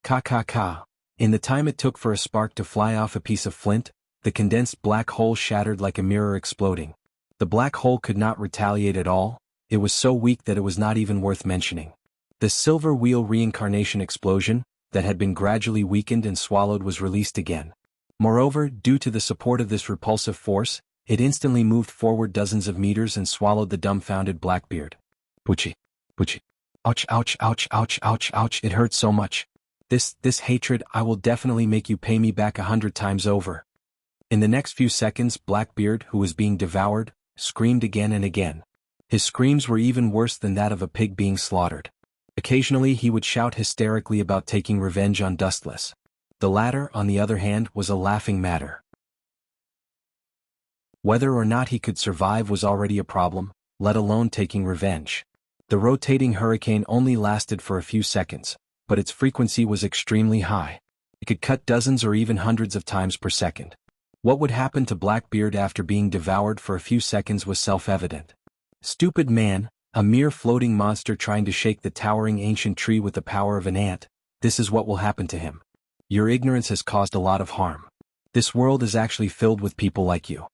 Ka. In the time it took for a spark to fly off a piece of flint, the condensed black hole shattered like a mirror exploding. The black hole could not retaliate at all. It was so weak that it was not even worth mentioning. The silver wheel reincarnation explosion, that had been gradually weakened and swallowed, was released again. Moreover, due to the support of this repulsive force, it instantly moved forward dozens of meters and swallowed the dumbfounded Blackbeard. Puchi. Ouch, ouch, ouch, ouch, ouch, ouch, it hurts so much. This hatred, I will definitely make you pay me back 100 times over. In the next few seconds, Blackbeard, who was being devoured, screamed again and again. His screams were even worse than that of a pig being slaughtered. Occasionally he would shout hysterically about taking revenge on Dustless. The latter, on the other hand, was a laughing matter. Whether or not he could survive was already a problem, let alone taking revenge. The rotating hurricane only lasted for a few seconds, but its frequency was extremely high. It could cut dozens or even hundreds of times per second. What would happen to Blackbeard after being devoured for a few seconds was self-evident. Stupid man, a mere floating monster trying to shake the towering ancient tree with the power of an ant, this is what will happen to him. Your ignorance has caused a lot of harm. This world is actually filled with people like you.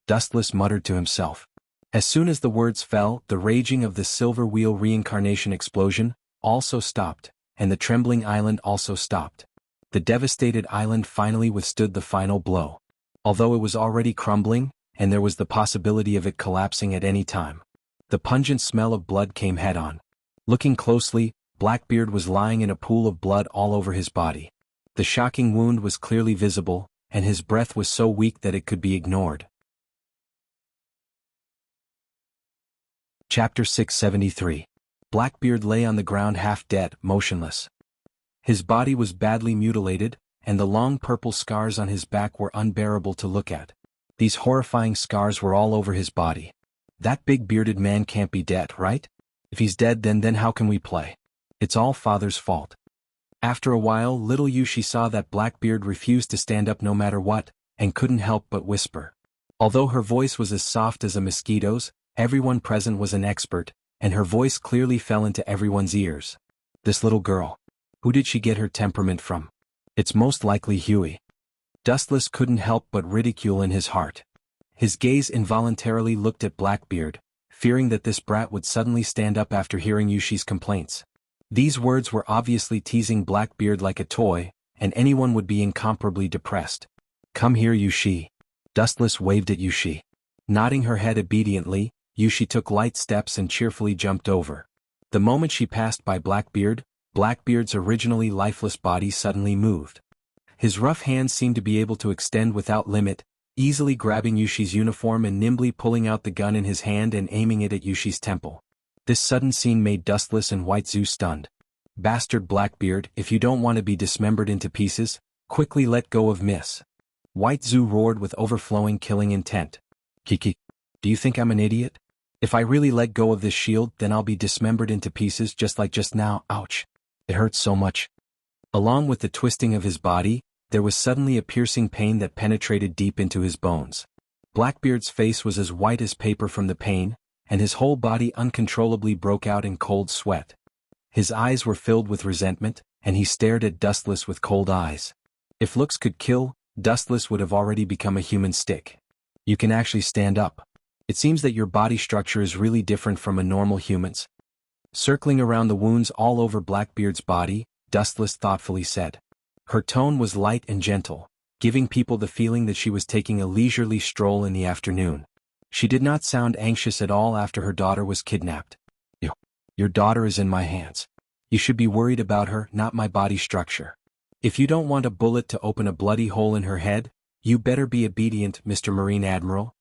Dustless muttered to himself. As soon as the words fell, the raging of the silver wheel reincarnation explosion also stopped, and the trembling island also stopped. The devastated island finally withstood the final blow. Although it was already crumbling, and there was the possibility of it collapsing at any time. The pungent smell of blood came head-on. Looking closely, Blackbeard was lying in a pool of blood all over his body. The shocking wound was clearly visible, and his breath was so weak that it could be ignored. Chapter 673. Blackbeard lay on the ground half dead, motionless. His body was badly mutilated, and the long purple scars on his back were unbearable to look at. These horrifying scars were all over his body. That big bearded man can't be dead, right? If he's dead, then how can we play? It's all Father's fault. After a while, little Yushi saw that Blackbeard refused to stand up no matter what, and couldn't help but whisper. Although her voice was as soft as a mosquito's, everyone present was an expert, and her voice clearly fell into everyone's ears. This little girl. Who did she get her temperament from? It's most likely Huey. Dustless couldn't help but ridicule in his heart. His gaze involuntarily looked at Blackbeard, fearing that this brat would suddenly stand up after hearing Yushi's complaints. These words were obviously teasing Blackbeard like a toy, and anyone would be incomparably depressed. Come here, Yushi. Dustless waved at Yushi. Nodding her head obediently, Yushi took light steps and cheerfully jumped over. The moment she passed by Blackbeard, Blackbeard's originally lifeless body suddenly moved. His rough hands seemed to be able to extend without limit, easily grabbing Yushi's uniform and nimbly pulling out the gun in his hand and aiming it at Yushi's temple. This sudden scene made Dustless and White Zoo stunned. Bastard Blackbeard, if you don't want to be dismembered into pieces, quickly let go of Miss. White Zoo roared with overflowing killing intent. Kiki, do you think I'm an idiot? If I really let go of this shield, then I'll be dismembered into pieces just like just now. Ouch. It hurts so much. Along with the twisting of his body, there was suddenly a piercing pain that penetrated deep into his bones. Blackbeard's face was as white as paper from the pain, and his whole body uncontrollably broke out in cold sweat. His eyes were filled with resentment, and he stared at Dustless with cold eyes. If looks could kill, Dustless would have already become a human stick. You can actually stand up. It seems that your body structure is really different from a normal human's. Circling around the wounds all over Blackbeard's body, Dustless thoughtfully said. Her tone was light and gentle, giving people the feeling that she was taking a leisurely stroll in the afternoon. She did not sound anxious at all after her daughter was kidnapped. Your daughter is in my hands. You should be worried about her, not my body structure. If you don't want a bullet to open a bloody hole in her head, you better be obedient, Mr. Marine Admiral.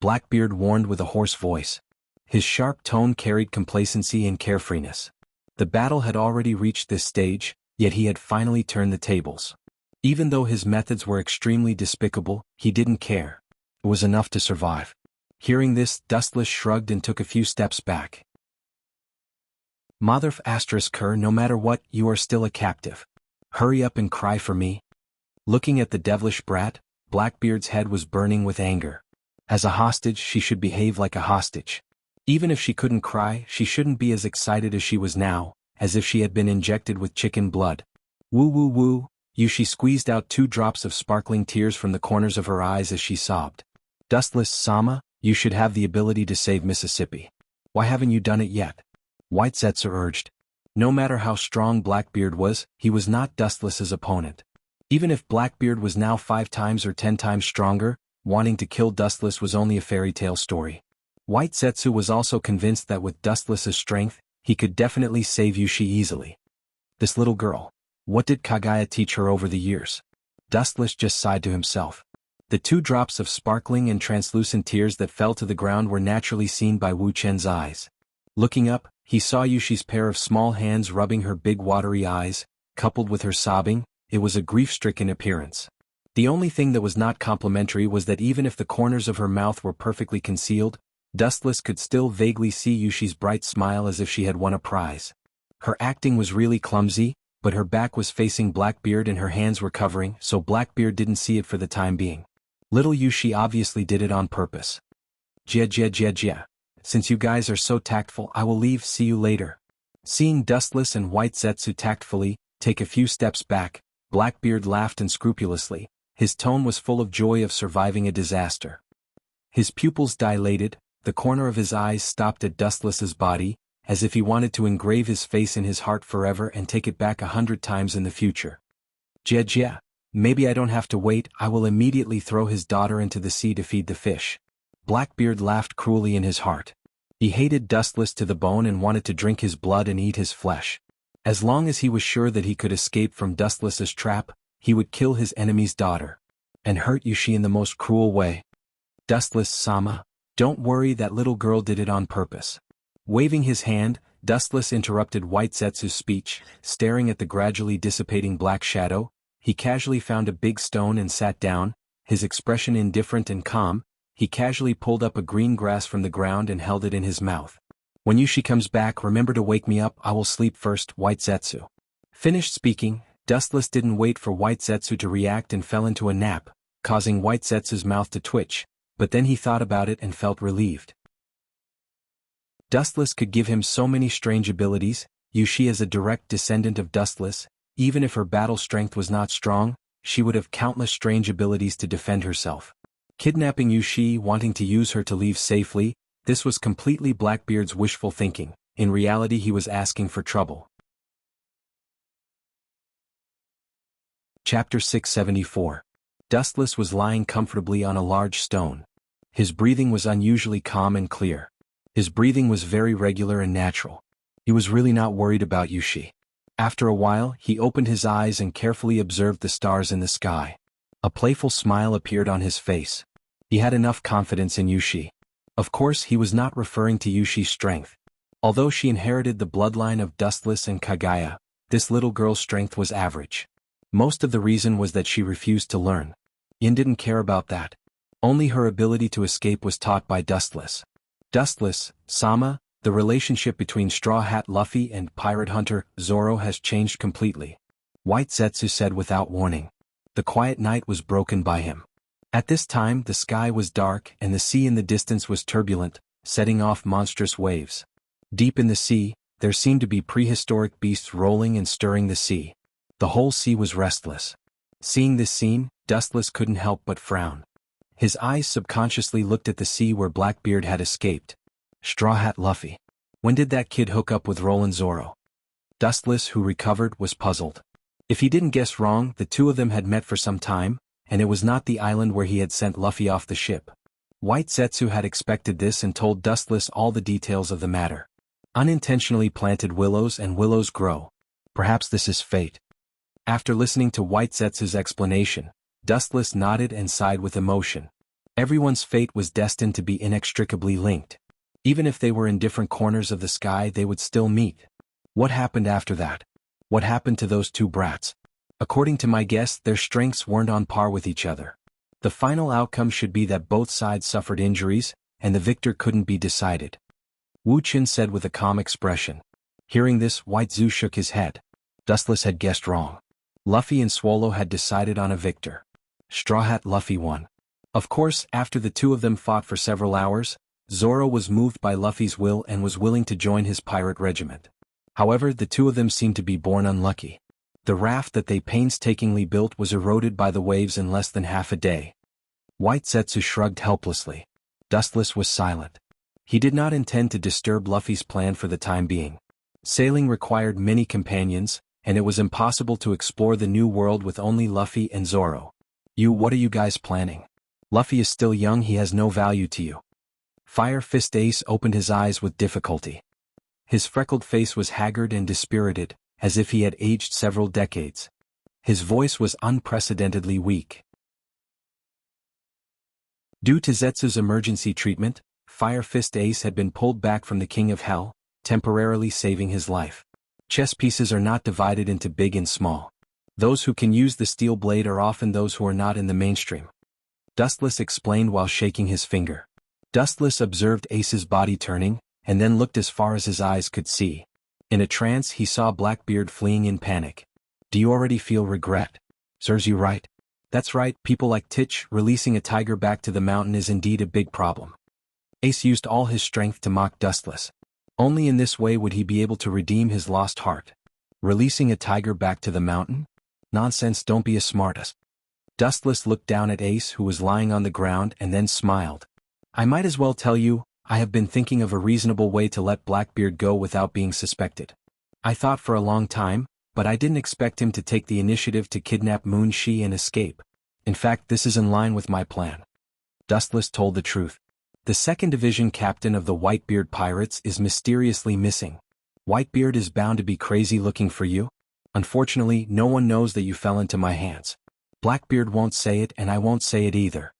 Blackbeard warned with a hoarse voice. His sharp tone carried complacency and carefreeness. The battle had already reached this stage, yet he had finally turned the tables. Even though his methods were extremely despicable, he didn't care. It was enough to survive. Hearing this, Dustless shrugged and took a few steps back. Mother Kerr, no matter what, you are still a captive. Hurry up and cry for me. Looking at the devilish brat, Blackbeard's head was burning with anger. As a hostage, she should behave like a hostage. Even if she couldn't cry, she shouldn't be as excited as she was now, as if she had been injected with chicken blood. Woo woo woo, she squeezed out 2 drops of sparkling tears from the corners of her eyes as she sobbed. Dustless-sama, you should have the ability to save Mississippi. Why haven't you done it yet? White Zetsu urged. No matter how strong Blackbeard was, he was not Dustless's opponent. Even if Blackbeard was now 5 times or 10 times stronger, wanting to kill Dustless was only a fairy tale story. White Zetsu was also convinced that with Dustless's strength, he could definitely save Yushi easily. This little girl. What did Kagaya teach her over the years? Dustless just sighed to himself. The 2 drops of sparkling and translucent tears that fell to the ground were naturally seen by Wu Chen's eyes. Looking up, he saw Yushi's pair of small hands rubbing her big watery eyes, coupled with her sobbing. It was a grief-stricken appearance. The only thing that was not complimentary was that even if the corners of her mouth were perfectly concealed, Dustless could still vaguely see Yushi's bright smile as if she had won a prize. Her acting was really clumsy, but her back was facing Blackbeard and her hands were covering, so Blackbeard didn't see it for the time being. Little Yushi obviously did it on purpose. Jia. Since you guys are so tactful, I will leave, see you later. Seeing Dustless and White Zetsu tactfully take a few steps back, Blackbeard laughed unscrupulously. His tone was full of joy of surviving a disaster. His pupils dilated, the corner of his eyes stopped at Dustless's body, as if he wanted to engrave his face in his heart forever and take it back 100 times in the future. Jia, maybe I don't have to wait, I will immediately throw his daughter into the sea to feed the fish. Blackbeard laughed cruelly in his heart. He hated Dustless to the bone and wanted to drink his blood and eat his flesh. As long as he was sure that he could escape from Dustless's trap, he would kill his enemy's daughter. And hurt Yushi in the most cruel way. Dustless-sama, don't worry, that little girl did it on purpose. Waving his hand, Dustless interrupted White Zetsu's speech, staring at the gradually dissipating black shadow. He casually found a big stone and sat down, his expression indifferent and calm. He casually pulled up a green grass from the ground and held it in his mouth. When Yushi comes back, remember to wake me up, I will sleep first, White Zetsu. Finished speaking, Dustless didn't wait for White Zetsu to react and fell into a nap, causing White Zetsu's mouth to twitch, but then he thought about it and felt relieved. Dustless could give him so many strange abilities. Yushi as a direct descendant of Dustless, even if her battle strength was not strong, she would have countless strange abilities to defend herself. Kidnapping Yushi, wanting to use her to leave safely, this was completely Blackbeard's wishful thinking. In reality, he was asking for trouble. Chapter 674. Dustless was lying comfortably on a large stone. His breathing was unusually calm and clear. His breathing was very regular and natural. He was really not worried about Yushi. After a while, he opened his eyes and carefully observed the stars in the sky. A playful smile appeared on his face. He had enough confidence in Yushi. Of course, he was not referring to Yushi's strength. Although she inherited the bloodline of Dustless and Kagaya, this little girl's strength was average. Most of the reason was that she refused to learn. Yin didn't care about that. Only her ability to escape was taught by Dustless. Dustless, Sama, the relationship between Straw Hat Luffy and pirate hunter Zoro has changed completely. White Zetsu said without warning. The quiet night was broken by him. At this time the sky was dark and the sea in the distance was turbulent, setting off monstrous waves. Deep in the sea, there seemed to be prehistoric beasts rolling and stirring the sea. The whole sea was restless. Seeing this scene, Dustless couldn't help but frown. His eyes subconsciously looked at the sea where Blackbeard had escaped. Straw Hat Luffy. When did that kid hook up with Roland Zoro? Dustless, who recovered, was puzzled. If he didn't guess wrong, the two of them had met for some time, and it was not the island where he had sent Luffy off the ship. White Zetsu had expected this and told Dustless all the details of the matter. Unintentionally planted willows and willows grow. Perhaps this is fate. After listening to White Zetsu's explanation, Dustless nodded and sighed with emotion. Everyone's fate was destined to be inextricably linked. Even if they were in different corners of the sky, they would still meet. What happened after that? What happened to those two brats? According to my guess, their strengths weren't on par with each other. The final outcome should be that both sides suffered injuries, and the victor couldn't be decided. Wu Qin said with a calm expression. Hearing this, White Zu shook his head. Dustless had guessed wrong. Luffy and Swallow had decided on a victor. Straw Hat Luffy won. Of course, after the two of them fought for several hours, Zoro was moved by Luffy's will and was willing to join his pirate regiment. However, the two of them seemed to be born unlucky. The raft that they painstakingly built was eroded by the waves in less than half a day. White Zetsu shrugged helplessly. Dustless was silent. He did not intend to disturb Luffy's plan for the time being. Sailing required many companions, and it was impossible to explore the new world with only Luffy and Zoro. What are you guys planning? Luffy is still young, he has no value to you. Fire Fist Ace opened his eyes with difficulty. His freckled face was haggard and dispirited, as if he had aged several decades. His voice was unprecedentedly weak. Due to Zetsu's emergency treatment, Fire Fist Ace had been pulled back from the King of Hell, temporarily saving his life. Chess pieces are not divided into big and small. Those who can use the steel blade are often those who are not in the mainstream. Dustless explained while shaking his finger. Dustless observed Ace's body turning, and then looked as far as his eyes could see. In a trance he saw Blackbeard fleeing in panic. Do you already feel regret? Serves you right. That's right, people like Titch, releasing a tiger back to the mountain is indeed a big problem. Ace used all his strength to mock Dustless. Only in this way would he be able to redeem his lost heart. Releasing a tiger back to the mountain? Nonsense, don't be a smartass. Dustless looked down at Ace, who was lying on the ground, and then smiled. I might as well tell you, I have been thinking of a reasonable way to let Blackbeard go without being suspected. I thought for a long time, but I didn't expect him to take the initiative to kidnap Moon Shi and escape. In fact, this is in line with my plan. Dustless told the truth. The 2nd Division captain of the Whitebeard Pirates is mysteriously missing. Whitebeard is bound to be crazy looking for you. Unfortunately, no one knows that you fell into my hands. Blackbeard won't say it and I won't say it either.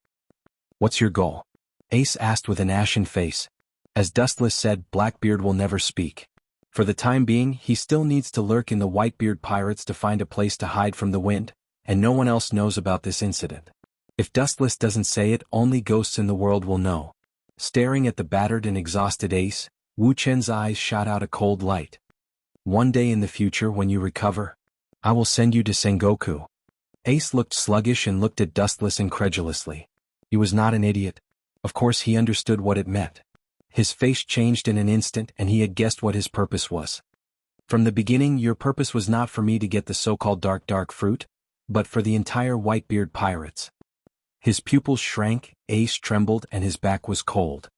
What's your goal? Ace asked with an ashen face. As Dustless said, Blackbeard will never speak. For the time being, he still needs to lurk in the Whitebeard Pirates to find a place to hide from the wind, and no one else knows about this incident. If Dustless doesn't say it, only ghosts in the world will know. Staring at the battered and exhausted Ace, Wu Chen's eyes shot out a cold light. One day in the future when you recover, I will send you to Sengoku. Ace looked sluggish and looked at Dustless incredulously. He was not an idiot. Of course he understood what it meant. His face changed in an instant and he had guessed what his purpose was. From the beginning, your purpose was not for me to get the so-called dark fruit, but for the entire Whitebeard Pirates. His pupils shrank, Ace trembled and his back was cold.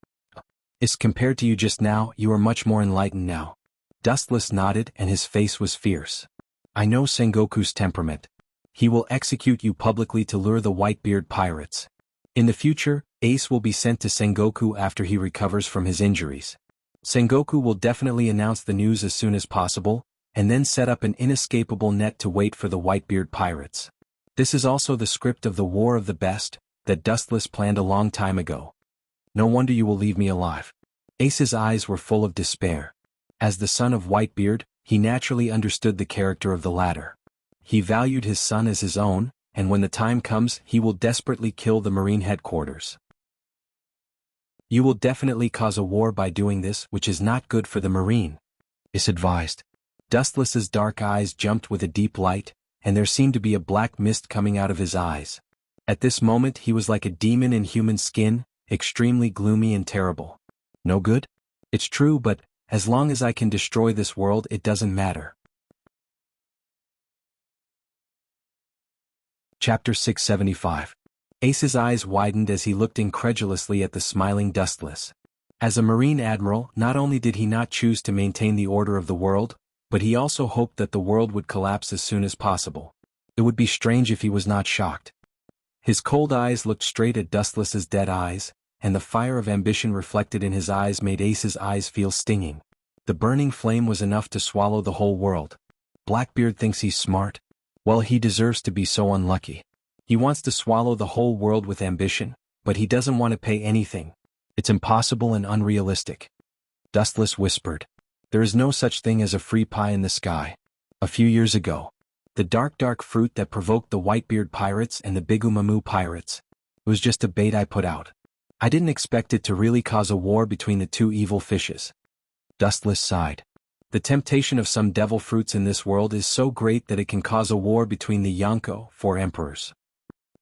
As compared to you just now, you are much more enlightened now. Dustless nodded and his face was fierce. I know Sengoku's temperament. He will execute you publicly to lure the Whitebeard Pirates. In the future, Ace will be sent to Sengoku after he recovers from his injuries. Sengoku will definitely announce the news as soon as possible, and then set up an inescapable net to wait for the Whitebeard Pirates. This is also the script of the War of the Best, that Dustless planned a long time ago. No wonder you will leave me alive. Ace's eyes were full of despair. As the son of Whitebeard, he naturally understood the character of the latter. He valued his son as his own, and when the time comes, he will desperately kill the Marine headquarters. You will definitely cause a war by doing this, which is not good for the marine. Is advised. Dustless's dark eyes jumped with a deep light, and there seemed to be a black mist coming out of his eyes. At this moment he was like a demon in human skin, extremely gloomy and terrible. No good? It's true, but as long as I can destroy this world it doesn't matter. Chapter 675. Ace's eyes widened as he looked incredulously at the smiling Dustless. As a Marine Admiral, not only did he not choose to maintain the order of the world, but he also hoped that the world would collapse as soon as possible. It would be strange if he was not shocked. His cold eyes looked straight at Dustless's dead eyes, and the fire of ambition reflected in his eyes made Ace's eyes feel stinging. The burning flame was enough to swallow the whole world. Blackbeard thinks he's smart. Well, he deserves to be so unlucky. He wants to swallow the whole world with ambition, but he doesn't want to pay anything. It's impossible and unrealistic. Dustless whispered. There is no such thing as a free pie in the sky. A few years ago, the dark fruit that provoked the Whitebeard pirates and the Bigumamu pirates. It was just a bait I put out. I didn't expect it to really cause a war between the two evil fishes. Dustless sighed. The temptation of some devil fruits in this world is so great that it can cause a war between the Yonko, 4 emperors.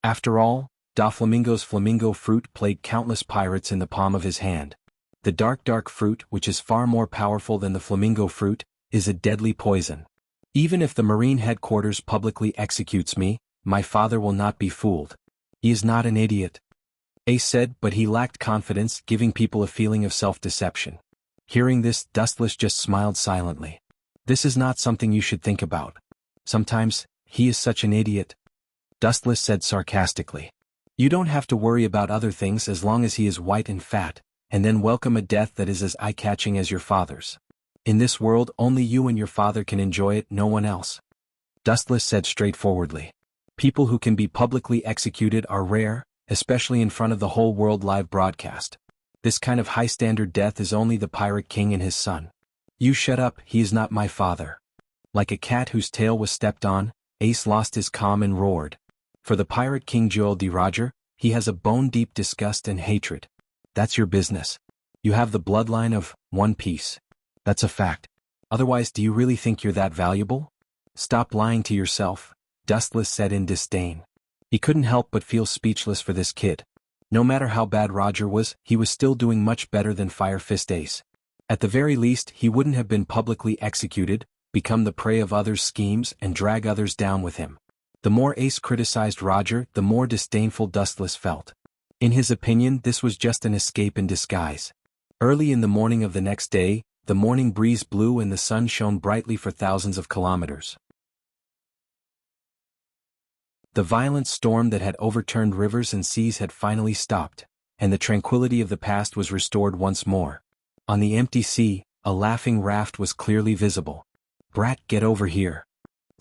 After all, Doflamingo's flamingo fruit played countless pirates in the palm of his hand. The dark fruit, which is far more powerful than the flamingo fruit, is a deadly poison. Even if the Marine headquarters publicly executes me, my father will not be fooled. He is not an idiot. Ace said, but he lacked confidence, giving people a feeling of self-deception. Hearing this, Dustless just smiled silently. This is not something you should think about. Sometimes, he is such an idiot. Dustless said sarcastically. You don't have to worry about other things as long as he is white and fat, and then welcome a death that is as eye-catching as your father's. In this world only you and your father can enjoy it, no one else. Dustless said straightforwardly. People who can be publicly executed are rare, especially in front of the whole world live broadcast. This kind of high-standard death is only the Pirate King and his son. You shut up, he is not my father. Like a cat whose tail was stepped on, Ace lost his calm and roared. For the Pirate King Joel D. Roger, he has a bone-deep disgust and hatred. That's your business. You have the bloodline of One Piece. That's a fact. Otherwise, do you really think you're that valuable? Stop lying to yourself, Dustless said in disdain. He couldn't help but feel speechless for this kid. No matter how bad Roger was, he was still doing much better than Fire Fist Ace. At the very least, he wouldn't have been publicly executed, become the prey of others' schemes, and drag others down with him. The more Ace criticized Roger, the more disdainful Dustless felt. In his opinion, this was just an escape in disguise. Early in the morning of the next day, the morning breeze blew and the sun shone brightly for thousands of kilometers. The violent storm that had overturned rivers and seas had finally stopped, and the tranquility of the past was restored once more. On the empty sea, a laughing raft was clearly visible. Brat, get over here.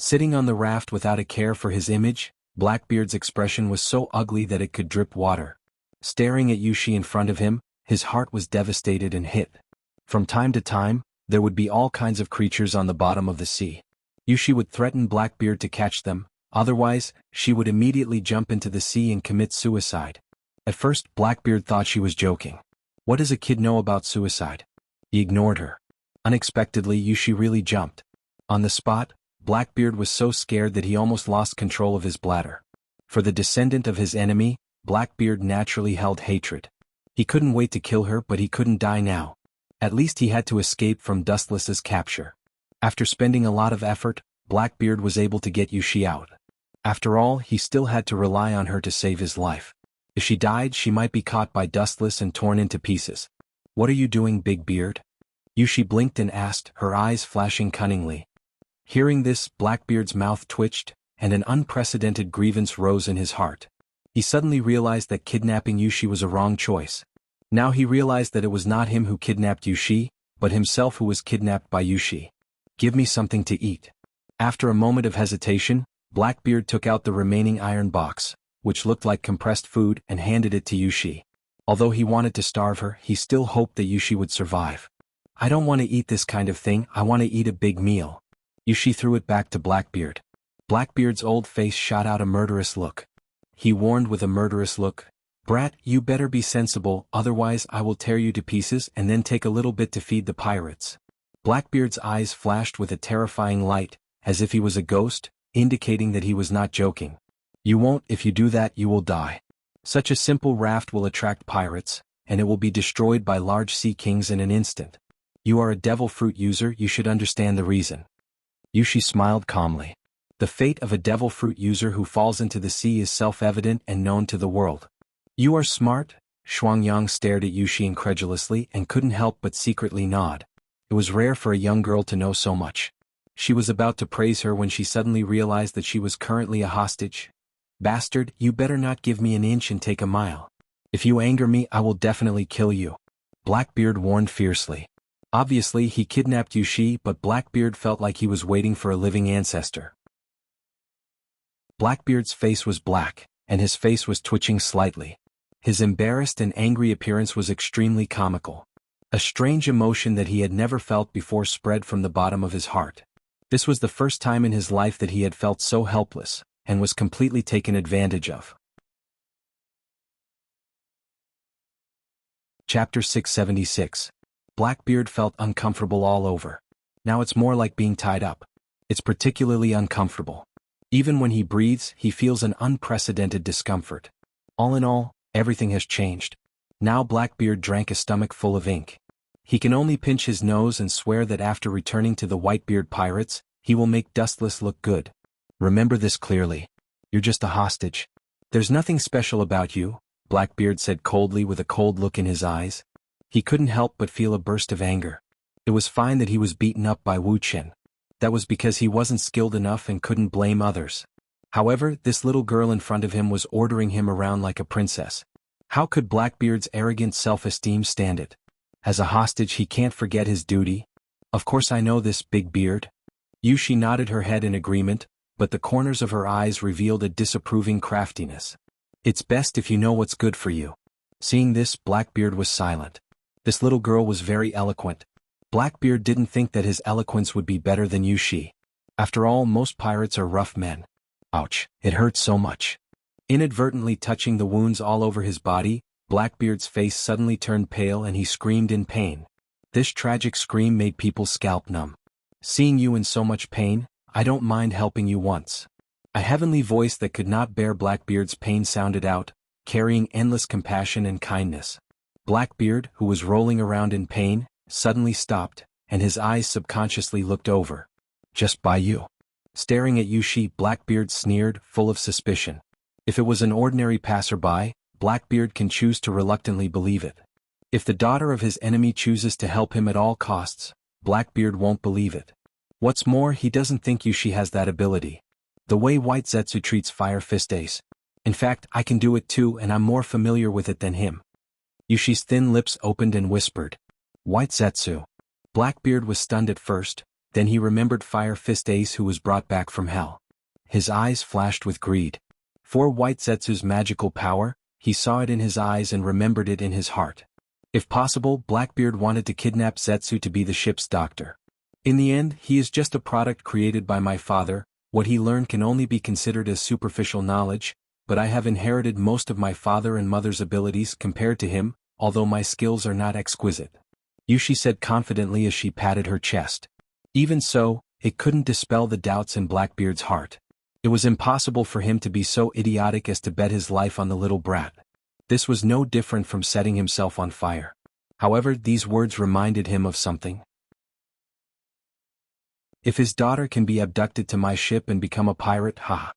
Sitting on the raft without a care for his image, Blackbeard's expression was so ugly that it could drip water. Staring at Yushi in front of him, his heart was devastated and hit. From time to time, there would be all kinds of creatures on the bottom of the sea. Yushi would threaten Blackbeard to catch them, otherwise, she would immediately jump into the sea and commit suicide. At first, Blackbeard thought she was joking. What does a kid know about suicide? He ignored her. Unexpectedly, Yushi really jumped. On the spot, Blackbeard was so scared that he almost lost control of his bladder. For the descendant of his enemy, Blackbeard naturally held hatred. He couldn't wait to kill her, but he couldn't die now. At least he had to escape from Dustless's capture. After spending a lot of effort, Blackbeard was able to get Yushi out. After all, he still had to rely on her to save his life. If she died, she might be caught by Dustless and torn into pieces. What are you doing, Big Beard? Yushi blinked and asked, her eyes flashing cunningly. Hearing this, Blackbeard's mouth twitched, and an unprecedented grievance rose in his heart. He suddenly realized that kidnapping Yushi was a wrong choice. Now he realized that it was not him who kidnapped Yushi, but himself who was kidnapped by Yushi. Give me something to eat. After a moment of hesitation, Blackbeard took out the remaining iron box, which looked like compressed food, and handed it to Yushi. Although he wanted to starve her, he still hoped that Yushi would survive. I don't want to eat this kind of thing, I want to eat a big meal. Yushi threw it back to Blackbeard. Blackbeard's old face shot out a murderous look. He warned with a murderous look, Brat, you better be sensible, otherwise I will tear you to pieces and then take a little bit to feed the pirates. Blackbeard's eyes flashed with a terrifying light, as if he was a ghost, indicating that he was not joking. You won't. If you do that, you will die. Such a simple raft will attract pirates, and it will be destroyed by large sea kings in an instant. You are a devil fruit user, you should understand the reason. Yushi smiled calmly. The fate of a devil fruit user who falls into the sea is self-evident and known to the world. You are smart? Shuangyang stared at Yushi incredulously and couldn't help but secretly nod. It was rare for a young girl to know so much. She was about to praise her when she suddenly realized that she was currently a hostage. Bastard, you better not give me an inch and take a mile. If you anger me, I will definitely kill you. Blackbeard warned fiercely. Obviously, he kidnapped Yushi, but Blackbeard felt like he was waiting for a living ancestor. Blackbeard's face was black, and his face was twitching slightly. His embarrassed and angry appearance was extremely comical. A strange emotion that he had never felt before spread from the bottom of his heart. This was the first time in his life that he had felt so helpless, and was completely taken advantage of. Chapter 676. Blackbeard felt uncomfortable all over. Now it's more like being tied up. It's particularly uncomfortable. Even when he breathes, he feels an unprecedented discomfort. All in all, everything has changed. Now Blackbeard drank a stomach full of ink. He can only pinch his nose and swear that after returning to the Whitebeard pirates, he will make Dustless look good. Remember this clearly. You're just a hostage. There's nothing special about you, Blackbeard said coldly with a cold look in his eyes. He couldn't help but feel a burst of anger. It was fine that he was beaten up by Wuchen. That was because he wasn't skilled enough and couldn't blame others. However, this little girl in front of him was ordering him around like a princess. How could Blackbeard's arrogant self-esteem stand it? As a hostage, he can't forget his duty. Of course I know this, Big Beard. Yushi nodded her head in agreement, but the corners of her eyes revealed a disapproving craftiness. It's best if you know what's good for you. Seeing this, Blackbeard was silent. This little girl was very eloquent. Blackbeard didn't think that his eloquence would be better than Yushi. After all, most pirates are rough men. Ouch, it hurt so much. Inadvertently touching the wounds all over his body, Blackbeard's face suddenly turned pale and he screamed in pain. This tragic scream made people's scalp numb. Seeing you in so much pain, I don't mind helping you once. A heavenly voice that could not bear Blackbeard's pain sounded out, carrying endless compassion and kindness. Blackbeard, who was rolling around in pain, suddenly stopped, and his eyes subconsciously looked over. Just by you. Staring at Yushi, Blackbeard sneered, full of suspicion. If it was an ordinary passerby, Blackbeard can choose to reluctantly believe it. If the daughter of his enemy chooses to help him at all costs, Blackbeard won't believe it. What's more, he doesn't think Yushi has that ability. The way White Zetsu treats Fire Fist Ace. In fact, I can do it too, and I'm more familiar with it than him. Yushi's thin lips opened and whispered. White Zetsu. Blackbeard was stunned at first, then he remembered Fire Fist Ace who was brought back from hell. His eyes flashed with greed. For White Zetsu's magical power, he saw it in his eyes and remembered it in his heart. If possible, Blackbeard wanted to kidnap Zetsu to be the ship's doctor. In the end, he is just a product created by my father. What he learned can only be considered as superficial knowledge, but I have inherited most of my father and mother's abilities compared to him, although my skills are not exquisite. Yushi said confidently as she patted her chest. Even so, it couldn't dispel the doubts in Blackbeard's heart. It was impossible for him to be so idiotic as to bet his life on the little brat. This was no different from setting himself on fire. However, these words reminded him of something. If his daughter can be abducted to my ship and become a pirate, ha!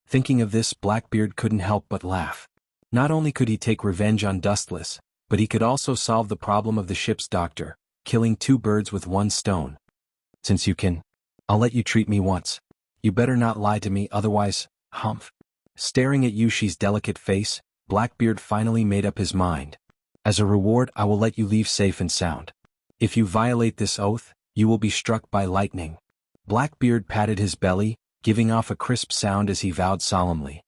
Thinking of this, Blackbeard couldn't help but laugh. Not only could he take revenge on Dustless, but he could also solve the problem of the ship's doctor, killing two birds with one stone. Since you can, I'll let you treat me once. You better not lie to me, otherwise, humph. Staring at Yushi's delicate face, Blackbeard finally made up his mind. As a reward, I will let you leave safe and sound. If you violate this oath, you will be struck by lightning. Blackbeard patted his belly, giving off a crisp sound as he vowed solemnly.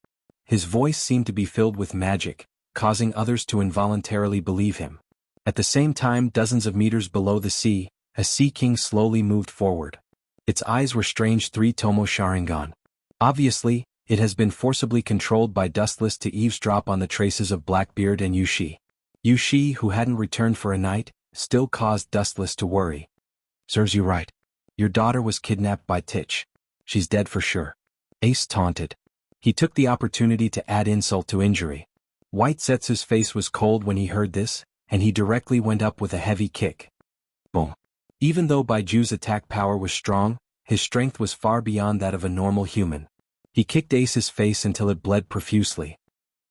His voice seemed to be filled with magic, causing others to involuntarily believe him. At the same time, dozens of meters below the sea, a sea king slowly moved forward. Its eyes were strange three-tomo Sharingan. Obviously, It has been forcibly controlled by Dustless to eavesdrop on the traces of Blackbeard and Yushi. Yushi, who hadn't returned for a night, still caused Dustless to worry. "Serves you right. Your daughter was kidnapped by Titch. She's dead for sure," Ace taunted. He took the opportunity to add insult to injury. Whitesetsu's face was cold when he heard this, and he directly went up with a heavy kick. Boom. Even though Baiju's attack power was strong, his strength was far beyond that of a normal human. He kicked Ace's face until it bled profusely.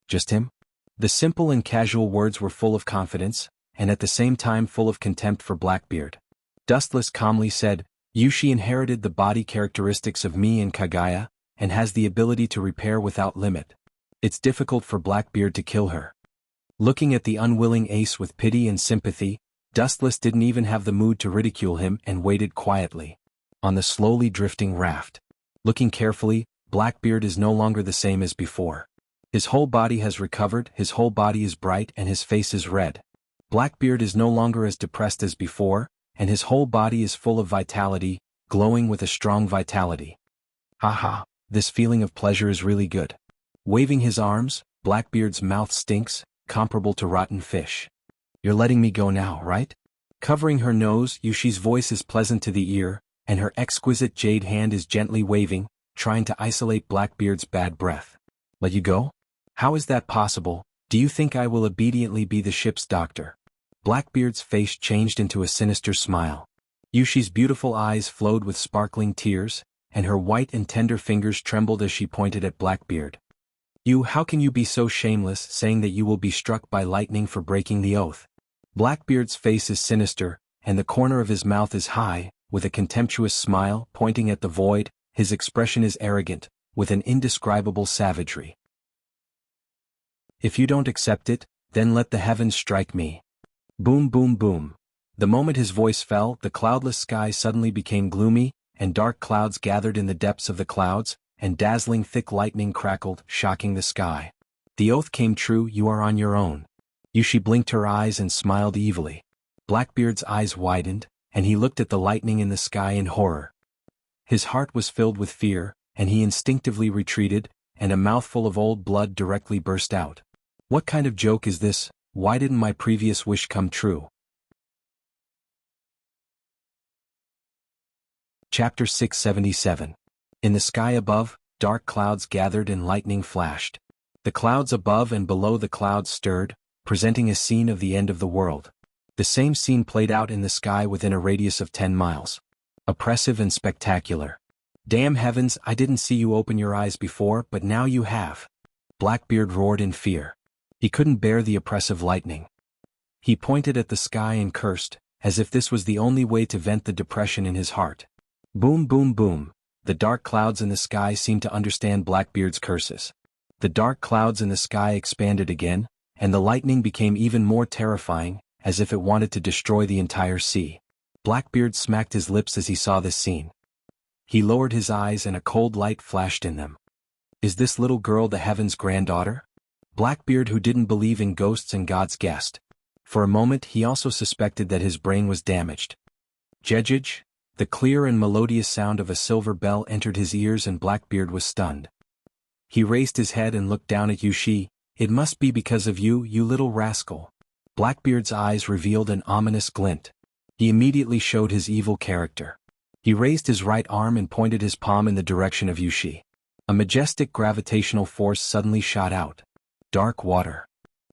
"Just him?" The simple and casual words were full of confidence, and at the same time full of contempt for Blackbeard. Dustless calmly said, "Yushi inherited the body characteristics of me and Kagaya, and has the ability to repair without limit. It's difficult for Blackbeard to kill her." Looking at the unwilling Ace with pity and sympathy, Dustless didn't even have the mood to ridicule him and waited quietly on the slowly drifting raft. Looking carefully, Blackbeard is no longer the same as before. His whole body has recovered, his whole body is bright and his face is red. Blackbeard is no longer as depressed as before, and his whole body is full of vitality, glowing with a strong vitality. "Haha, this feeling of pleasure is really good." Waving his arms, Blackbeard's mouth stinks, comparable to rotten fish. "You're letting me go now, right?" Covering her nose, Yushi's voice is pleasant to the ear, and her exquisite jade hand is gently waving, trying to isolate Blackbeard's bad breath. "Let you go? How is that possible? Do you think I will obediently be the ship's doctor?" Blackbeard's face changed into a sinister smile. Yushi's beautiful eyes flowed with sparkling tears, and her white and tender fingers trembled as she pointed at Blackbeard. How can you be so shameless, saying that you will be struck by lightning for breaking the oath?" Blackbeard's face is sinister, and the corner of his mouth is high, with a contemptuous smile, pointing at the void. His expression is arrogant, with an indescribable savagery. "If you don't accept it, then let the heavens strike me." Boom, boom, boom. The moment his voice fell, the cloudless sky suddenly became gloomy, and dark clouds gathered in the depths of the clouds, and dazzling thick lightning crackled, shocking the sky. "The oath came true, you are on your own." Yushi blinked her eyes and smiled evilly. Blackbeard's eyes widened, and he looked at the lightning in the sky in horror. His heart was filled with fear, and he instinctively retreated, and a mouthful of old blood directly burst out. "What kind of joke is this? Why didn't my previous wish come true?" Chapter 677. In the sky above, dark clouds gathered and lightning flashed. The clouds above and below the clouds stirred, presenting a scene of the end of the world. The same scene played out in the sky within a radius of 10 miles. Oppressive and spectacular. "Damn heavens, I didn't see you open your eyes before, but now you have." Blackbeard roared in fear. He couldn't bear the oppressive lightning. He pointed at the sky and cursed, as if this was the only way to vent the depression in his heart. Boom, boom, boom. The dark clouds in the sky seemed to understand Blackbeard's curses. The dark clouds in the sky expanded again, and the lightning became even more terrifying, as if it wanted to destroy the entire sea. Blackbeard smacked his lips as he saw this scene. He lowered his eyes and a cold light flashed in them. Is this little girl the heaven's granddaughter? Blackbeard, who didn't believe in ghosts and God's guest. For a moment he also suspected that his brain was damaged. Jejij, the clear and melodious sound of a silver bell entered his ears and Blackbeard was stunned. He raised his head and looked down at Yushi. "It must be because of you, you little rascal." Blackbeard's eyes revealed an ominous glint. He immediately showed his evil character. He raised his right arm and pointed his palm in the direction of Yushi. A majestic gravitational force suddenly shot out. Dark water.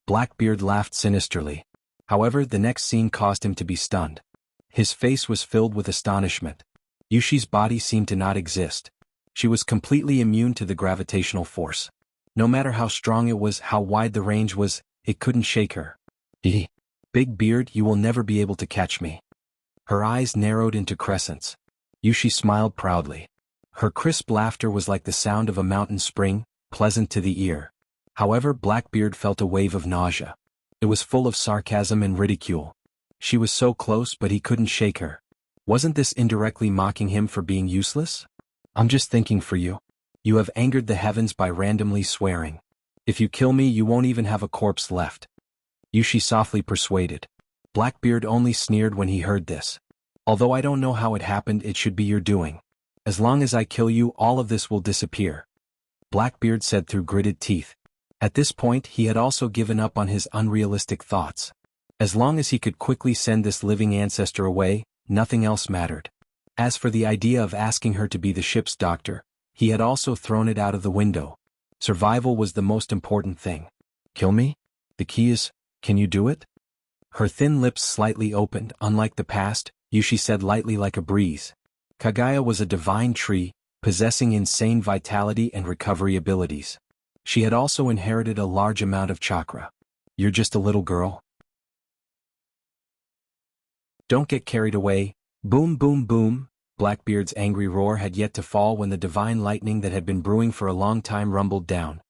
Blackbeard laughed sinisterly. However, the next scene caused him to be stunned. His face was filled with astonishment. Yushi's body seemed to not exist. She was completely immune to the gravitational force. No matter how strong it was, how wide the range was, it couldn't shake her. Big Beard, you will never be able to catch me." Her eyes narrowed into crescents. Yushi smiled proudly. Her crisp laughter was like the sound of a mountain spring, pleasant to the ear. However, Blackbeard felt a wave of nausea. It was full of sarcasm and ridicule. She was so close, but he couldn't shake her. Wasn't this indirectly mocking him for being useless? "I'm just thinking for you. You have angered the heavens by randomly swearing. If you kill me, you won't even have a corpse left." Yushi softly persuaded. Blackbeard only sneered when he heard this. "Although I don't know how it happened, it should be your doing. As long as I kill you, all of this will disappear." Blackbeard said through gritted teeth. At this point he had also given up on his unrealistic thoughts. As long as he could quickly send this living ancestor away, nothing else mattered. As for the idea of asking her to be the ship's doctor, he had also thrown it out of the window. Survival was the most important thing. Kill me? The key is, can you do it? Her thin lips slightly opened. Unlike the past, Yushi said lightly like a breeze. Kagaya was a divine tree, possessing insane vitality and recovery abilities. She had also inherited a large amount of chakra. You're just a little girl. Don't get carried away. Boom boom boom. Blackbeard's angry roar had yet to fall when the divine lightning that had been brewing for a long time rumbled down.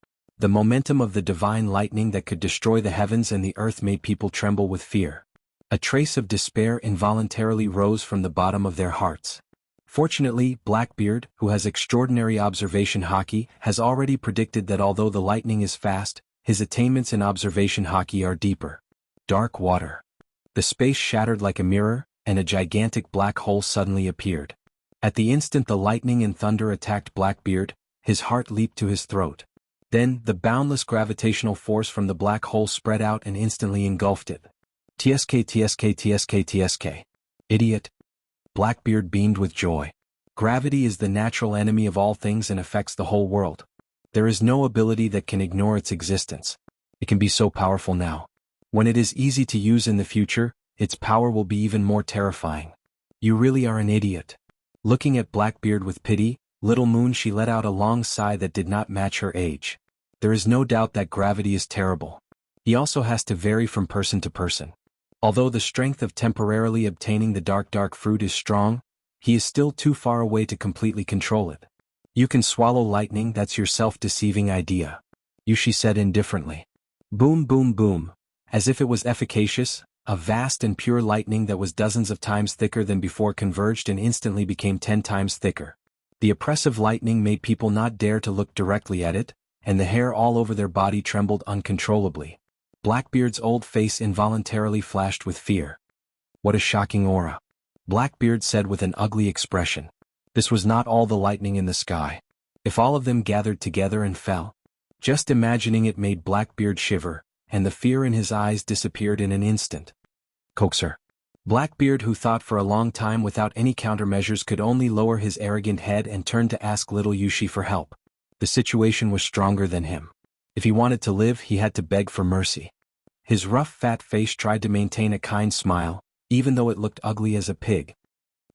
The momentum of the divine lightning that could destroy the heavens and the earth made people tremble with fear. A trace of despair involuntarily rose from the bottom of their hearts. Fortunately, Blackbeard, who has extraordinary observation haki, has already predicted that although the lightning is fast, his attainments in observation haki are deeper. Dark water. The space shattered like a mirror, and a gigantic black hole suddenly appeared. At the instant the lightning and thunder attacked Blackbeard, his heart leaped to his throat. Then, the boundless gravitational force from the black hole spread out and instantly engulfed it. TSK TSK TSK TSK. Idiot. Blackbeard beamed with joy. Gravity is the natural enemy of all things and affects the whole world. There is no ability that can ignore its existence. It can be so powerful now. When it is easy to use in the future, its power will be even more terrifying. You really are an idiot. Looking at Blackbeard with pity, Little Moon she let out a long sigh that did not match her age. There is no doubt that gravity is terrible. He also has to vary from person to person. Although the strength of temporarily obtaining the dark fruit is strong, he is still too far away to completely control it. You can swallow lightning, that's your self-deceiving idea. Yushi said indifferently. Boom boom boom. As if it was efficacious, a vast and pure lightning that was dozens of times thicker than before converged and instantly became 10 times thicker. The oppressive lightning made people not dare to look directly at it, and the hair all over their body trembled uncontrollably. Blackbeard's old face involuntarily flashed with fear. What a shocking aura. Blackbeard said with an ugly expression. This was not all the lightning in the sky. If all of them gathered together and fell. Just imagining it made Blackbeard shiver, and the fear in his eyes disappeared in an instant. Coaxer. Blackbeard, who thought for a long time without any countermeasures, could only lower his arrogant head and turn to ask little Yushi for help. The situation was stronger than him. If he wanted to live, he had to beg for mercy. His rough fat face tried to maintain a kind smile, even though it looked ugly as a pig.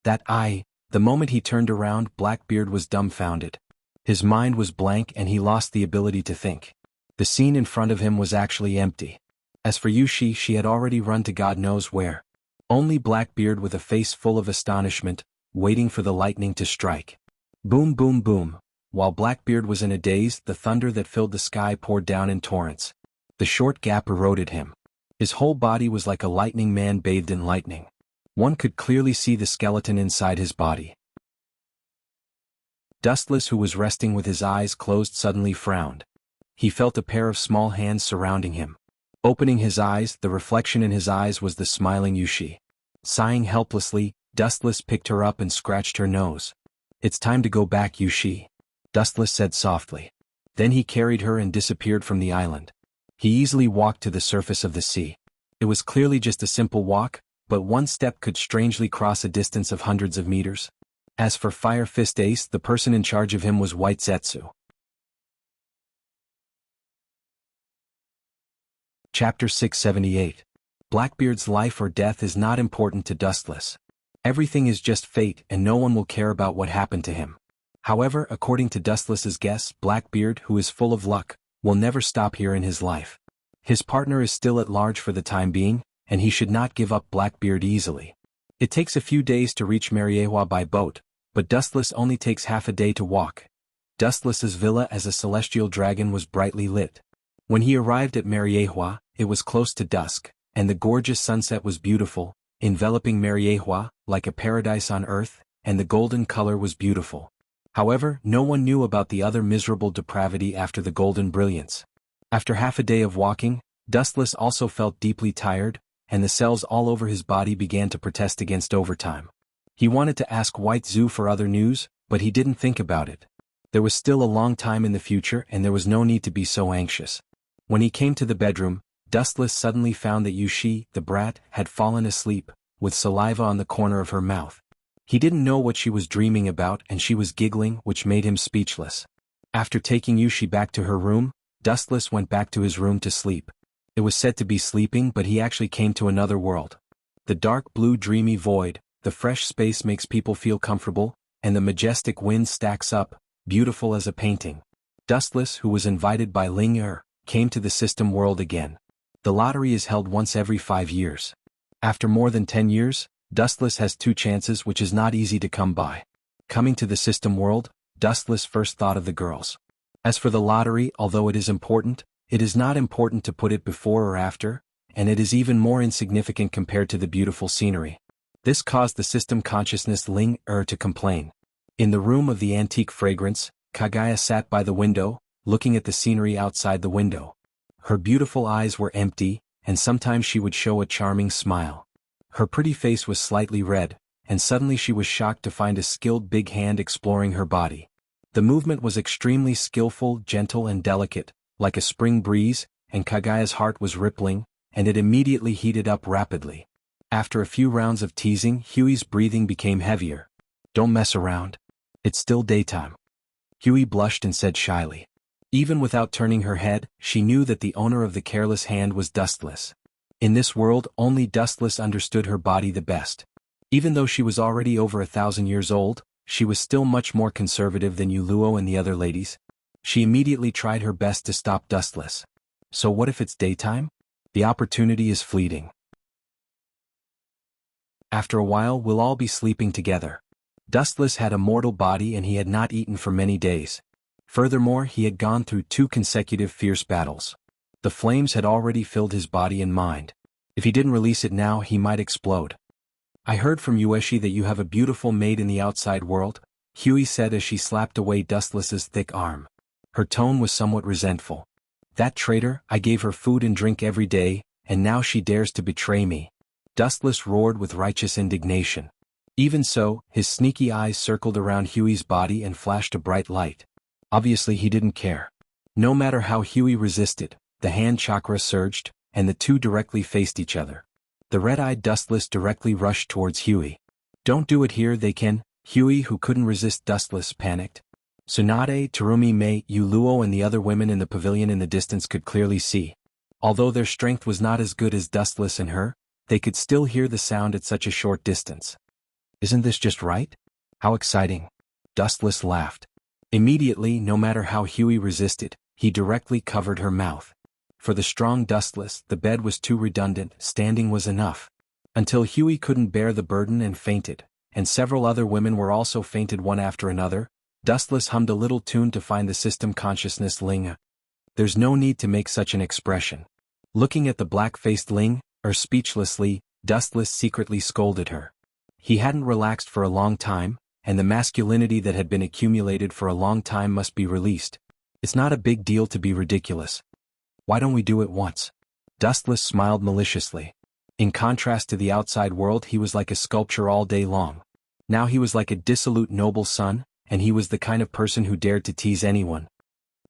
The moment he turned around, Blackbeard was dumbfounded. His mind was blank and he lost the ability to think. The scene in front of him was actually empty. As for Yushi, she had already run to God knows where. Only Blackbeard with a face full of astonishment, waiting for the lightning to strike. Boom boom boom. While Blackbeard was in a daze, the thunder that filled the sky poured down in torrents. The short gap eroded him. His whole body was like a lightning man bathed in lightning. One could clearly see the skeleton inside his body. Dustless, who was resting with his eyes closed, suddenly frowned. He felt a pair of small hands surrounding him. Opening his eyes, the reflection in his eyes was the smiling Yushi. Sighing helplessly, Dustless picked her up and scratched her nose. It's time to go back, Yushi. Dustless said softly. Then he carried her and disappeared from the island. He easily walked to the surface of the sea. It was clearly just a simple walk, but one step could strangely cross a distance of hundreds of meters. As for Fire Fist Ace, the person in charge of him was White Zetsu. Chapter 678. Blackbeard's life or death is not important to Dustless. Everything is just fate and no one will care about what happened to him. However, according to Dustless's guess, Blackbeard, who is full of luck, will never stop here in his life. His partner is still at large for the time being, and he should not give up Blackbeard easily. It takes a few days to reach Mariehua by boat, but Dustless only takes half a day to walk. Dustless's villa as a celestial dragon was brightly lit. When he arrived at Mariehua, it was close to dusk, and the gorgeous sunset was beautiful, enveloping Mariehua like a paradise on earth, and the golden color was beautiful. However, no one knew about the other miserable depravity after the golden brilliance. After half a day of walking, Dustless also felt deeply tired, and the cells all over his body began to protest against overtime. He wanted to ask White Zoo for other news, but he didn't think about it. There was still a long time in the future and there was no need to be so anxious. When he came to the bedroom, Dustless suddenly found that Yushi, the brat, had fallen asleep, with saliva on the corner of her mouth. He didn't know what she was dreaming about and she was giggling, which made him speechless. After taking Yushi back to her room, Dustless went back to his room to sleep. It was said to be sleeping, but he actually came to another world. The dark blue dreamy void, the fresh space makes people feel comfortable, and the majestic wind stacks up, beautiful as a painting. Dustless, who was invited by Ling Er, came to the system world again. The lottery is held once every 5 years. After more than 10 years, Dustless has 2 chances, which is not easy to come by. Coming to the system world, Dustless first thought of the girls. As for the lottery, although it is important, it is not important to put it before or after, and it is even more insignificant compared to the beautiful scenery. This caused the system consciousness Ling Er to complain. In the room of the antique fragrance, Kaguya sat by the window, looking at the scenery outside the window. Her beautiful eyes were empty, and sometimes she would show a charming smile. Her pretty face was slightly red, and suddenly she was shocked to find a skilled big hand exploring her body. The movement was extremely skillful, gentle and delicate, like a spring breeze, and Kaguya's heart was rippling, and it immediately heated up rapidly. After a few rounds of teasing, Huey's breathing became heavier. "Don't mess around. It's still daytime." Huey blushed and said shyly. Even without turning her head, she knew that the owner of the careless hand was Dustless. In this world, only Dustless understood her body the best. Even though she was already over 1,000 years old, she was still much more conservative than Yuluo and the other ladies. She immediately tried her best to stop Dustless. "So what if it's daytime? The opportunity is fleeting. After a while we'll all be sleeping together." Dustless had a mortal body and he had not eaten for many days. Furthermore, he had gone through 2 consecutive fierce battles. The flames had already filled his body and mind. If he didn't release it now, he might explode. "I heard from Ueshi that you have a beautiful maid in the outside world," Huey said as she slapped away Dustless's thick arm. Her tone was somewhat resentful. "That traitor, I gave her food and drink every day, and now she dares to betray me." Dustless roared with righteous indignation. Even so, his sneaky eyes circled around Huey's body and flashed a bright light. Obviously he didn't care. No matter how Huey resisted, the hand chakra surged, and the 2 directly faced each other. The red-eyed Dustless directly rushed towards Huey. "Don't do it here, they can," Huey, who couldn't resist Dustless, panicked. Tsunade, Terumi Mei, Yuluo and the other women in the pavilion in the distance could clearly see. Although their strength was not as good as Dustless and her, they could still hear the sound at such a short distance. "Isn't this just right? How exciting." Dustless laughed. Immediately, no matter how Huey resisted, he directly covered her mouth. For the strong Dustless, the bed was too redundant, standing was enough. Until Huey couldn't bear the burden and fainted, and several other women were also fainted one after another, Dustless hummed a little tune to find the system consciousness Ling. There's no need to make such an expression. Looking at the black-faced Ling, speechlessly, Dustless secretly scolded her. He hadn't relaxed for a long time, and the masculinity that had been accumulated for a long time must be released. It's not a big deal to be ridiculous. Why don't we do it once? Dustless smiled maliciously. In contrast to the outside world, he was like a sculpture all day long. Now he was like a dissolute noble son, and he was the kind of person who dared to tease anyone.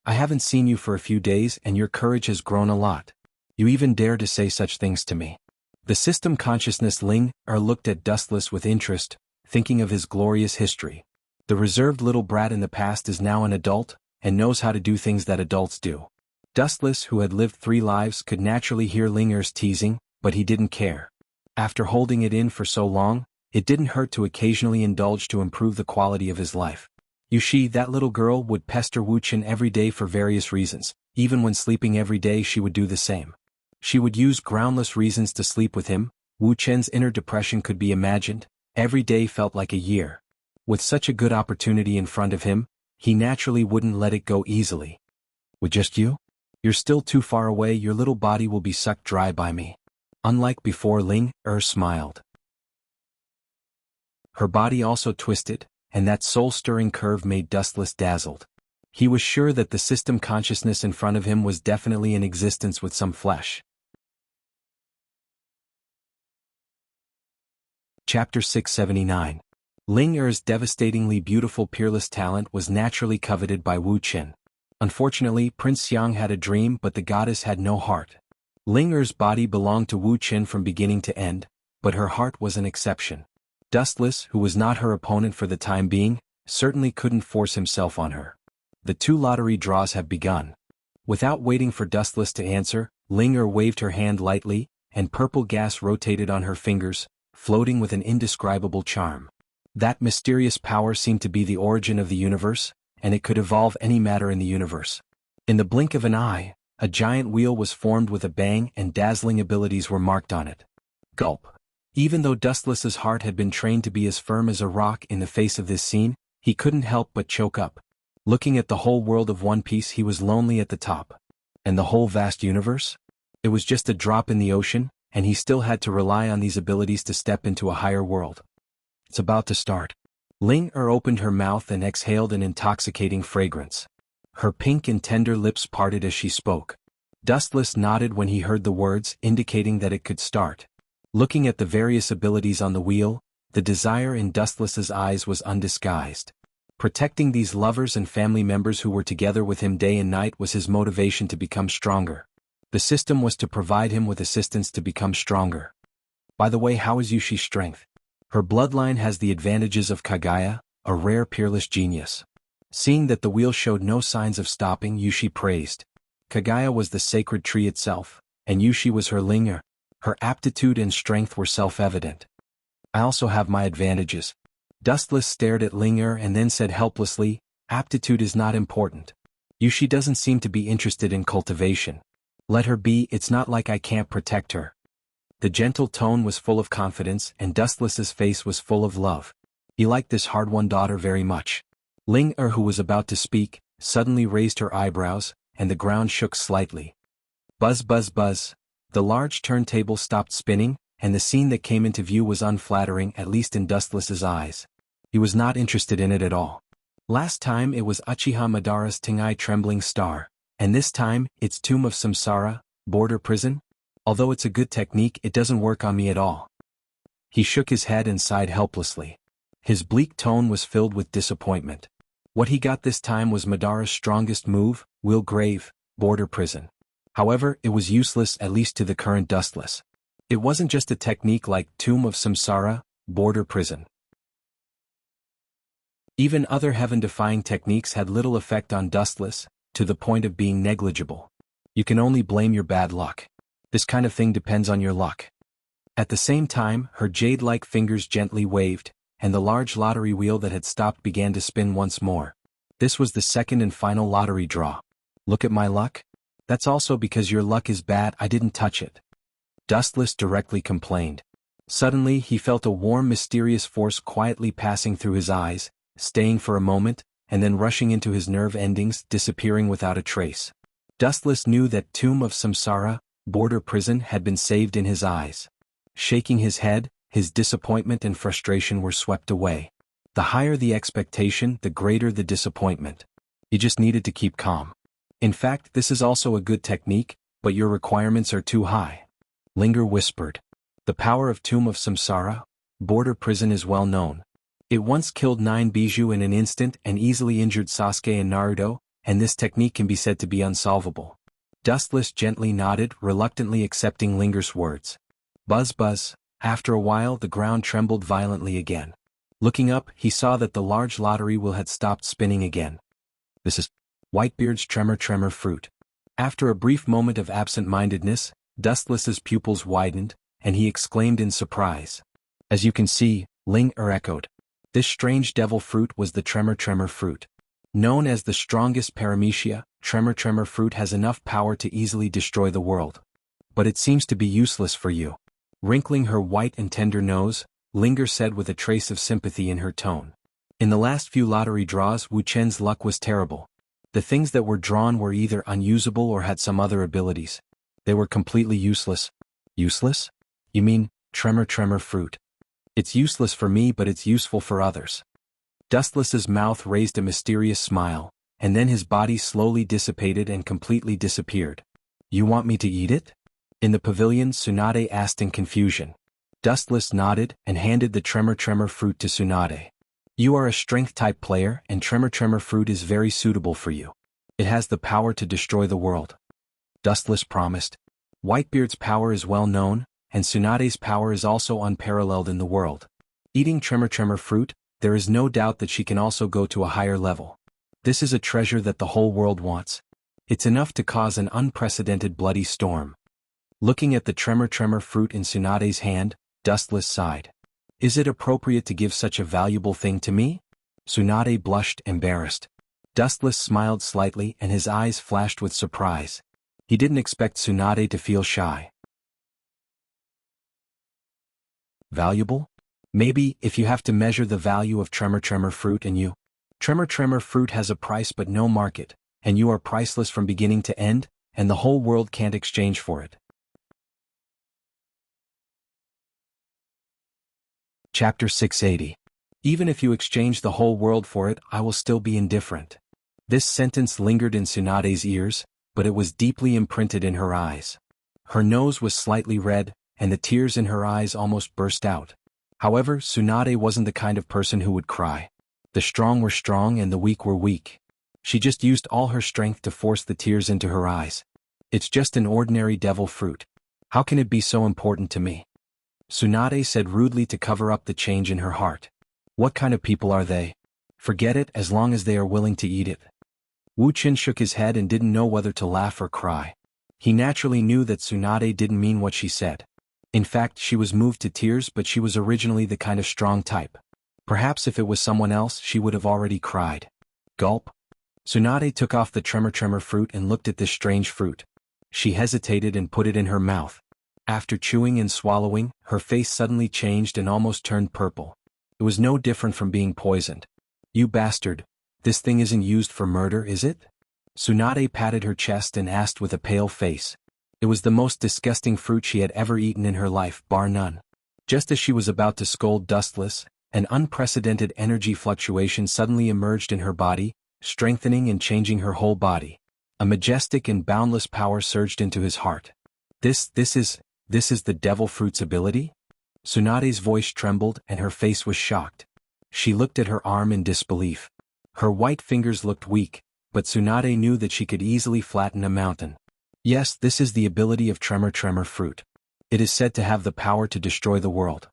"I haven't seen you for a few days and your courage has grown a lot. You even dare to say such things to me." The system consciousness Ling looked at Dustless with interest, thinking of his glorious history. The reserved little brat in the past is now an adult, and knows how to do things that adults do. Dustless, who had lived 3 lives, could naturally hear Linger's teasing, but he didn't care. After holding it in for so long, it didn't hurt to occasionally indulge to improve the quality of his life. Yushi, that little girl, would pester Wu Chen every day for various reasons. Even when sleeping every day she would do the same. She would use groundless reasons to sleep with him. Wu Chen's inner depression could be imagined. Every day felt like a year. With such a good opportunity in front of him, he naturally wouldn't let it go easily. "With just you? You're still too far away, your little body will be sucked dry by me." Unlike before, Ling smiled. Her body also twisted, and that soul-stirring curve made Dustless dazzled. He was sure that the system consciousness in front of him was definitely in existence with some flesh. Chapter 679. Ling Er's devastatingly beautiful peerless talent was naturally coveted by Wu Qin. Unfortunately, Prince Xiang had a dream but the goddess had no heart. Ling Er's body belonged to Wu Qin from beginning to end, but her heart was an exception. Dustless, who was not her opponent for the time being, certainly couldn't force himself on her. The 2 lottery draws have begun. Without waiting for Dustless to answer, Ling Er waved her hand lightly, and purple gas rotated on her fingers, floating with an indescribable charm. That mysterious power seemed to be the origin of the universe, and it could evolve any matter in the universe. In the blink of an eye, a giant wheel was formed with a bang and dazzling abilities were marked on it. Gulp. Even though Dustless's heart had been trained to be as firm as a rock in the face of this scene, he couldn't help but choke up. Looking at the whole world of One Piece, he was lonely at the top. And the whole vast universe? It was just a drop in the ocean, and he still had to rely on these abilities to step into a higher world. It's about to start. Ling Er opened her mouth and exhaled an intoxicating fragrance. Her pink and tender lips parted as she spoke. Dustless nodded when he heard the words, indicating that it could start. Looking at the various abilities on the wheel, the desire in Dustless's eyes was undisguised. Protecting these lovers and family members who were together with him day and night was his motivation to become stronger. The system was to provide him with assistance to become stronger. By the way, how is Yushi's strength? Her bloodline has the advantages of Kagaya, a rare peerless genius. Seeing that the wheel showed no signs of stopping, Yushi praised. Kagaya was the sacred tree itself, and Yushi was her Ling Er. Her aptitude and strength were self-evident. I also have my advantages. Dustless stared at Ling Er and then said helplessly, aptitude is not important. Yushi doesn't seem to be interested in cultivation. Let her be, it's not like I can't protect her. The gentle tone was full of confidence and Dustless's face was full of love. He liked this hard-won daughter very much. Ling Er, who was about to speak, suddenly raised her eyebrows, and the ground shook slightly. Buzz buzz buzz. The large turntable stopped spinning, and the scene that came into view was unflattering, at least in Dustless's eyes. He was not interested in it at all. Last time it was Uchiha Madara's Tengai Trembling Star, and this time it's Tomb of Samsara, Border Prison? Although it's a good technique, it doesn't work on me at all. He shook his head and sighed helplessly. His bleak tone was filled with disappointment. What he got this time was Madara's strongest move, Will Grave, Border Prison. However, it was useless, at least to the current Dustless. It wasn't just a technique like Tomb of Samsara, Border Prison. Even other heaven-defying techniques had little effect on Dustless, to the point of being negligible. You can only blame your bad luck. This kind of thing depends on your luck. At the same time, her jade-like fingers gently waved, and the large lottery wheel that had stopped began to spin once more. This was the second and final lottery draw. Look at my luck? That's also because your luck is bad, I didn't touch it. Dustless directly complained. Suddenly he felt a warm mysterious force quietly passing through his eyes, staying for a moment, and then rushing into his nerve endings, disappearing without a trace. Dustless knew that Tomb of Samsara, Border Prison had been saved in his eyes. Shaking his head, his disappointment and frustration were swept away. The higher the expectation, the greater the disappointment. He just needed to keep calm. In fact, this is also a good technique, but your requirements are too high. Ling Er whispered. The power of Tomb of Samsara, Border Prison is well known. It once killed 9 Bijou in an instant and easily injured Sasuke and Naruto, and this technique can be said to be unsolvable. Dustless gently nodded, reluctantly accepting Ling Er's words. Buzz buzz. After a while the ground trembled violently again. Looking up, he saw that the large lottery wheel had stopped spinning again. This is Whitebeard's tremor fruit. After a brief moment of absent-mindedness, Dustless's pupils widened, and he exclaimed in surprise. As you can see, Ling Er echoed. This strange devil fruit was the tremor fruit. Known as the strongest paramecia, tremor fruit has enough power to easily destroy the world. But it seems to be useless for you. Wrinkling her white and tender nose, Ling Er said with a trace of sympathy in her tone. In the last few lottery draws, Wu Chen's luck was terrible. The things that were drawn were either unusable or had some other abilities. They were completely useless. Useless? You mean, tremor fruit? It's useless for me, but it's useful for others. Dustless's mouth raised a mysterious smile, and then his body slowly dissipated and completely disappeared. You want me to eat it? In the pavilion, Tsunade asked in confusion. Dustless nodded and handed the Tremor fruit to Tsunade. You are a strength-type player and Tremor fruit is very suitable for you. It has the power to destroy the world. Dustless promised. Whitebeard's power is well known, and Tsunade's power is also unparalleled in the world. Eating Tremor fruit, there is no doubt that she can also go to a higher level. This is a treasure that the whole world wants. It's enough to cause an unprecedented bloody storm. Looking at the Tremor fruit in Tsunade's hand, Dustless sighed. Is it appropriate to give such a valuable thing to me? Tsunade blushed, embarrassed. Dustless smiled slightly and his eyes flashed with surprise. He didn't expect Tsunade to feel shy. Valuable? Maybe, if you have to measure the value of Tremor fruit and you. Tremor fruit has a price but no market, and you are priceless from beginning to end, and the whole world can't exchange for it. Chapter 680. Even if you exchange the whole world for it, I will still be indifferent. This sentence lingered in Tsunade's ears, but it was deeply imprinted in her eyes. Her nose was slightly red, and the tears in her eyes almost burst out. However, Tsunade wasn't the kind of person who would cry. The strong were strong and the weak were weak. She just used all her strength to force the tears into her eyes. It's just an ordinary devil fruit. How can it be so important to me? Tsunade said rudely to cover up the change in her heart. What kind of people are they? Forget it as long as they are willing to eat it. Wuqian shook his head and didn't know whether to laugh or cry. He naturally knew that Tsunade didn't mean what she said. In fact, she was moved to tears, but she was originally the kind of strong type. Perhaps if it was someone else, she would have already cried. Gulp. Tsunade took off the Tremor fruit and looked at this strange fruit. She hesitated and put it in her mouth. After chewing and swallowing, her face suddenly changed and almost turned purple. It was no different from being poisoned. You bastard, this thing isn't used for murder, is it? Tsunade patted her chest and asked with a pale face. It was the most disgusting fruit she had ever eaten in her life, bar none. Just as she was about to scold Dustless, an unprecedented energy fluctuation suddenly emerged in her body, strengthening and changing her whole body. A majestic and boundless power surged into his heart. This is the devil fruit's ability? Tsunade's voice trembled and her face was shocked. She looked at her arm in disbelief. Her white fingers looked weak, but Tsunade knew that she could easily flatten a mountain. Yes, this is the ability of Tremor fruit. It is said to have the power to destroy the world.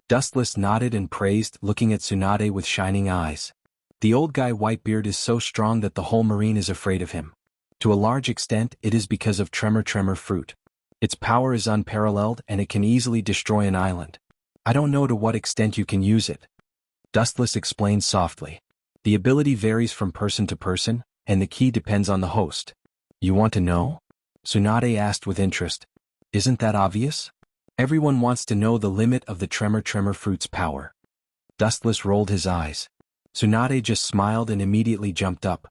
Dustless nodded and praised, looking at Tsunade with shining eyes. The old guy Whitebeard is so strong that the whole marine is afraid of him. To a large extent, it is because of Tremor fruit. Its power is unparalleled and it can easily destroy an island. I don't know to what extent you can use it. Dustless explained softly. The ability varies from person to person, and the key depends on the host. You want to know? Tsunade asked with interest. Isn't that obvious? Everyone wants to know the limit of the Tremor fruit's power. Dustless rolled his eyes. Tsunade just smiled and immediately jumped up.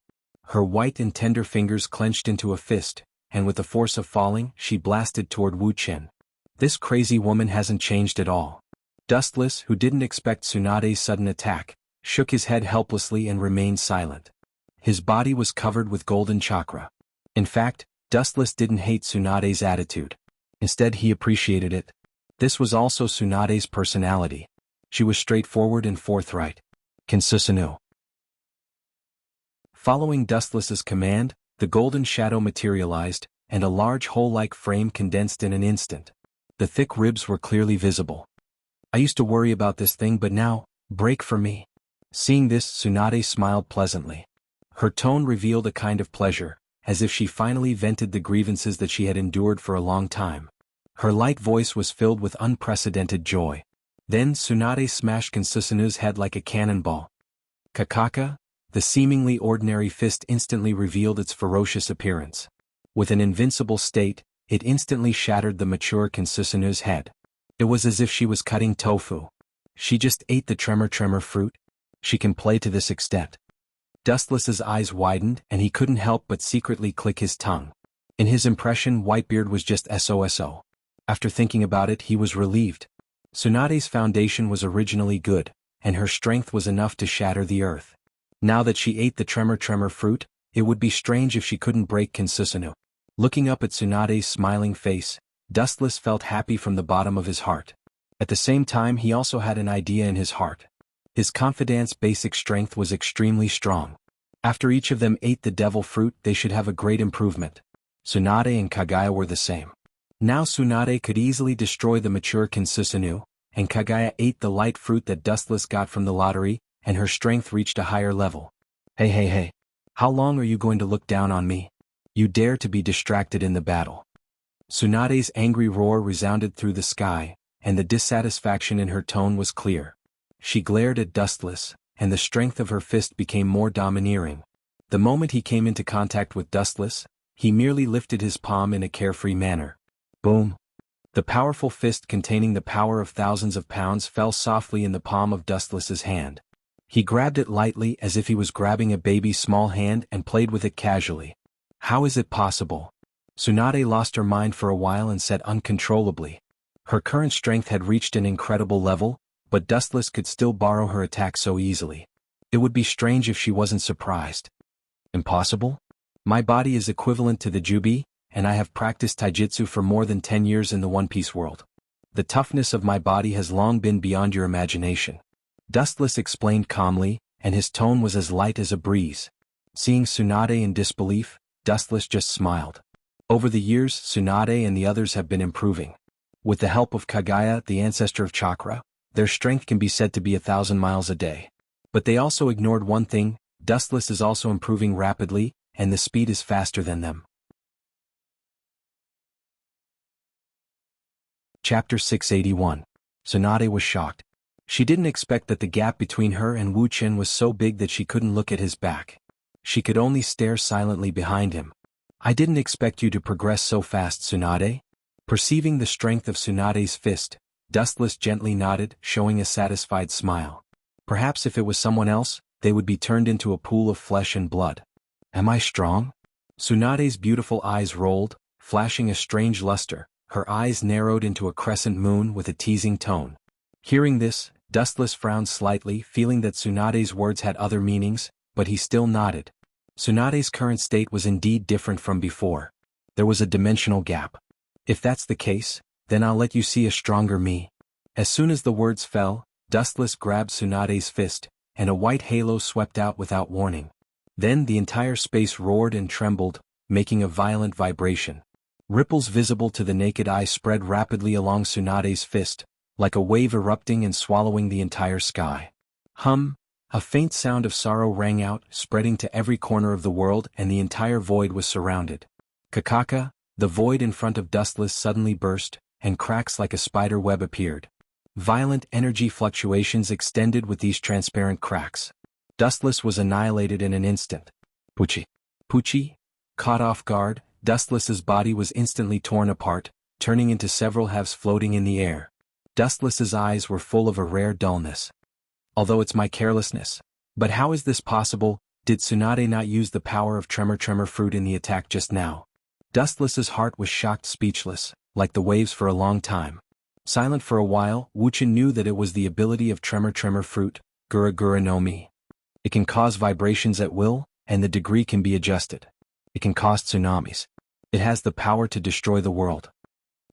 Her white and tender fingers clenched into a fist, and with the force of falling, she blasted toward Wuqian. This crazy woman hasn't changed at all. Dustless, who didn't expect Tsunade's sudden attack, shook his head helplessly and remained silent. His body was covered with golden chakra. In fact, Dustless didn't hate Tsunade's attitude. Instead, he appreciated it. This was also Tsunade's personality. She was straightforward and forthright. Kinsusanu. Following Dustless's command, the golden shadow materialized, and a large hole-like frame condensed in an instant. The thick ribs were clearly visible. I used to worry about this thing, but now, break for me. Seeing this, Tsunade smiled pleasantly. Her tone revealed a kind of pleasure, as if she finally vented the grievances that she had endured for a long time. Her light voice was filled with unprecedented joy. Then Tsunade smashed Kinsusanu's head like a cannonball. Kakaka, the seemingly ordinary fist instantly revealed its ferocious appearance. With an invincible state, it instantly shattered the mature Kinsusanu's head. It was as if she was cutting tofu. She just ate the Tremor fruit? She can play to this extent. Dustless's eyes widened and he couldn't help but secretly click his tongue. In his impression, Whitebeard was just SOSO. After thinking about it, he was relieved. Tsunade's foundation was originally good, and her strength was enough to shatter the earth. Now that she ate the Tremor fruit, it would be strange if she couldn't break Kinsusanu. Looking up at Tsunade's smiling face, Dustless felt happy from the bottom of his heart. At the same time, he also had an idea in his heart. His confidant's basic strength was extremely strong. After each of them ate the devil fruit, they should have a great improvement. Tsunade and Kagaya were the same. Now Tsunade could easily destroy the mature Kinsusanu, and Kagaya ate the light fruit that Dustless got from the lottery, and her strength reached a higher level. Hey. How long are you going to look down on me? You dare to be distracted in the battle. Tsunade's angry roar resounded through the sky, and the dissatisfaction in her tone was clear. She glared at Dustless, and the strength of her fist became more domineering. The moment he came into contact with Dustless, he merely lifted his palm in a carefree manner. Boom! The powerful fist containing the power of thousands of pounds fell softly in the palm of Dustless's hand. He grabbed it lightly as if he was grabbing a baby's small hand and played with it casually. How is it possible? Tsunade lost her mind for a while and said uncontrollably. Her current strength had reached an incredible level, but Dustless could still borrow her attack so easily. It would be strange if she wasn't surprised. Impossible? My body is equivalent to the Jubi, and I have practiced taijutsu for more than 10 years in the One Piece world. The toughness of my body has long been beyond your imagination. Dustless explained calmly, and his tone was as light as a breeze. Seeing Tsunade in disbelief, Dustless just smiled. Over the years, Tsunade and the others have been improving. With the help of Kagaya, the ancestor of chakra, their strength can be said to be 1,000 miles a day. But they also ignored one thing: Dustless is also improving rapidly, and the speed is faster than them. Chapter 681. Tsunade was shocked. She didn't expect that the gap between her and Wu Chen was so big that she couldn't look at his back. She could only stare silently behind him. I didn't expect you to progress so fast, Tsunade. Perceiving the strength of Tsunade's fist, Dustless gently nodded, showing a satisfied smile. Perhaps if it was someone else, they would be turned into a pool of flesh and blood. Am I strong? Tsunade's beautiful eyes rolled, flashing a strange luster. Her eyes narrowed into a crescent moon with a teasing tone. Hearing this, Dustless frowned slightly, feeling that Tsunade's words had other meanings, but he still nodded. Tsunade's current state was indeed different from before. There was a dimensional gap. If that's the case, then I'll let you see a stronger me. As soon as the words fell, Dustless grabbed Tsunade's fist, and a white halo swept out without warning. Then the entire space roared and trembled, making a violent vibration. Ripples visible to the naked eye spread rapidly along Tsunade's fist, like a wave erupting and swallowing the entire sky. A faint sound of sorrow rang out, spreading to every corner of the world, and the entire void was surrounded. Kakaka, the void in front of Dustless suddenly burst, and cracks like a spider web appeared. Violent energy fluctuations extended with these transparent cracks. Dustless was annihilated in an instant. Pucci? Caught off guard, Dustless's body was instantly torn apart, turning into several halves floating in the air. Dustless's eyes were full of a rare dullness. Although it's my carelessness. But how is this possible? Did Tsunade not use the power of tremor fruit in the attack just now? Dustless's heart was shocked, speechless, like the waves for a long time. Silent for a while, Wuchen knew that it was the ability of tremor fruit, Gura no Mi. It can cause vibrations at will, and the degree can be adjusted. It can cause tsunamis. It has the power to destroy the world.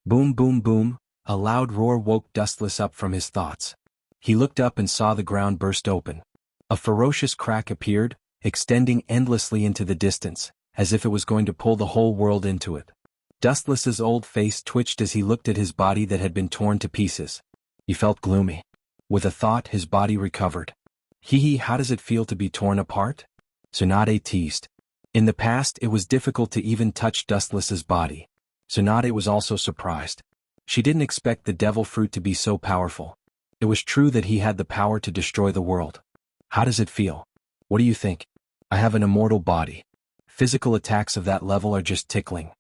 Boom boom boom, a loud roar woke Dustless up from his thoughts. He looked up and saw the ground burst open. A ferocious crack appeared, extending endlessly into the distance, as if it was going to pull the whole world into it. Dustless's old face twitched as he looked at his body that had been torn to pieces. He felt gloomy. With a thought, his body recovered. How does it feel to be torn apart? Tsunade teased. In the past, it was difficult to even touch Dustless's body. Tsunade was also surprised. She didn't expect the devil fruit to be so powerful. It was true that he had the power to destroy the world. How does it feel? What do you think? I have an immortal body. Physical attacks of that level are just tickling.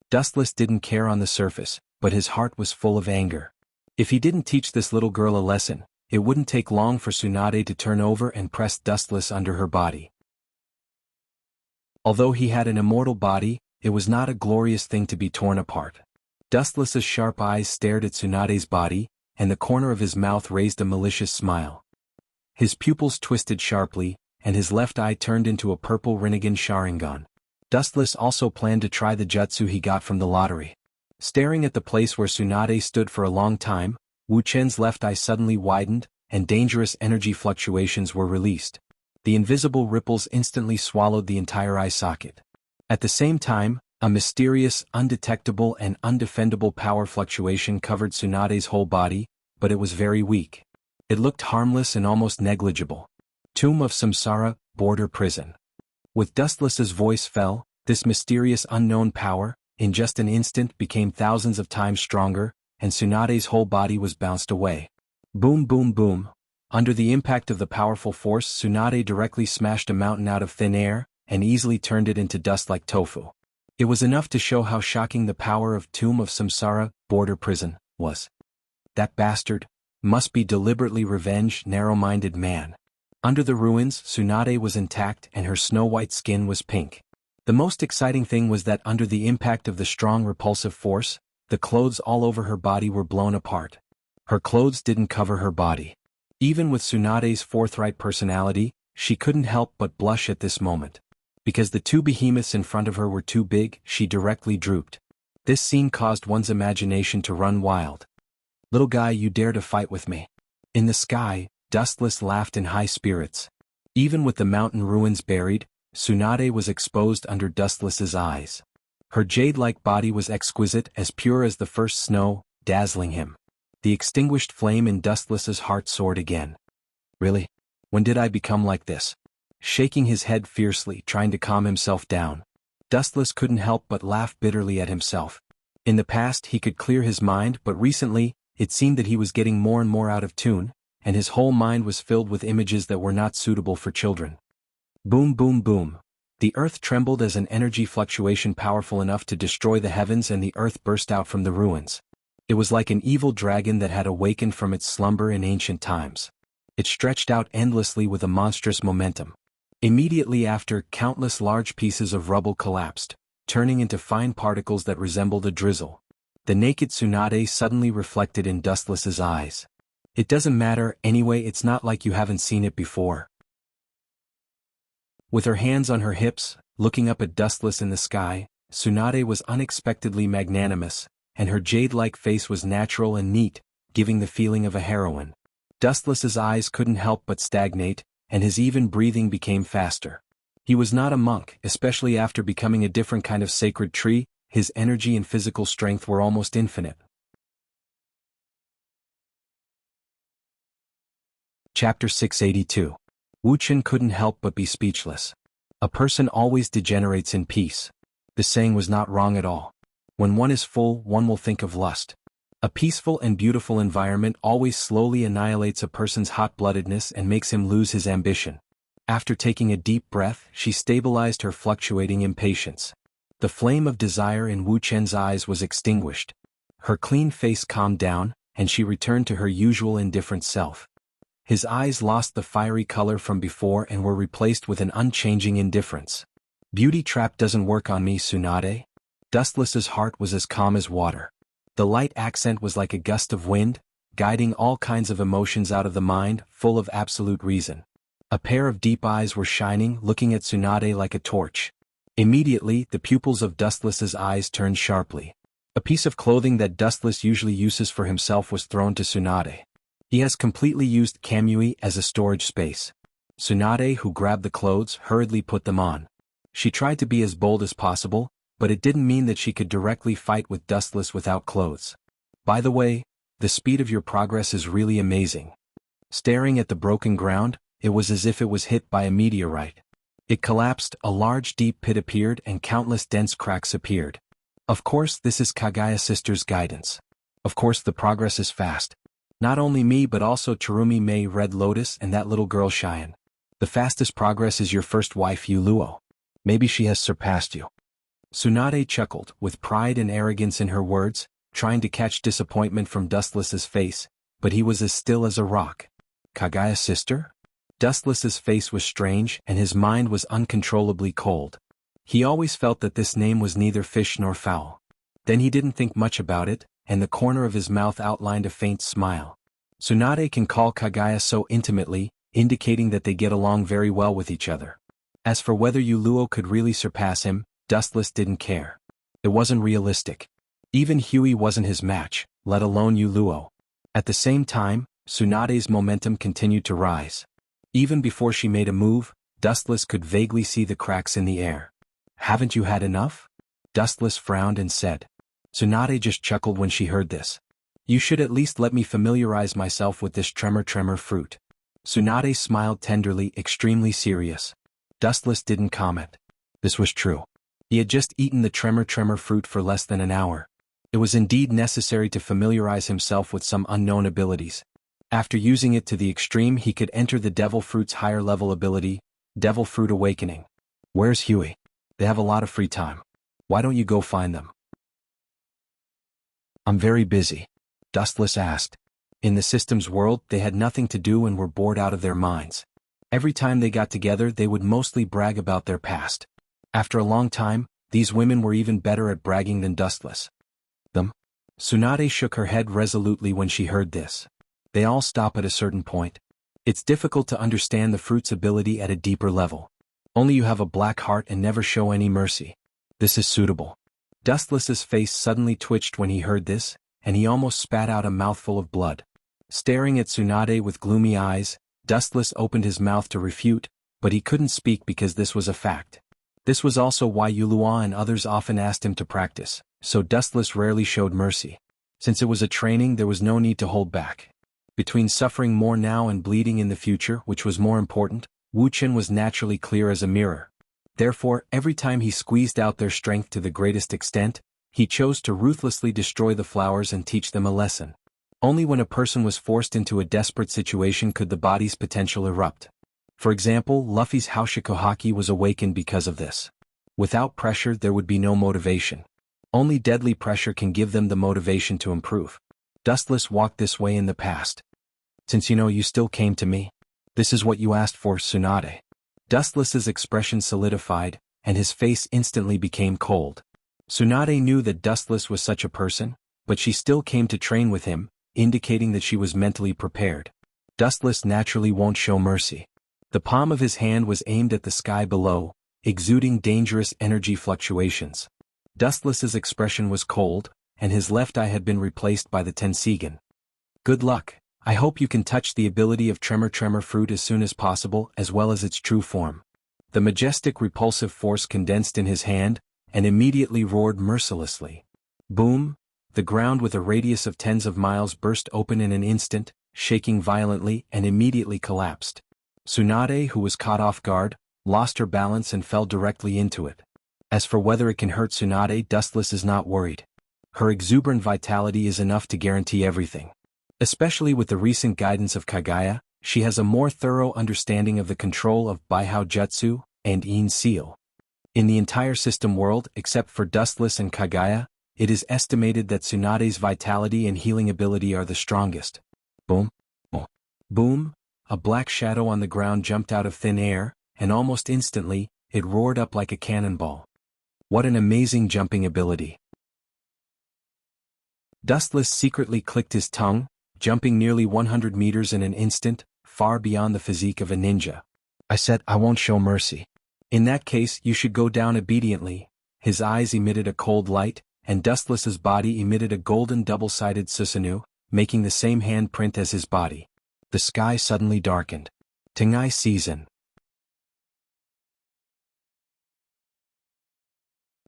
Dustless didn't care on the surface, but his heart was full of anger. If he didn't teach this little girl a lesson, it wouldn't take long for Tsunade to turn over and press Dustless under her body. Although he had an immortal body, it was not a glorious thing to be torn apart. Dustless's sharp eyes stared at Tsunade's body, and the corner of his mouth raised a malicious smile. His pupils twisted sharply, and his left eye turned into a purple Rinnegan Sharingan. Dustless also planned to try the jutsu he got from the lottery. Staring at the place where Tsunade stood for a long time, Wu Chen's left eye suddenly widened, and dangerous energy fluctuations were released. The invisible ripples instantly swallowed the entire eye socket. At the same time, a mysterious, undetectable and undefendable power fluctuation covered Tsunade's whole body, but it was very weak. It looked harmless and almost negligible. Tomb of Samsara, border prison. With Dustless's voice fell, this mysterious unknown power, in just an instant became thousands of times stronger, and Tsunade's whole body was bounced away. Boom boom boom. Under the impact of the powerful force, Tsunade directly smashed a mountain out of thin air, and easily turned it into dust like tofu. It was enough to show how shocking the power of Tomb of Samsara, border prison, was. That bastard must be deliberately revenged, narrow-minded man. Under the ruins, Tsunade was intact and her snow-white skin was pink. The most exciting thing was that under the impact of the strong repulsive force, the clothes all over her body were blown apart. Her clothes didn't cover her body. Even with Tsunade's forthright personality, she couldn't help but blush at this moment. Because the two behemoths in front of her were too big, she directly drooped. This scene caused one's imagination to run wild. "Little guy, you dare to fight with me?" In the sky, Dustless laughed in high spirits. Even with the mountain ruins buried, Tsunade was exposed under Dustless's eyes. Her jade-like body was exquisite, as pure as the first snow, dazzling him. The extinguished flame in Dustless's heart soared again. "Really? When did I become like this?" Shaking his head fiercely, trying to calm himself down, Dustless couldn't help but laugh bitterly at himself. In the past he could clear his mind, but recently, it seemed that he was getting more and more out of tune, and his whole mind was filled with images that were not suitable for children. Boom boom boom. The earth trembled as an energy fluctuation powerful enough to destroy the heavens, and the earth burst out from the ruins. It was like an evil dragon that had awakened from its slumber in ancient times. It stretched out endlessly with a monstrous momentum. Immediately after, countless large pieces of rubble collapsed, turning into fine particles that resembled a drizzle. The naked Tsunade suddenly reflected in Dustless's eyes. "It doesn't matter anyway, it's not like you haven't seen it before." With her hands on her hips, looking up at Dustless in the sky, Tsunade was unexpectedly magnanimous, and her jade-like face was natural and neat, giving the feeling of a heroine. Dustless's eyes couldn't help but stagnate, and his even breathing became faster. He was not a monk, especially after becoming a different kind of sacred tree. His energy and physical strength were almost infinite. Chapter 682. Wu Chen couldn't help but be speechless. A person always degenerates in peace. The saying was not wrong at all. When one is full, one will think of lust. A peaceful and beautiful environment always slowly annihilates a person's hot-bloodedness and makes him lose his ambition. After taking a deep breath, she stabilized her fluctuating impatience. The flame of desire in Wu Chen's eyes was extinguished. Her clean face calmed down, and she returned to her usual indifferent self. His eyes lost the fiery color from before and were replaced with an unchanging indifference. "Beauty trap doesn't work on me, Tsunade." Dustless's heart was as calm as water. The light accent was like a gust of wind, guiding all kinds of emotions out of the mind, full of absolute reason. A pair of deep eyes were shining, looking at Tsunade like a torch. Immediately, the pupils of Dustless's eyes turned sharply. A piece of clothing that Dustless usually uses for himself was thrown to Tsunade. He has completely used Kamui as a storage space. Tsunade, who grabbed the clothes, hurriedly put them on. She tried to be as bold as possible, but it didn't mean that she could directly fight with Dustless without clothes. "By the way, the speed of your progress is really amazing." Staring at the broken ground, it was as if it was hit by a meteorite. It collapsed, a large deep pit appeared, and countless dense cracks appeared. Of course, this is Kagaya Sister's guidance. Of course, the progress is fast. Not only me but also Chirumi Mei, Red Lotus, and that little girl Cheyenne. The fastest progress is your first wife Yuluo. Maybe she has surpassed you. Tsunade chuckled, with pride and arrogance in her words, trying to catch disappointment from Dustless's face, but he was as still as a rock. "Kagaya Sister?" Dustless's face was strange, and his mind was uncontrollably cold. He always felt that this name was neither fish nor fowl. Then he didn't think much about it, and the corner of his mouth outlined a faint smile. Tsunade can call Kagaya so intimately, indicating that they get along very well with each other. As for whether Yuluo could really surpass him, Dustless didn't care. It wasn't realistic. Even Huey wasn't his match, let alone Yuluo. At the same time, Tsunade's momentum continued to rise. Even before she made a move, Dustless could vaguely see the cracks in the air. "Haven't you had enough?" Dustless frowned and said. Tsunade just chuckled when she heard this. "You should at least let me familiarize myself with this tremor fruit." Tsunade smiled tenderly, extremely serious. Dustless didn't comment. This was true. He had just eaten the tremor fruit for less than an hour. It was indeed necessary to familiarize himself with some unknown abilities. After using it to the extreme, he could enter the Devil Fruit's higher level ability, Devil Fruit Awakening. "Where's Huey? They have a lot of free time. Why don't you go find them?" "I'm very busy," Dustless asked. In the system's world, they had nothing to do and were bored out of their minds. Every time they got together, they would mostly brag about their past. After a long time, these women were even better at bragging than Dustless. Them? Tsunade shook her head resolutely when she heard this. They all stop at a certain point. It's difficult to understand the fruit's ability at a deeper level. Only you have a black heart and never show any mercy. This is suitable. Dustless's face suddenly twitched when he heard this, and he almost spat out a mouthful of blood. Staring at Tsunade with gloomy eyes, Dustless opened his mouth to refute, but he couldn't speak because this was a fact. This was also why Yulua and others often asked him to practice, so Dustless rarely showed mercy. Since it was a training, there was no need to hold back. Between suffering more now and bleeding in the future, which was more important, Wuchen was naturally clear as a mirror. Therefore, every time he squeezed out their strength to the greatest extent, he chose to ruthlessly destroy the flowers and teach them a lesson. Only when a person was forced into a desperate situation could the body's potential erupt. For example, Luffy's Haushikohaki was awakened because of this. Without pressure, there would be no motivation. Only deadly pressure can give them the motivation to improve. Dustless walked this way in the past. "Since you still came to me. This is what you asked for, Tsunade." Dustless's expression solidified, and his face instantly became cold. Tsunade knew that Dustless was such a person, but she still came to train with him, indicating that she was mentally prepared. Dustless naturally won't show mercy. The palm of his hand was aimed at the sky below, exuding dangerous energy fluctuations. Dustless's expression was cold, and his left eye had been replaced by the Tensigen. "Good luck. I hope you can touch the ability of tremor fruit as soon as possible, as well as its true form." The majestic repulsive force condensed in his hand, and immediately roared mercilessly. Boom! The ground with a radius of tens of miles burst open in an instant, shaking violently, and immediately collapsed. Tsunade, who was caught off guard, lost her balance and fell directly into it. As for whether it can hurt Tsunade, Dustless is not worried. Her exuberant vitality is enough to guarantee everything. Especially with the recent guidance of Kagaya, she has a more thorough understanding of the control of Baihao Jutsu and In Seal. In the entire system world, except for Dustless and Kagaya, it is estimated that Tsunade's vitality and healing ability are the strongest. Boom! Boom! A black shadow on the ground jumped out of thin air, and almost instantly, it roared up like a cannonball. What an amazing jumping ability! Dustless secretly clicked his tongue, jumping nearly 100 meters in an instant, far beyond the physique of a ninja. "I said I won't show mercy. In that case, you should go down obediently." His eyes emitted a cold light, and Dustless's body emitted a golden double-sided Susanoo, making the same handprint as his body. The sky suddenly darkened. Tengai Season.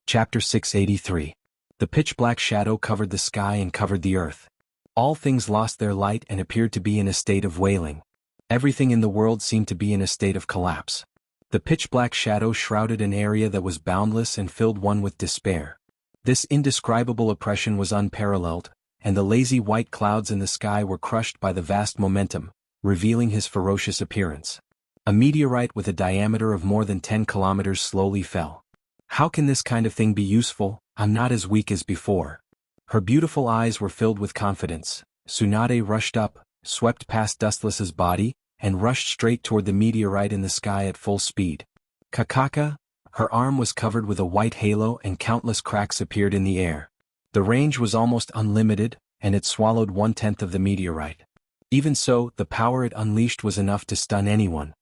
Chapter 683. The pitch-black shadow covered the sky and covered the earth. All things lost their light and appeared to be in a state of wailing. Everything in the world seemed to be in a state of collapse. The pitch-black shadow shrouded an area that was boundless and filled one with despair. This indescribable oppression was unparalleled, and the lazy white clouds in the sky were crushed by the vast momentum, revealing his ferocious appearance. A meteorite with a diameter of more than 10 kilometers slowly fell. "How can this kind of thing be useful? I'm not as weak as before." Her beautiful eyes were filled with confidence. Tsunade rushed up, swept past Dustless's body, and rushed straight toward the meteorite in the sky at full speed. Kakaka! Her arm was covered with a white halo and countless cracks appeared in the air. The range was almost unlimited, and it swallowed 1/10 of the meteorite. Even so, the power it unleashed was enough to stun anyone.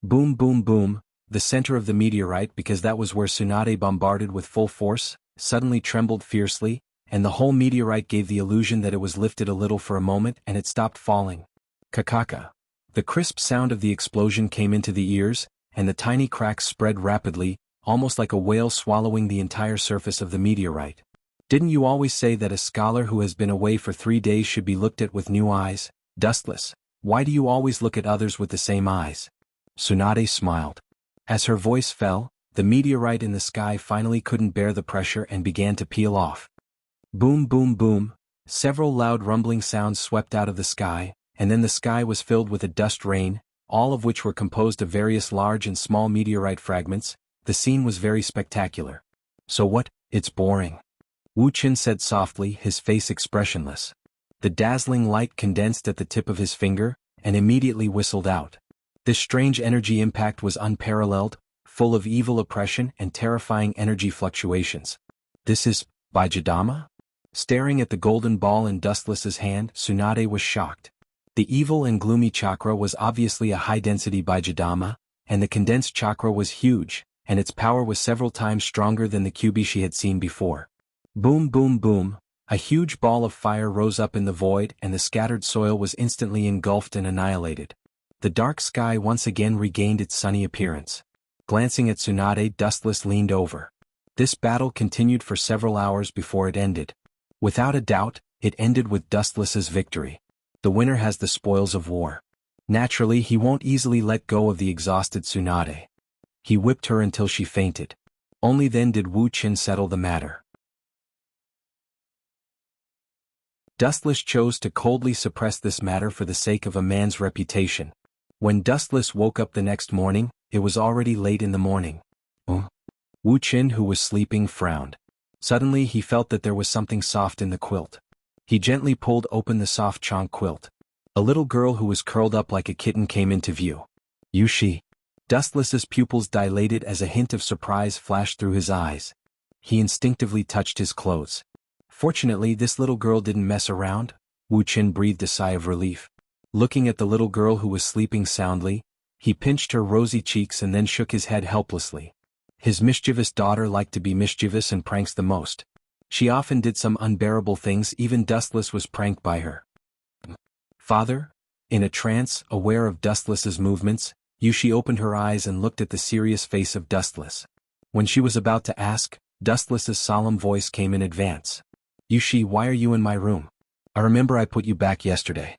Boom boom boom, the center of the meteorite, because that was where Tsunade bombarded with full force, suddenly trembled fiercely, and the whole meteorite gave the illusion that it was lifted a little for a moment and it stopped falling. Kakaka. The crisp sound of the explosion came into the ears, and the tiny cracks spread rapidly, almost like a whale swallowing the entire surface of the meteorite. Didn't you always say that a scholar who has been away for 3 days should be looked at with new eyes? Dustless, why do you always look at others with the same eyes? Tsunade smiled. As her voice fell, the meteorite in the sky finally couldn't bear the pressure and began to peel off. Boom, boom, boom. Several loud rumbling sounds swept out of the sky, and then the sky was filled with a dust rain, all of which were composed of various large and small meteorite fragments. The scene was very spectacular. So what? It's boring. Wu Qin said softly, his face expressionless. The dazzling light condensed at the tip of his finger, and immediately whistled out. This strange energy impact was unparalleled, full of evil oppression and terrifying energy fluctuations. This is Bijadama? Staring at the golden ball in Dustless's hand, Tsunade was shocked. The evil and gloomy chakra was obviously a high-density Bijadama, and the condensed chakra was huge, and its power was several times stronger than the Kyubi she had seen before. Boom, boom, boom. A huge ball of fire rose up in the void and the scattered soil was instantly engulfed and annihilated. The dark sky once again regained its sunny appearance. Glancing at Tsunade, Dustless leaned over. This battle continued for several hours before it ended. Without a doubt, it ended with Dustless's victory. The winner has the spoils of war. Naturally, he won't easily let go of the exhausted Tsunade. He whipped her until she fainted. Only then did Wu Qin settle the matter. Dustless chose to coldly suppress this matter for the sake of a man's reputation. When Dustless woke up the next morning, it was already late in the morning. Wu Qin, who was sleeping, frowned. Suddenly he felt that there was something soft in the quilt. He gently pulled open the soft chonk quilt. A little girl who was curled up like a kitten came into view. Yushi. Dustless's pupils dilated as a hint of surprise flashed through his eyes. He instinctively touched his clothes. Fortunately, this little girl didn't mess around. Wu Qin breathed a sigh of relief. Looking at the little girl who was sleeping soundly, he pinched her rosy cheeks and then shook his head helplessly. His mischievous daughter liked to be mischievous and pranks the most. She often did some unbearable things, even Dustless was pranked by her. Father? In a trance, aware of Dustless's movements, Yushi opened her eyes and looked at the serious face of Dustless. When she was about to ask, Dustless's solemn voice came in advance. Yushi, why are you in my room? I remember I put you back yesterday.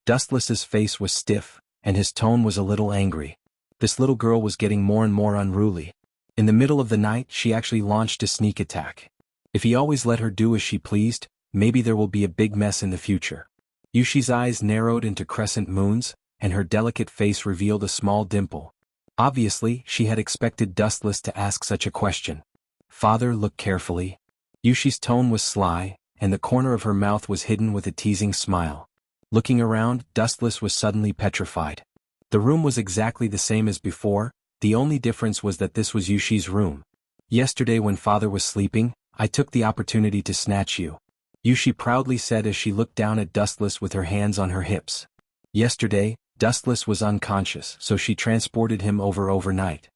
Dustless's face was stiff, and his tone was a little angry. This little girl was getting more and more unruly. In the middle of the night, she actually launched a sneak attack. If he always let her do as she pleased, maybe there will be a big mess in the future. Yushi's eyes narrowed into crescent moons, and her delicate face revealed a small dimple. Obviously, she had expected Dustless to ask such a question. Father, look carefully. Yushi's tone was sly, and the corner of her mouth was hidden with a teasing smile. Looking around, Dustless was suddenly petrified. The room was exactly the same as before, the only difference was that this was Yushi's room. Yesterday when Father was sleeping, I took the opportunity to snatch you. Yushi proudly said as she looked down at Dustless with her hands on her hips. Yesterday, Dustless was unconscious, so she transported him overnight.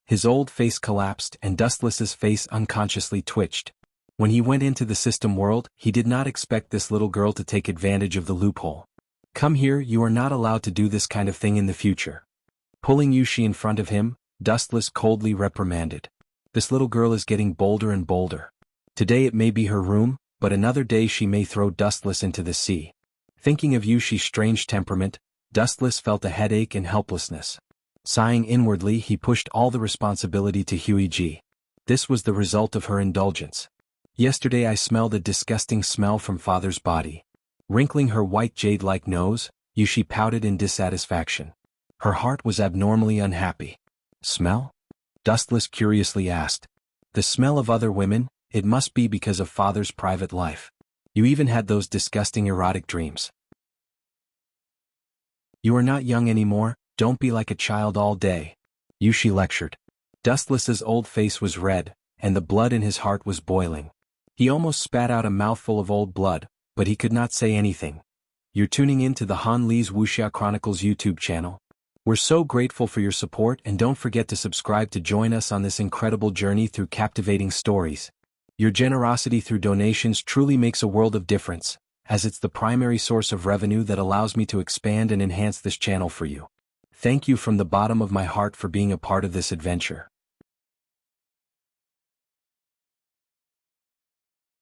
His old face collapsed and Dustless's face unconsciously twitched. When he went into the system world, he did not expect this little girl to take advantage of the loophole. Come here, you are not allowed to do this kind of thing in the future. Pulling Yushi in front of him, Dustless coldly reprimanded. This little girl is getting bolder and bolder. Today it may be her room, but another day she may throw Dustless into the sea. Thinking of Yushi's strange temperament, Dustless felt a headache and helplessness. Sighing inwardly, he pushed all the responsibility to Huiji. This was the result of her indulgence. Yesterday I smelled a disgusting smell from Father's body. Wrinkling her white jade-like nose, Yushi pouted in dissatisfaction. Her heart was abnormally unhappy. Smell? Dustless curiously asked. The smell of other women? It must be because of Father's private life. You even had those disgusting erotic dreams. You are not young anymore, don't be like a child all day. Yushi lectured. Dustless's old face was red, and the blood in his heart was boiling. He almost spat out a mouthful of old blood, but he could not say anything. You're tuning in to the Han Lee's Wuxia Chronicles YouTube channel. We're so grateful for your support and don't forget to subscribe to join us on this incredible journey through captivating stories. Your generosity through donations truly makes a world of difference, as it's the primary source of revenue that allows me to expand and enhance this channel for you. Thank you from the bottom of my heart for being a part of this adventure.